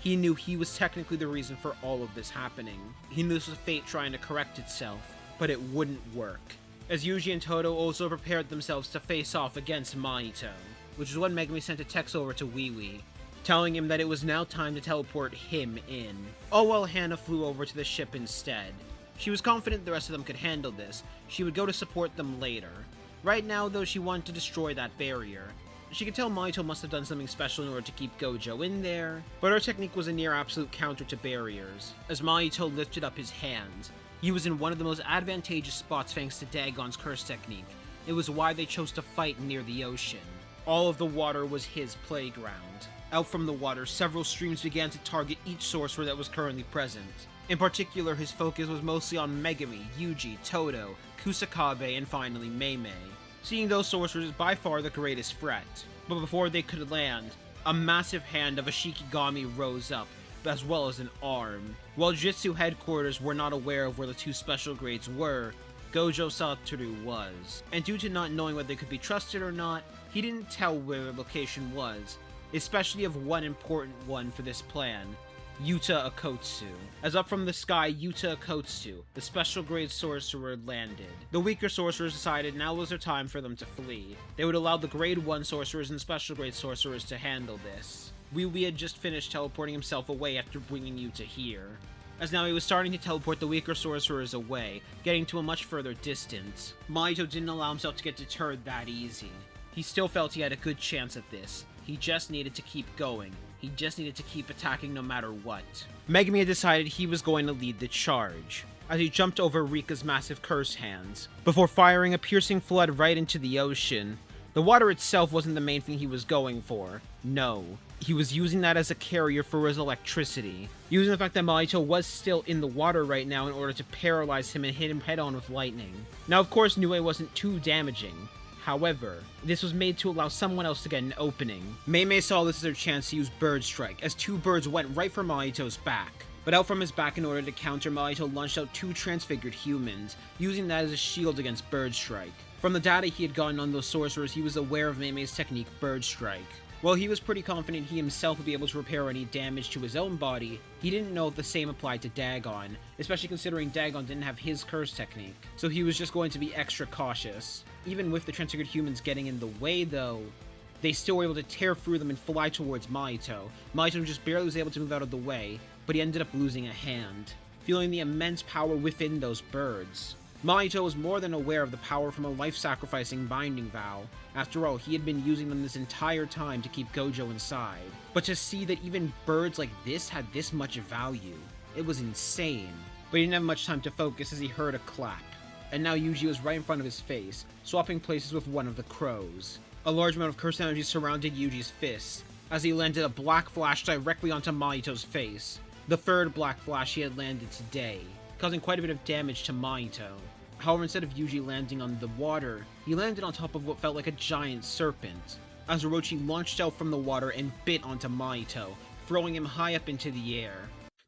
He knew he was technically the reason for all of this happening. He knew this was fate trying to correct itself, but it wouldn't work. As Yuji and Todo also prepared themselves to face off against Mahito, which is when Megumi sent a text over to Wee, telling him that it was now time to teleport him in. Oh well, Hana flew over to the ship instead. She was confident the rest of them could handle this. She would go to support them later. Right now, though, she wanted to destroy that barrier. She could tell Mahito must have done something special in order to keep Gojo in there, but her technique was a near absolute counter to barriers. As Mahito lifted up his hands, he was in one of the most advantageous spots thanks to Dagon's curse technique. It was why they chose to fight near the ocean. All of the water was his playground. Out from the water, several streams began to target each sorcerer that was currently present. In particular, his focus was mostly on Megumi, Yuji, Todo, Kusakabe, and finally Meimei, seeing those sorcerers as by far the greatest threat. But before they could land, a massive hand of a Shikigami rose up, as well as an arm. While Jitsu headquarters were not aware of where the two special grades were, Gojo Satoru was. And due to not knowing whether they could be trusted or not, he didn't tell where their location was, especially of one important one for this plan, Yuta Akotsu. As up from the sky, Yuta Akotsu, the special grade sorcerer, landed. The weaker sorcerers decided now was their time for them to flee. They would allow the grade 1 sorcerers and special grade sorcerers to handle this. Wee had just finished teleporting himself away after bringing Yuta here, as now he was starting to teleport the weaker sorcerers away, getting to a much further distance. Mahito didn't allow himself to get deterred that easy. He still felt he had a good chance at this. He just needed to keep going. He just needed to keep attacking no matter what. Megumi had decided he was going to lead the charge, as he jumped over Rika's massive curse hands, before firing a piercing flood right into the ocean. The water itself wasn't the main thing he was going for. No. He was using that as a carrier for his electricity, using the fact that Mahito was still in the water right now in order to paralyze him and hit him head-on with lightning. Now, of course, Nue wasn't too damaging. However, this was made to allow someone else to get an opening. Meimei saw this as her chance to use Bird Strike, as two birds went right for Mahito's back. But out from his back in order to counter, Mahito launched out two transfigured humans, using that as a shield against Bird Strike. From the data he had gotten on those sorcerers, he was aware of Meimei's technique, Bird Strike. While he was pretty confident he himself would be able to repair any damage to his own body, he didn't know if the same applied to Dagon, especially considering Dagon didn't have his curse technique, so he was just going to be extra cautious. Even with the transfigured humans getting in the way though, they still were able to tear through them and fly towards Mahito. Mahito just barely was able to move out of the way, but he ended up losing a hand, feeling the immense power within those birds. Mahito was more than aware of the power from a life-sacrificing binding vow. After all, he had been using them this entire time to keep Gojo inside. But to see that even birds like this had this much value, it was insane. But he didn't have much time to focus as he heard a clap. And now Yuji was right in front of his face, swapping places with one of the crows. A large amount of curse energy surrounded Yuji's fist, as he landed a black flash directly onto Mahito's face. The third black flash he had landed today, causing quite a bit of damage to Mahito. However, instead of Yuji landing on the water, he landed on top of what felt like a giant serpent, as Orochi launched out from the water and bit onto Mahito, throwing him high up into the air.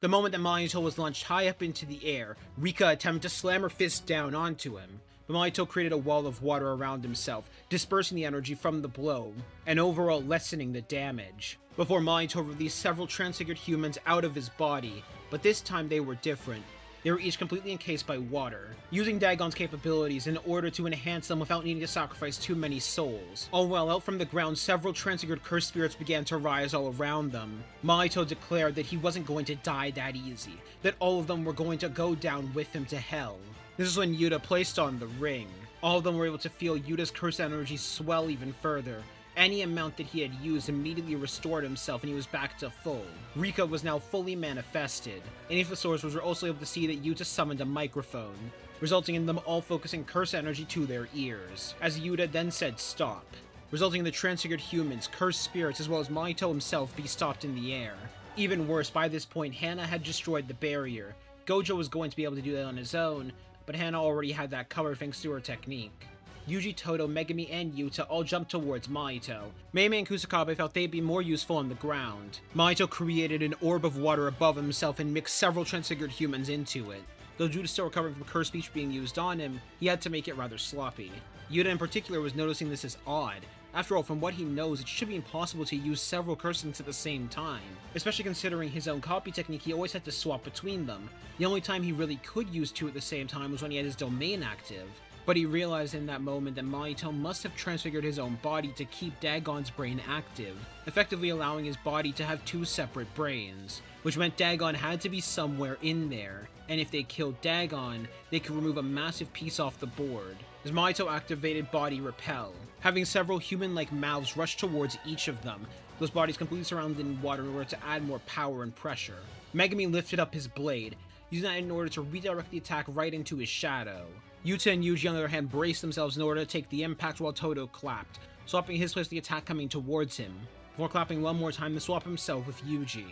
The moment that Mahito was launched high up into the air, Rika attempted to slam her fist down onto him, but Mahito created a wall of water around himself, dispersing the energy from the blow, and overall lessening the damage, before Mahito released several transfigured humans out of his body, but this time they were different. They were each completely encased by water, using Dagon's capabilities in order to enhance them without needing to sacrifice too many souls. All while out from the ground, several transfigured cursed spirits began to rise all around them. Mahito declared that he wasn't going to die that easy, that all of them were going to go down with him to hell. This is when Yuta placed on the ring. All of them were able to feel Yuta's curse energy swell even further. Any amount that he had used immediately restored himself and he was back to full. Rika was now fully manifested. Any of the sorcerers were also able to see that Yuta summoned a microphone, resulting in them all focusing curse energy to their ears, as Yuta then said stop, resulting in the transfigured humans, cursed spirits, as well as Mahito himself be stopped in the air. Even worse, by this point, Hana had destroyed the barrier. Gojo was going to be able to do that on his own, but Hana already had that covered thanks to her technique. Yuji, Todo, Megumi, and Yuta all jumped towards Mahito. Meimei and Kusakabe felt they'd be more useful on the ground. Mahito created an orb of water above himself and mixed several transfigured humans into it. Though due to still recovering from curse speech being used on him, he had to make it rather sloppy. Yuta in particular was noticing this as odd. After all, from what he knows, it should be impossible to use several cursings at the same time. Especially considering his own copy technique, he always had to swap between them. The only time he really could use two at the same time was when he had his domain active. But he realized in that moment that Mahito must have transfigured his own body to keep Dagon's brain active, effectively allowing his body to have two separate brains, which meant Dagon had to be somewhere in there, and if they killed Dagon, they could remove a massive piece off the board. His Mahito activated body repel, having several human-like mouths rush towards each of them, those bodies completely surrounded in water in order to add more power and pressure. Megumi lifted up his blade, using that in order to redirect the attack right into his shadow. Yuta and Yuji on the other hand braced themselves in order to take the impact while Todo clapped, swapping his place with the attack coming towards him, before clapping one more time to swap himself with Yuji.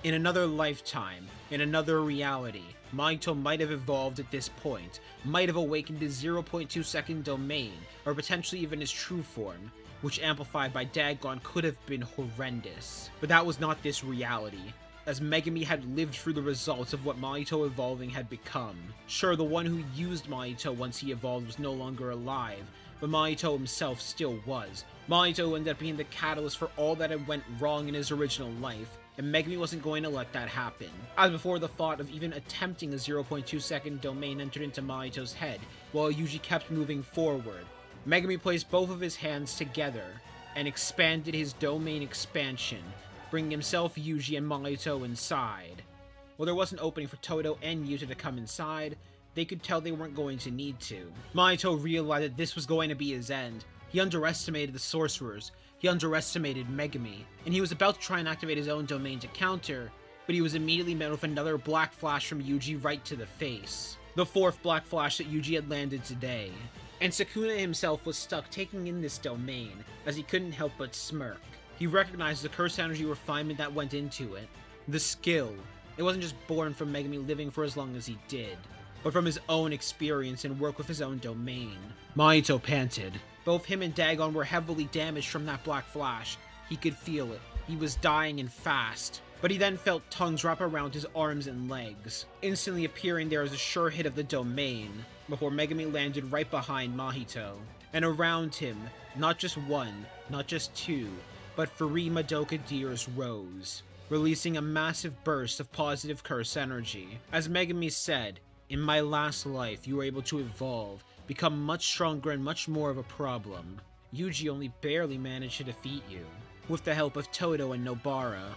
In another lifetime, in another reality, Mahito might have evolved at this point, might have awakened his 0.2 second domain, or potentially even his true form, which amplified by Dagon could have been horrendous. But that was not this reality, as Megumi had lived through the results of what Mahito evolving had become. Sure, the one who used Mahito once he evolved was no longer alive, but Mahito himself still was. Mahito ended up being the catalyst for all that had went wrong in his original life, and Megumi wasn't going to let that happen. As before, the thought of even attempting a 0.2 second domain entered into Mahito's head, while Yuji kept moving forward. Megumi placed both of his hands together, and expanded his domain expansion, bringing himself, Yuji, and Mahito inside. While there was an opening for Todo and Yuta to come inside, they could tell they weren't going to need to. Mahito realized that this was going to be his end. He underestimated the sorcerers, he underestimated Megumi, and he was about to try and activate his own domain to counter, but he was immediately met with another black flash from Yuji right to the face. The fourth black flash that Yuji had landed today. And Sukuna himself was stuck taking in this domain, as he couldn't help but smirk. He recognized the curse energy refinement that went into it. The skill. It wasn't just born from Megumi living for as long as he did, but from his own experience and work with his own domain. Mahito panted. Both him and Dagon were heavily damaged from that black flash. He could feel it. He was dying and fast. But he then felt tongues wrap around his arms and legs, instantly appearing there as a sure hit of the domain, before Megumi landed right behind Mahito. And around him, not just one, not just two, but 3 Madoka deers rose, releasing a massive burst of positive curse energy. As Megumi said, "In my last life, you were able to evolve, become much stronger and much more of a problem. Yuji only barely managed to defeat you. With the help of Todo and Nobara,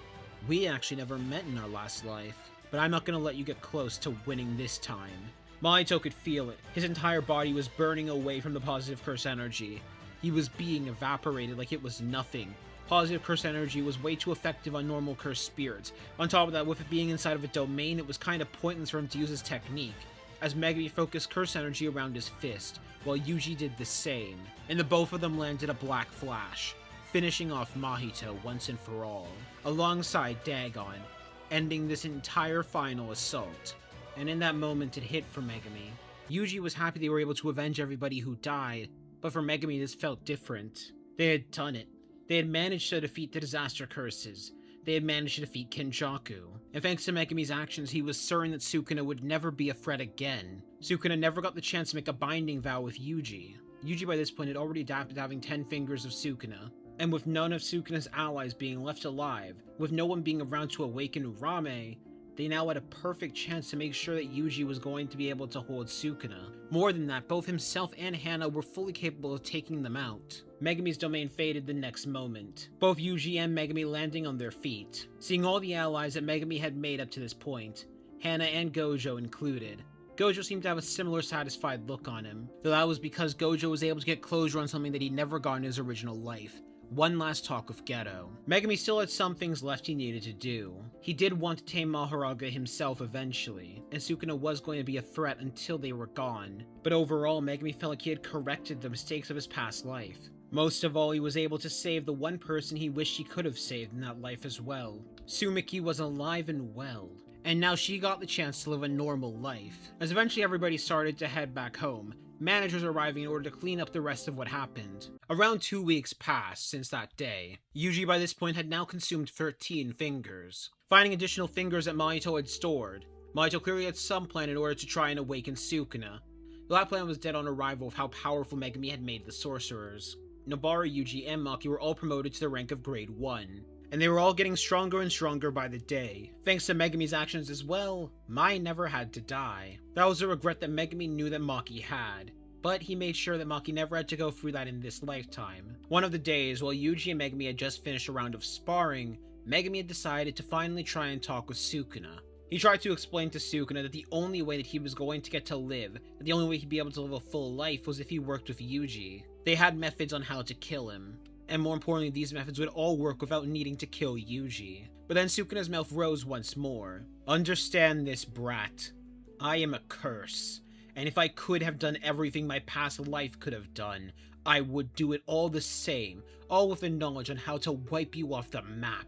we actually never met in our last life, but I'm not gonna let you get close to winning this time." Mahito could feel it. His entire body was burning away from the positive curse energy. He was being evaporated like it was nothing. Positive curse energy was way too effective on normal cursed spirits. On top of that, with it being inside of a domain, it was kind of pointless for him to use his technique, as Megumi focused curse energy around his fist, while Yuji did the same, and the both of them landed a black flash, finishing off Mahito once and for all, alongside Dagon, ending this entire final assault. And in that moment it hit for Megumi. Yuji was happy they were able to avenge everybody who died, but for Megumi this felt different. They had done it. They had managed to defeat the disaster curses. They had managed to defeat Kenjaku. And thanks to Megumi's actions, he was certain that Sukuna would never be a threat again. Sukuna never got the chance to make a binding vow with Yuji. Yuji by this point had already adapted to having 10 fingers of Sukuna. And with none of Sukuna's allies being left alive, with no one being around to awaken Urame, they now had a perfect chance to make sure that Yuji was going to be able to hold Sukuna. More than that, both himself and Hana were fully capable of taking them out. Megumi's domain faded the next moment, both Yuji and Megumi landing on their feet. Seeing all the allies that Megumi had made up to this point, Hana and Gojo included. Gojo seemed to have a similar satisfied look on him, though that was because Gojo was able to get closure on something that he'd never got in his original life. One last talk with Geto. Megumi still had some things left he needed to do. He did want to tame Mahoraga himself eventually, and Sukuna was going to be a threat until they were gone. But overall, Megumi felt like he had corrected the mistakes of his past life. Most of all, he was able to save the one person he wished he could have saved in that life as well. Sumiki was alive and well, and now she got the chance to live a normal life. As eventually everybody started to head back home, managers arriving in order to clean up the rest of what happened. Around 2 weeks passed since that day. Yuji by this point had now consumed 13 fingers. Finding additional fingers that Mahito had stored, Mahito clearly had some plan in order to try and awaken Sukuna. Though that plan was dead on arrival of how powerful Megumi had made the sorcerers. Nobara, Yuji, and Maki were all promoted to the rank of grade 1. And they were all getting stronger and stronger by the day. Thanks to Megumi's actions as well, Mai never had to die. That was a regret that Megumi knew that Maki had, but he made sure that Maki never had to go through that in this lifetime. One of the days, while Yuji and Megumi had just finished a round of sparring, Megumi had decided to finally try and talk with Sukuna. He tried to explain to Sukuna that the only way that he was going to get to live, that the only way he'd be able to live a full life was if he worked with Yuji. They had methods on how to kill him. And more importantly, these methods would all work without needing to kill Yuji. But then Sukuna's mouth rose once more. Understand this, brat. I am a curse. And if I could have done everything my past life could have done, I would do it all the same, all with the knowledge on how to wipe you off the map.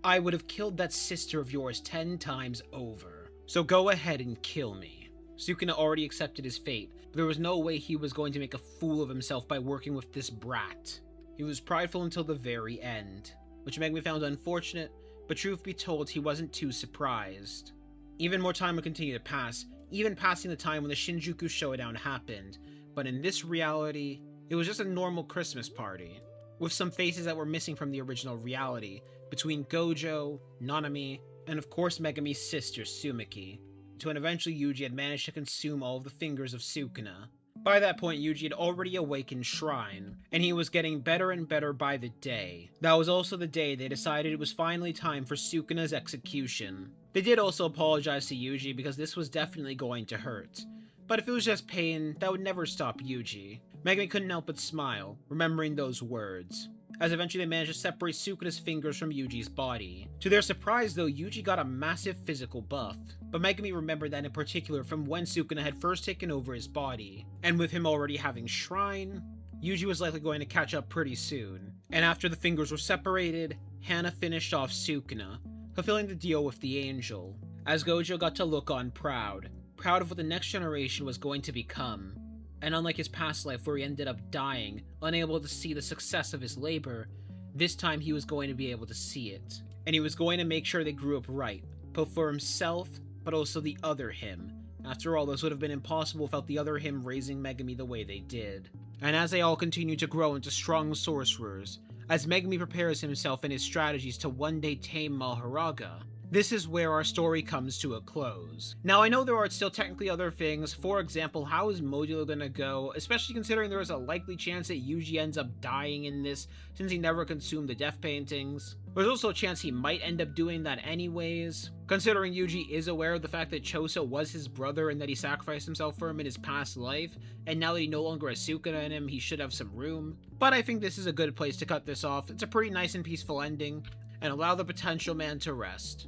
I would have killed that sister of yours 10 times over. So go ahead and kill me. Sukuna already accepted his fate, but there was no way he was going to make a fool of himself by working with this brat. He was prideful until the very end, which Megumi found unfortunate, but truth be told, he wasn't too surprised. Even more time would continue to pass, even passing the time when the Shinjuku Showdown happened, but in this reality, it was just a normal Christmas party, with some faces that were missing from the original reality, between Gojo, Nanami, and of course Megumi's sister Sumiki, when eventually Yuji had managed to consume all of the fingers of Sukuna. By that point, Yuji had already awakened Shrine, and he was getting better and better by the day. That was also the day they decided it was finally time for Sukuna's execution. They did also apologize to Yuji because this was definitely going to hurt. But if it was just pain, that would never stop Yuji. Megumi couldn't help but smile, remembering those words, as eventually they managed to separate Sukuna's fingers from Yuji's body. To their surprise though, Yuji got a massive physical buff, but Megumi remembered that in particular from when Sukuna had first taken over his body, and with him already having Shrine, Yuji was likely going to catch up pretty soon. And after the fingers were separated, Hana finished off Sukuna, fulfilling the deal with the angel, as Gojo got to look on proud of what the next generation was going to become. And unlike his past life where he ended up dying, unable to see the success of his labor, this time he was going to be able to see it. And he was going to make sure they grew up right, both for himself, but also the other him. After all, this would have been impossible without the other him raising Megumi the way they did. And as they all continue to grow into strong sorcerers, as Megumi prepares himself and his strategies to one day tame Mahoraga, this is where our story comes to a close. Now I know there are still technically other things, for example, how is Modulo gonna go, especially considering there is a likely chance that Yuji ends up dying in this, since he never consumed the death paintings. There's also a chance he might end up doing that anyways, considering Yuji is aware of the fact that Choso was his brother and that he sacrificed himself for him in his past life, and now that he no longer has Sukuna in him, he should have some room. But I think this is a good place to cut this off. It's a pretty nice and peaceful ending, and allow the potential man to rest.